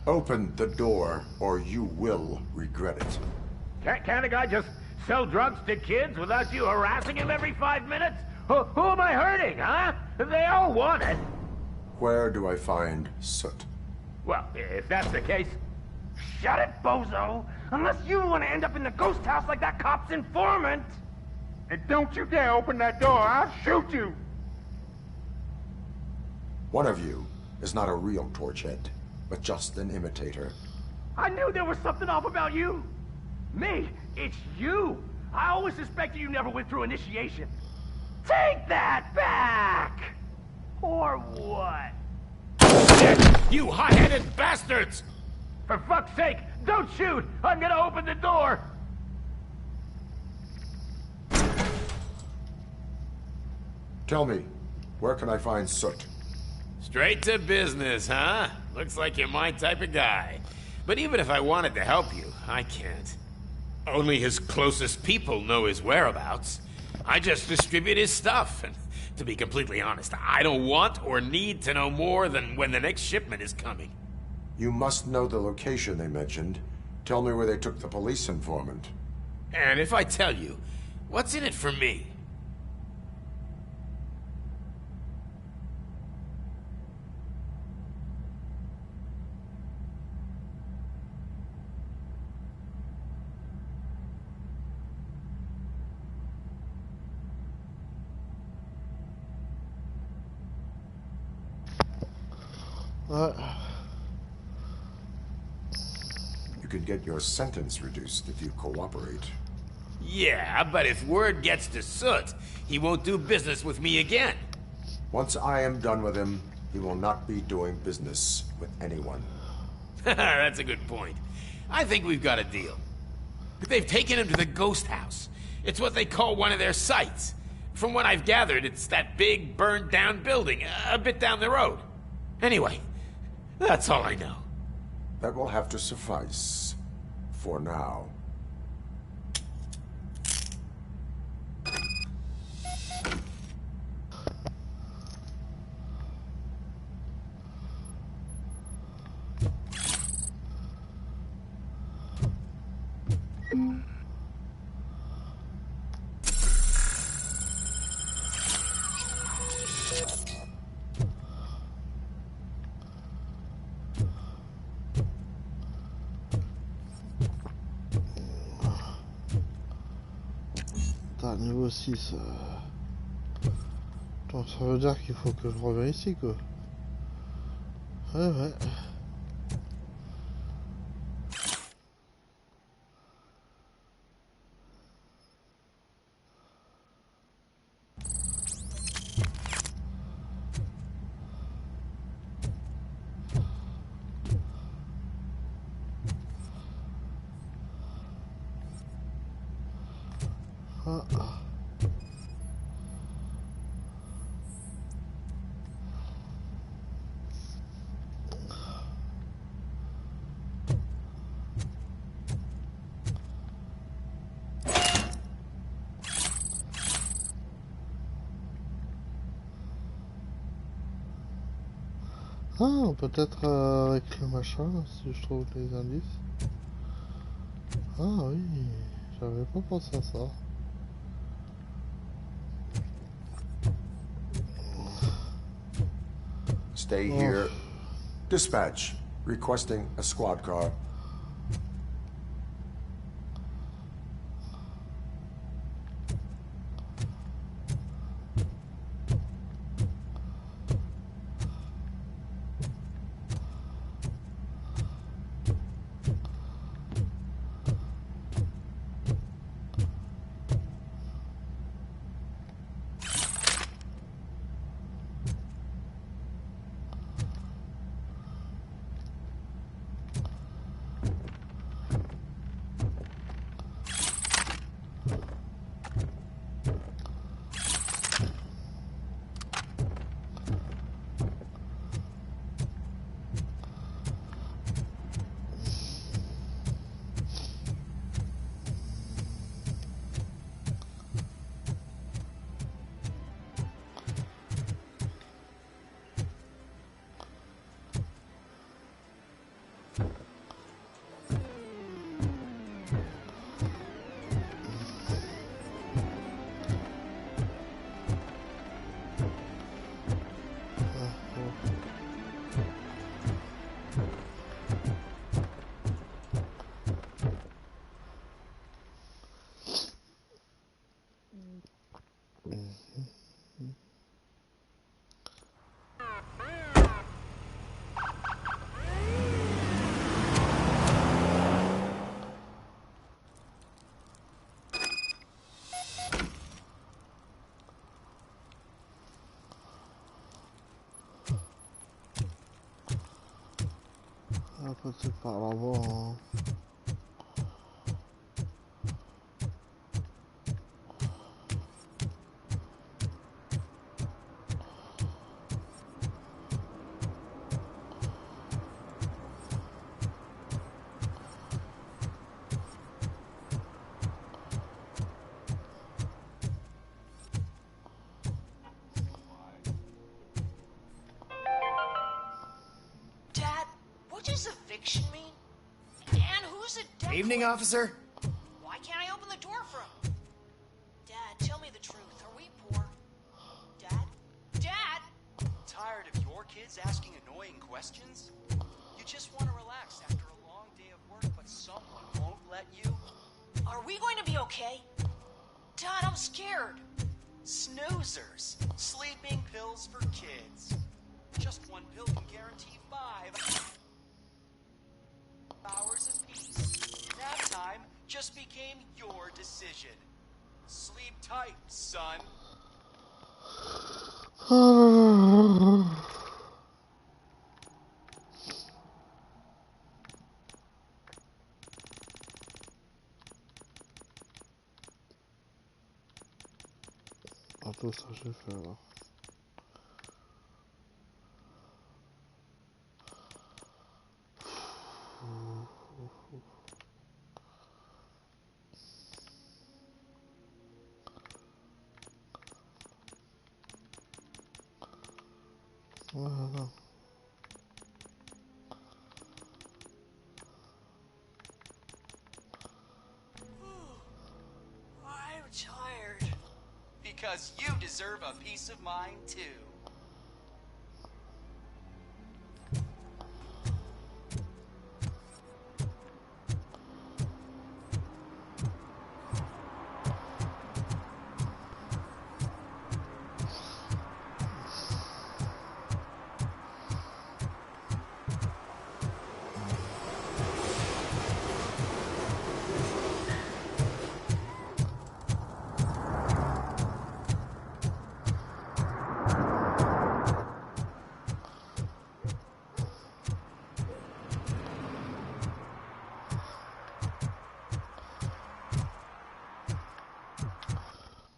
Open the door, or you will regret it. Can't a guy just Sell drugs to kids without you harassing him every 5 minutes? Who am I hurting, huh? They all want it. Where do I find Soot? Well, if that's the case, shut it, bozo! Unless you want to end up in the ghost house like that cop's informant! And don't you dare open that door, I'll shoot you! One of you is not a real Torchhead, but just an imitator. I knew there was something off about you! Me? It's you! I always suspected you never went through initiation. Take that back! Or what? You hot-headed bastards! For fuck's sake, don't shoot! I'm gonna open the door! Tell me, where can I find Soot? Straight to business, huh? Looks like you're my type of guy. But even if I wanted to help you, I can't. Only his closest people know his whereabouts. I just distribute his stuff, and to be completely honest, I don't want or need to know more than when the next shipment is coming. You must know the location they mentioned. Tell me where they took the police informant. And if I tell you, what's in it for me? You could get your sentence reduced if you cooperate. Yeah, but if word gets to Soot, he won't do business with me again. Once I am done with him, he will not be doing business with anyone. That's a good point. I think we've got a deal. They've taken him to the ghost house. It's what they call one of their sites. From what I've gathered, it's that big, burned-down building, a bit down the road. Anyway, that's all I know. That will have to suffice. For now. Niveau 6. Donc ça veut dire qu'il faut que je revienne ici quoi. Ouais. Ah, peut-être avec le machin, si je trouve les indices. Ah oui, j'avais pas pensé à ça. Stay here. Dispatch. Requesting a squad car. passer par là-bas, hein. Evening, officer. Why can't I open the door for him? Dad, tell me the truth. Are we poor? Dad? Dad? Tired of your kids asking annoying questions? You just want to relax after a long day of work, but someone won't let you? Are we going to be okay? Dad, I'm scared. Snoozers. Sleeping pills for kids. Just one pill can guarantee 5 hours apiece. Nap time just became your decision. Sleep tight, son. Ah, tout ça j'ai fait là. Voilà. I'm tired. Because you deserve a peace of mind, too.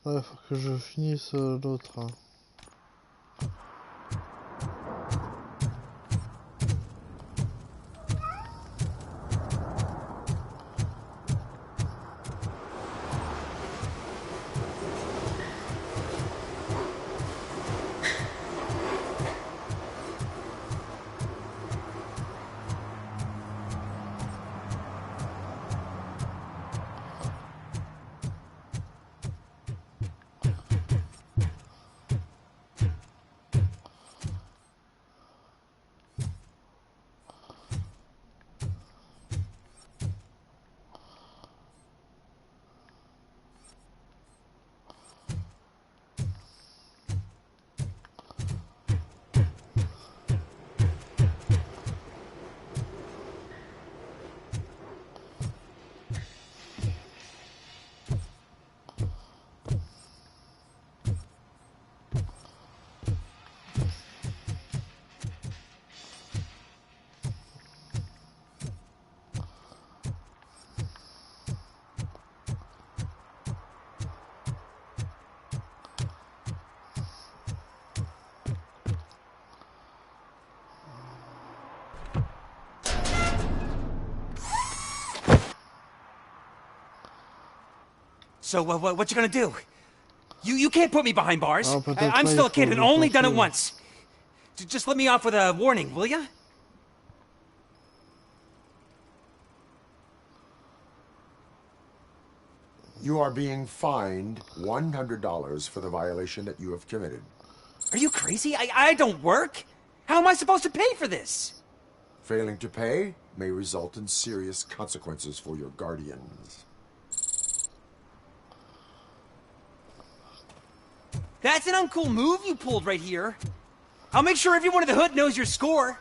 Ouais, faut que je finisse l'autre. Hein. So, what you gonna do? You can't put me behind bars. I'm still a kid and only done it once. Just let me off with a warning, will ya? You are being fined $100 for the violation that you have committed. Are you crazy? I don't work. How am I supposed to pay for this? Failing to pay may result in serious consequences for your guardians. That's an uncool move you pulled right here. I'll make sure everyone in the hood knows your score.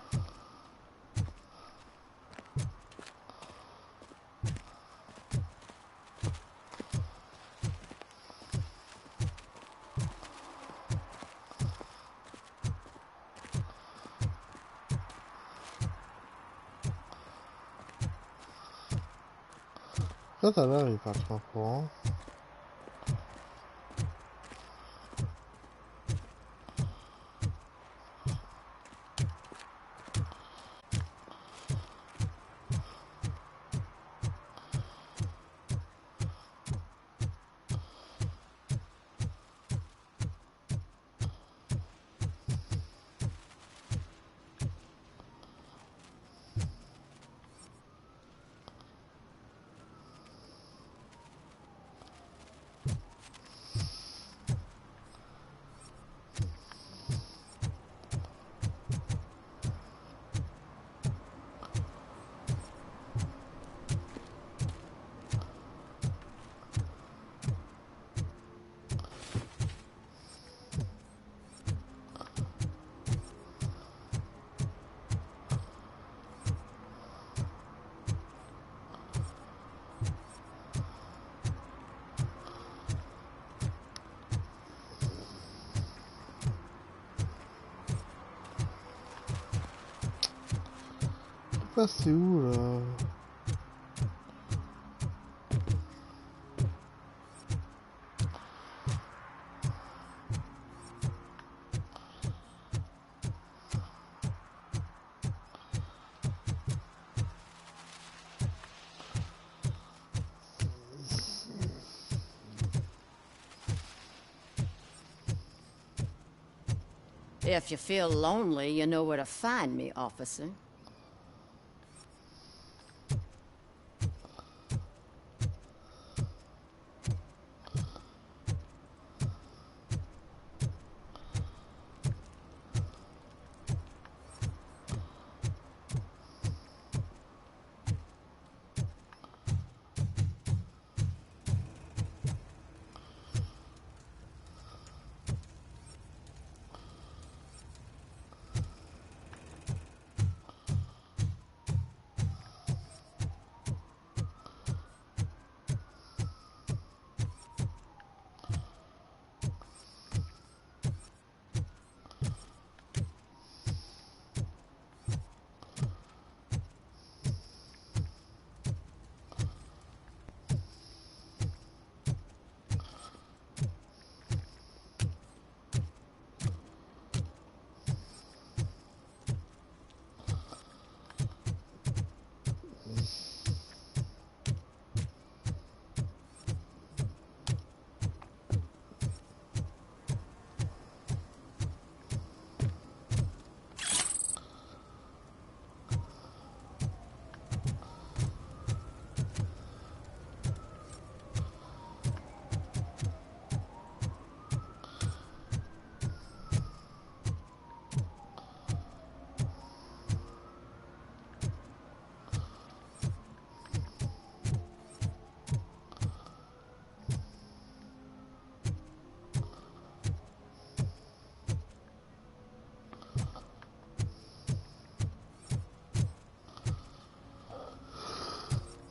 Tout à l'heure, il est parti en courant. Je sais pas c'est où là. If you feel lonely, you know where to find me, officer.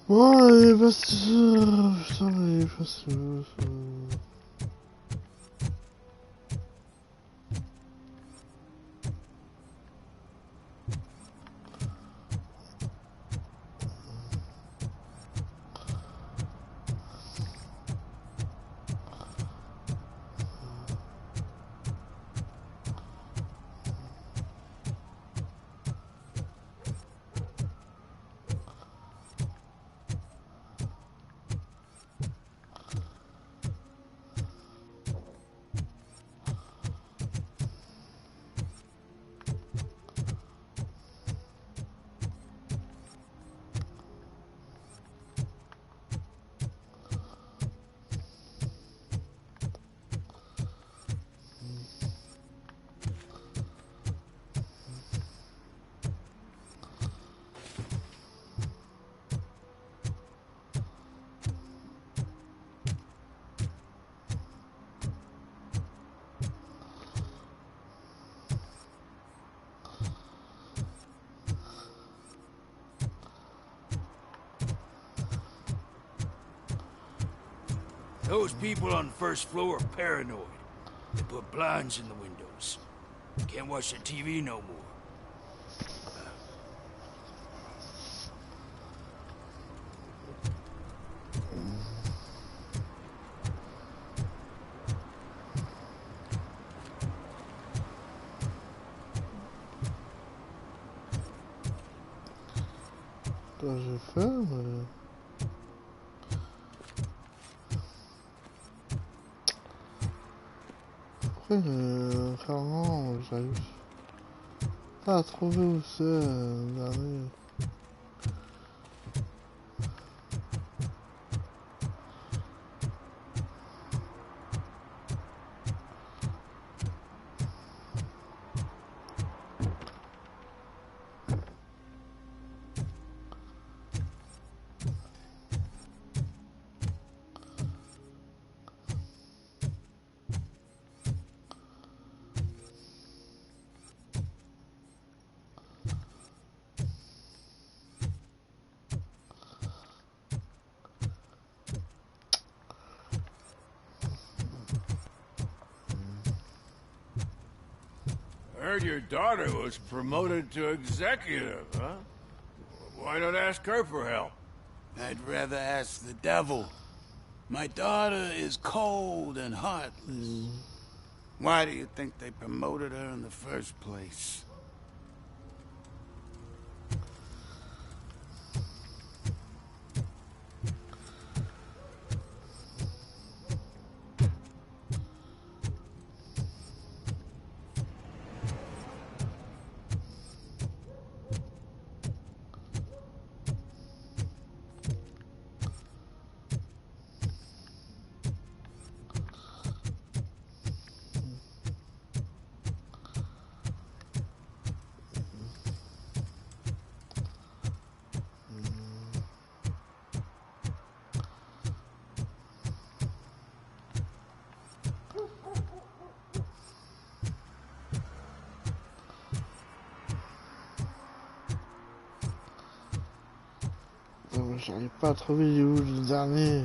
Oh, il est pas sûr. Putain, il est pas sûr. Those people on the first floor are paranoid. They put blinds in the windows. Can't watch the TV no more. j'ai fait, mais... Après, clairement, j'arrive pas à trouver où c'est, dernier. I heard your daughter was promoted to executive, huh? Why not ask her for help? I'd rather ask the devil. My daughter is cold and heartless. Why do you think they promoted her in the first place? J'arrive pas à trouver où le dernier.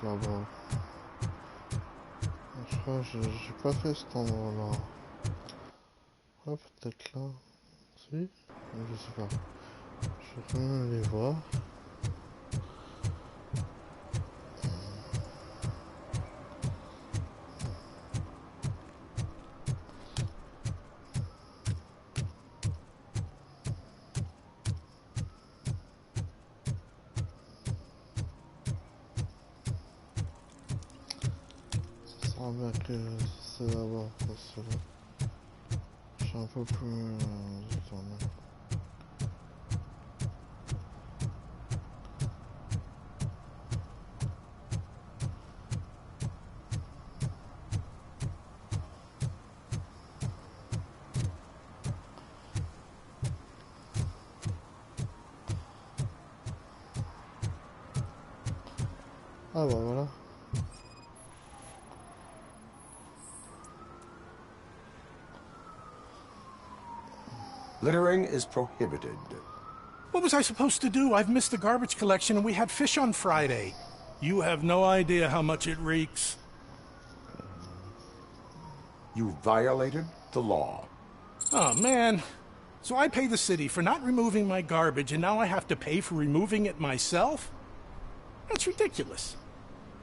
là-bas. Je crois que j'ai pas fait cet endroit-là. Ah, peut-être là. Si? Je sais pas. Je vais quand même aller voir. Ça sera bien que c'est d'abord parce que là, je suis un peu plus détourné. Ah bah voilà. Littering is prohibited. What was I supposed to do? I've missed the garbage collection and we had fish on Friday. You have no idea how much it reeks. You violated the law. Oh, man. So I pay the city for not removing my garbage, and now I have to pay for removing it myself? That's ridiculous.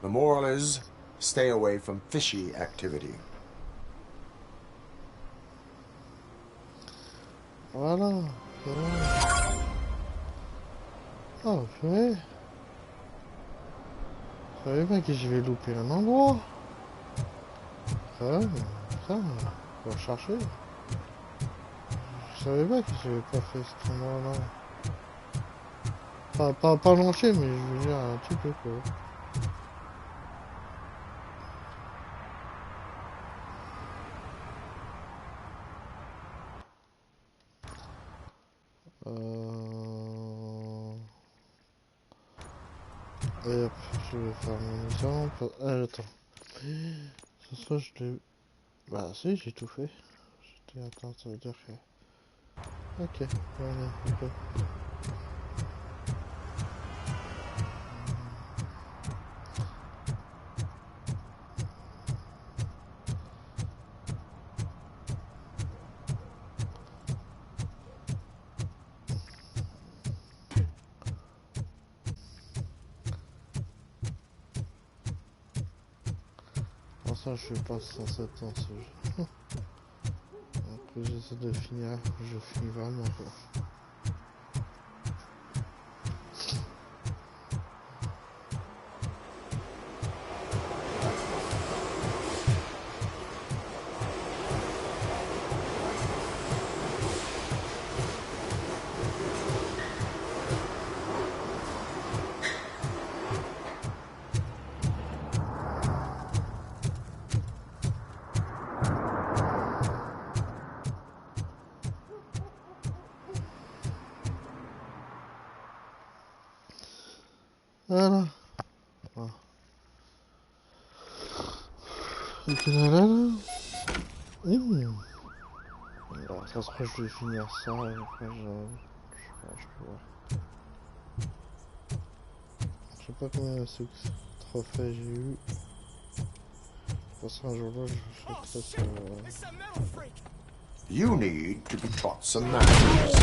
The moral is, stay away from fishy activity. Voilà. Oh, purée. Je savais pas que je vais louper un endroit. Ah, ça, on va chercher. Je savais pas que j'avais pas fait cet endroit-là. Pas lâché, mais je veux dire un petit peu quoi. Et hop, je vais faire mon exemple. Attends. Ce soir, je l'ai... Bah si, j'ai tout fait. J'étais... Attends, ça veut dire que... Ok, voilà, ok. Pour ça, je suis pas censé être dans ce jeu. Après, j'essaie de finir, je finis vraiment quoi. Voilà. Ah. Et puis là. Et oui. Alors, ça se trouve, je vais finir ça et après je peux voir. Je sais pas combien de trophées j'ai eu. Pour ça, un jour-là, je ferai ça. You need to be taught some manners.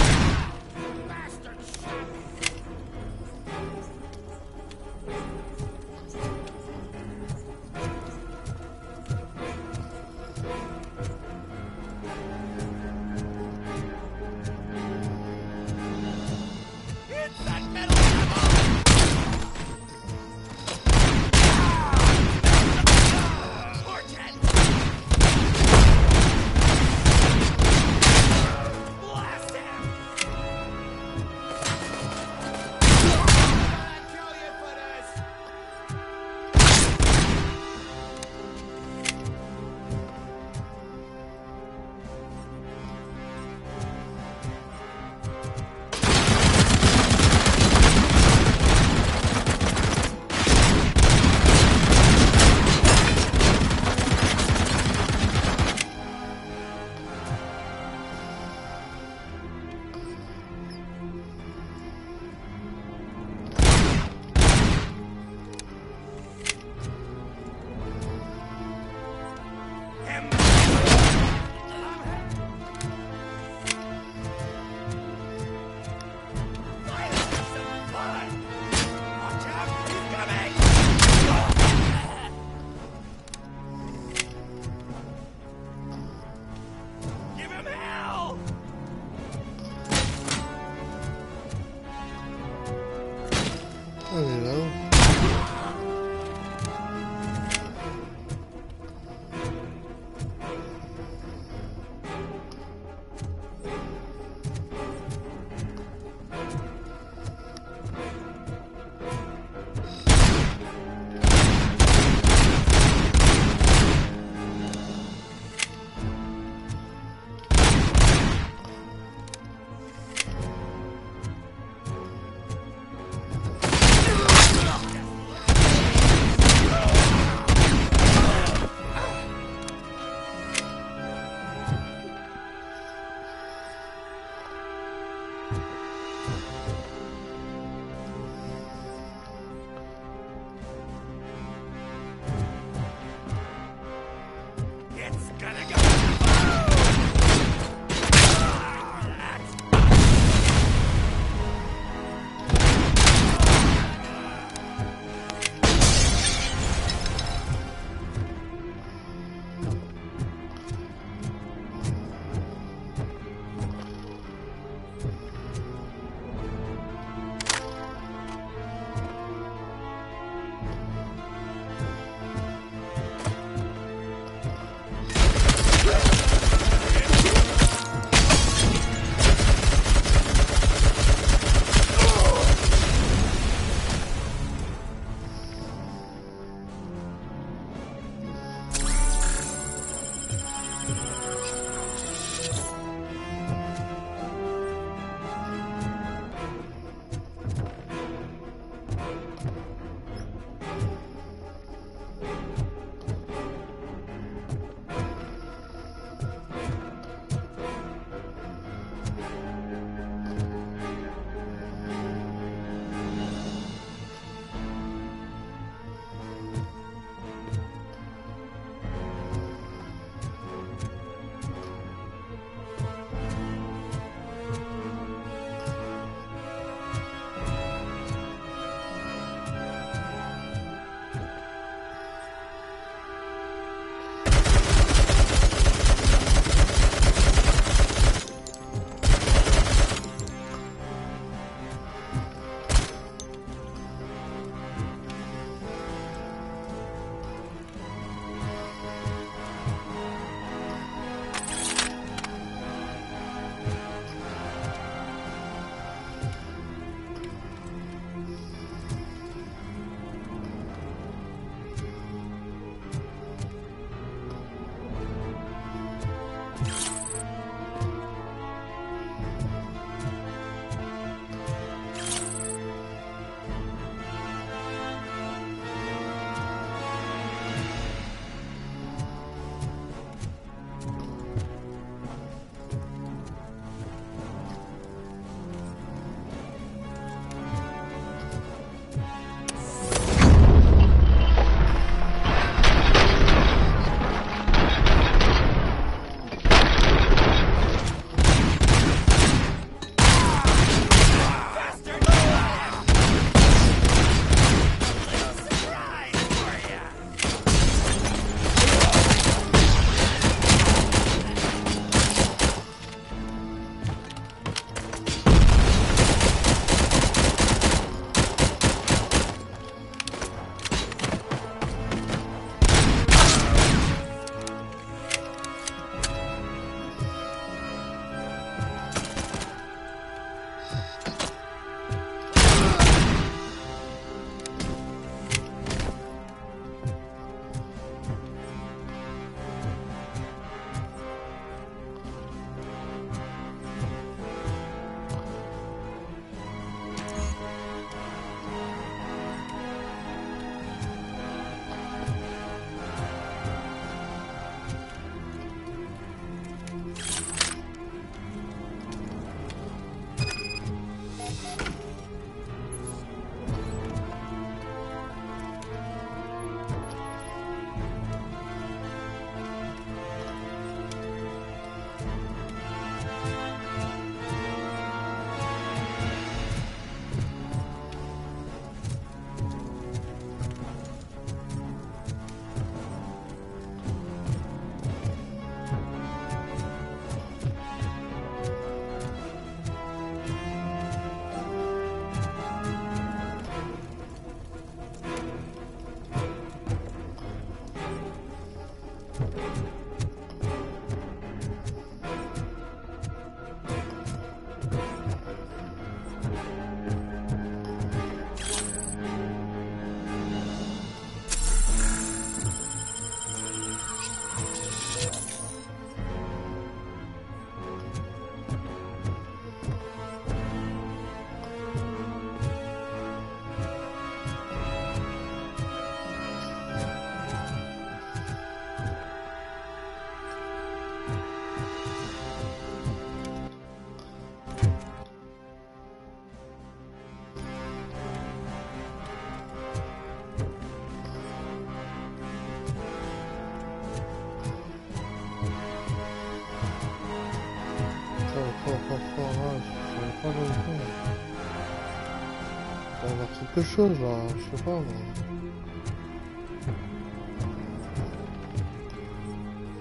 Quelque chose là, je sais pas moi.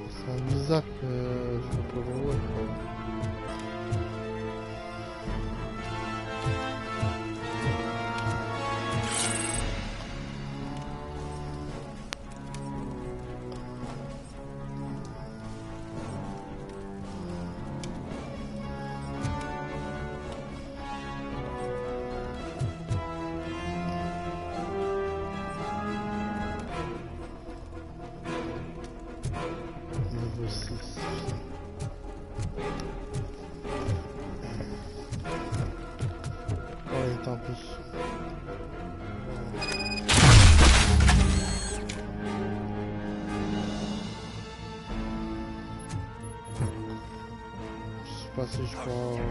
C'est un bizarre que je peux pas le voir quoi. Tant pis. Je sais pas si je peux...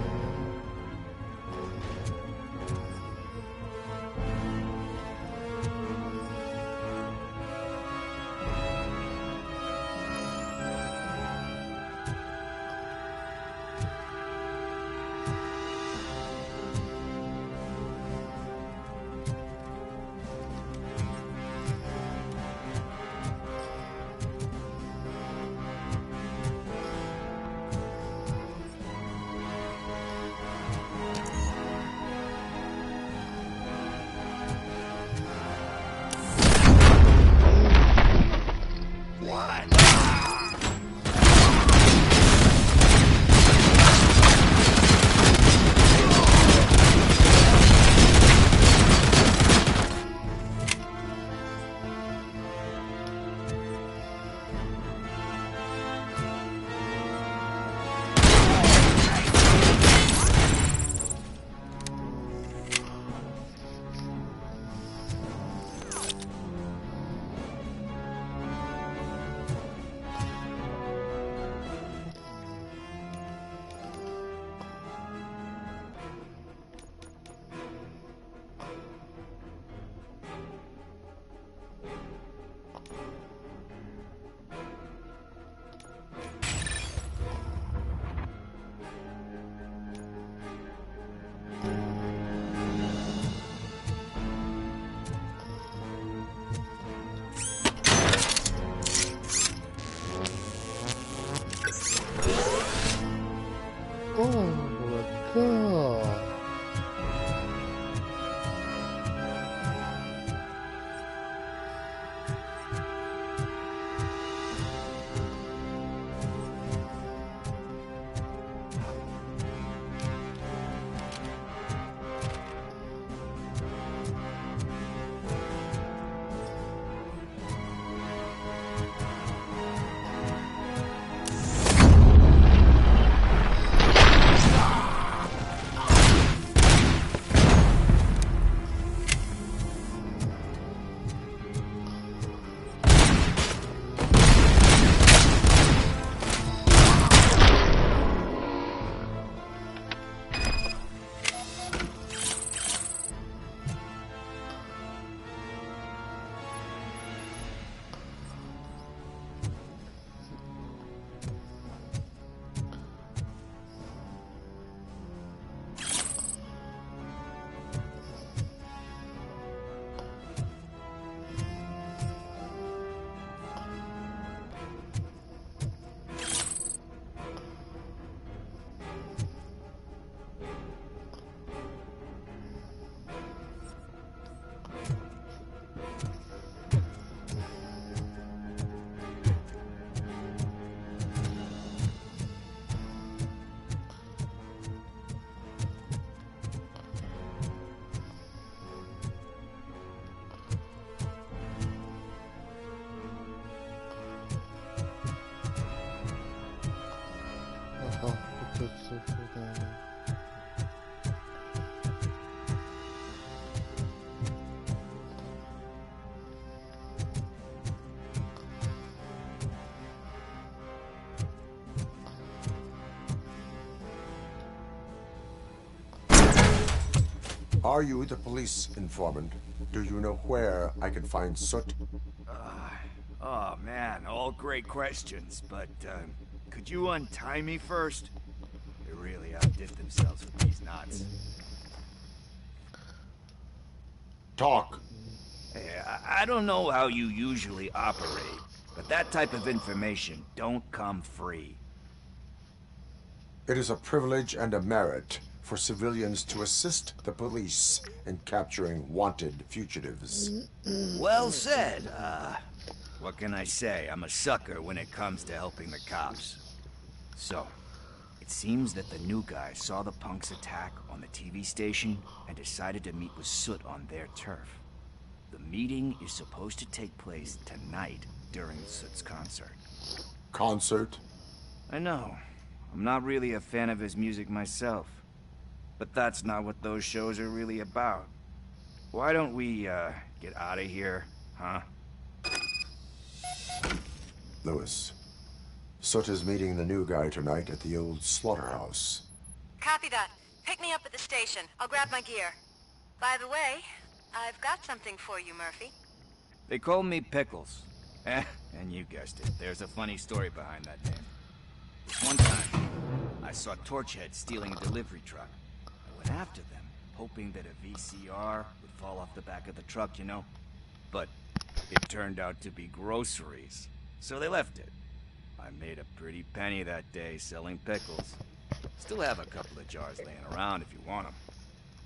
Are you the police informant? Do you know where I can find Soot? Oh man, all great questions, but could you untie me first? They really outdid themselves with these knots. Talk. Hey, I don't know how you usually operate, but that type of information don't come free. It is a privilege and a merit for civilians to assist the police in capturing wanted fugitives. Well said. What can I say? I'm a sucker when it comes to helping the cops. So, it seems that the new guy saw the punks attack on the TV station and decided to meet with Soot on their turf. The meeting is supposed to take place tonight during Soot's concert. Concert? I know. I'm not really a fan of his music myself. But that's not what those shows are really about. Why don't we, get out of here, huh? Lewis, Soot is meeting the new guy tonight at the old slaughterhouse. Copy that. Pick me up at the station. I'll grab my gear. By the way, I've got something for you, Murphy. They call me Pickles. And you guessed it. There's a funny story behind that name. One time, I saw Torchhead stealing a delivery truck. I went after them, hoping that a VCR would fall off the back of the truck, you know? But it turned out to be groceries. So they left it. I made a pretty penny that day selling pickles. Still have a couple of jars laying around if you want them.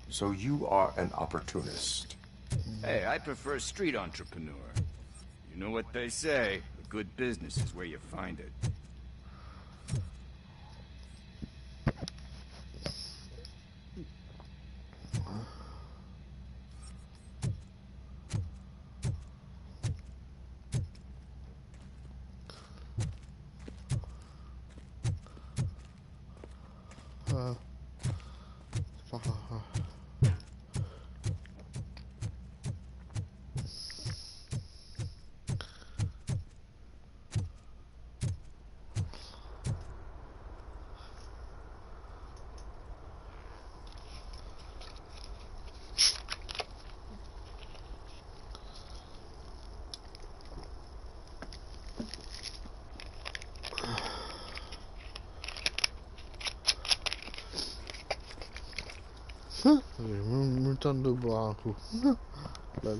So you are an opportunist. Hey, I prefer street entrepreneur. You know what they say, a good business is where you find it. J'ai même eu le temps de boire un coup. Lol.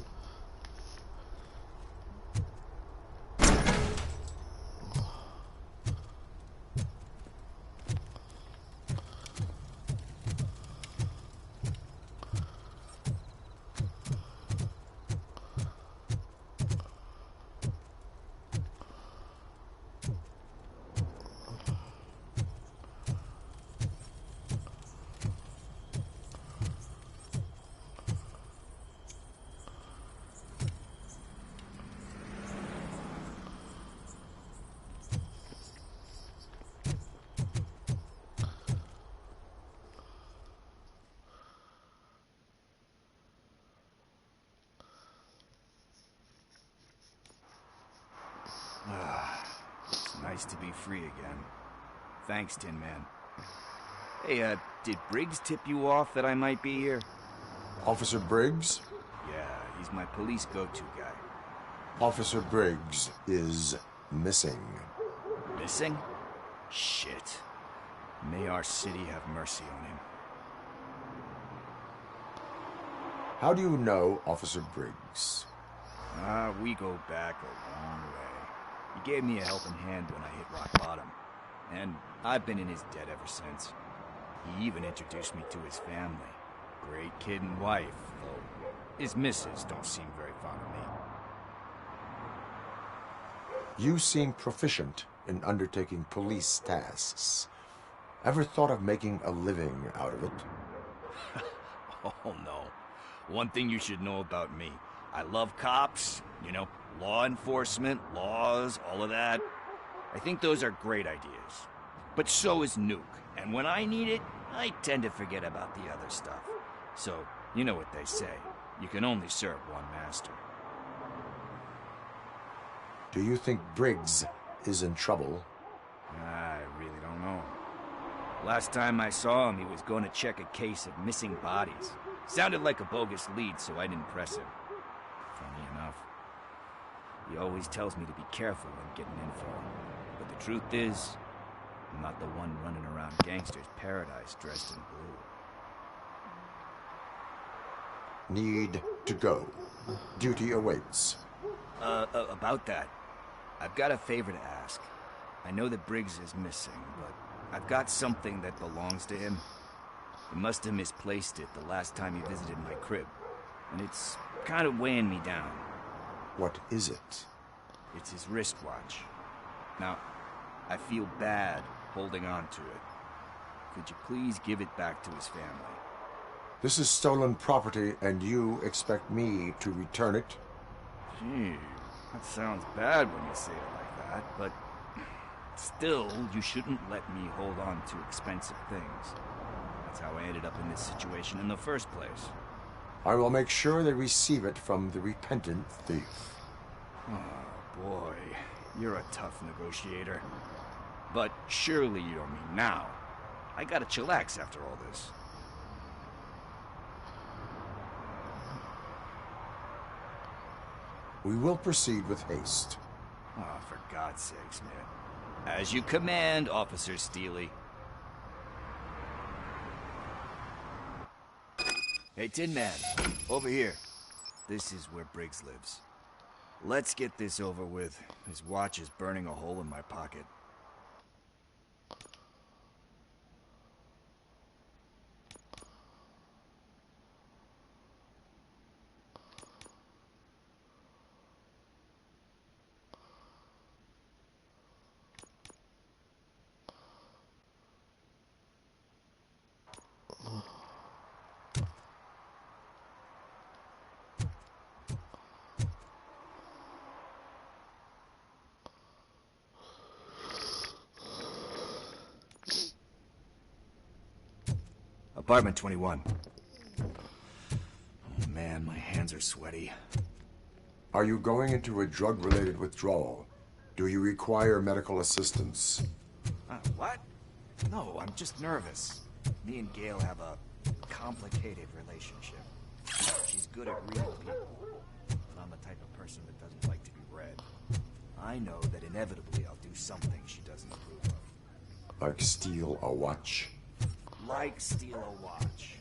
It's nice to be free again. Thanks, Tin Man. Hey, did Briggs tip you off that I might be here? Officer Briggs? Yeah, he's my police go-to guy. Officer Briggs is missing. Missing? Shit. May our city have mercy on him. How do you know Officer Briggs? We go back a long way. He gave me a helping hand when I hit rock bottom. And I've been in his debt ever since. He even introduced me to his family. Great kid and wife, though his missus don't seem very fond of me. You seem proficient in undertaking police tasks. Ever thought of making a living out of it? Oh, no. One thing you should know about me. I love cops, you know, law enforcement, laws, all of that. I think those are great ideas. But so is Nuke. And when I need it, I tend to forget about the other stuff. So, you know what they say. You can only serve one master. Do you think Briggs is in trouble? I really don't know. Last time I saw him, he was going to check a case of missing bodies. Sounded like a bogus lead, so I didn't press him. Funny enough. He always tells me to be careful when getting info. But the truth is, I'm not the one running around gangsters' paradise dressed in blue. Need to go. Duty awaits. About that, I've got a favor to ask. I know that Briggs is missing, but I've got something that belongs to him. He must have misplaced it the last time he visited my crib, and it's kind of weighing me down. What is it? It's his wristwatch. Now, I feel bad holding on to it. Could you please give it back to his family? This is stolen property, and you expect me to return it? Gee, that sounds bad when you say it like that, but still, you shouldn't let me hold on to expensive things. That's how I ended up in this situation in the first place. I will make sure they receive it from the repentant thief. Oh, boy. You're a tough negotiator. But surely you don't mean now. I gotta chillax after all this. We will proceed with haste. Oh, for God's sakes, man. As you command, Officer Steely. Hey, Tin Man, over here. This is where Briggs lives. Let's get this over with. His watch is burning a hole in my pocket. Apartment 21. Oh man, my hands are sweaty. Are you going into a drug-related withdrawal? Do you require medical assistance? What? No, I'm just nervous. Me and Gail have a complicated relationship. She's good at reading people, but I'm the type of person that doesn't like to be read. I know that inevitably I'll do something she doesn't approve of. Like steal a watch? Like steal a watch.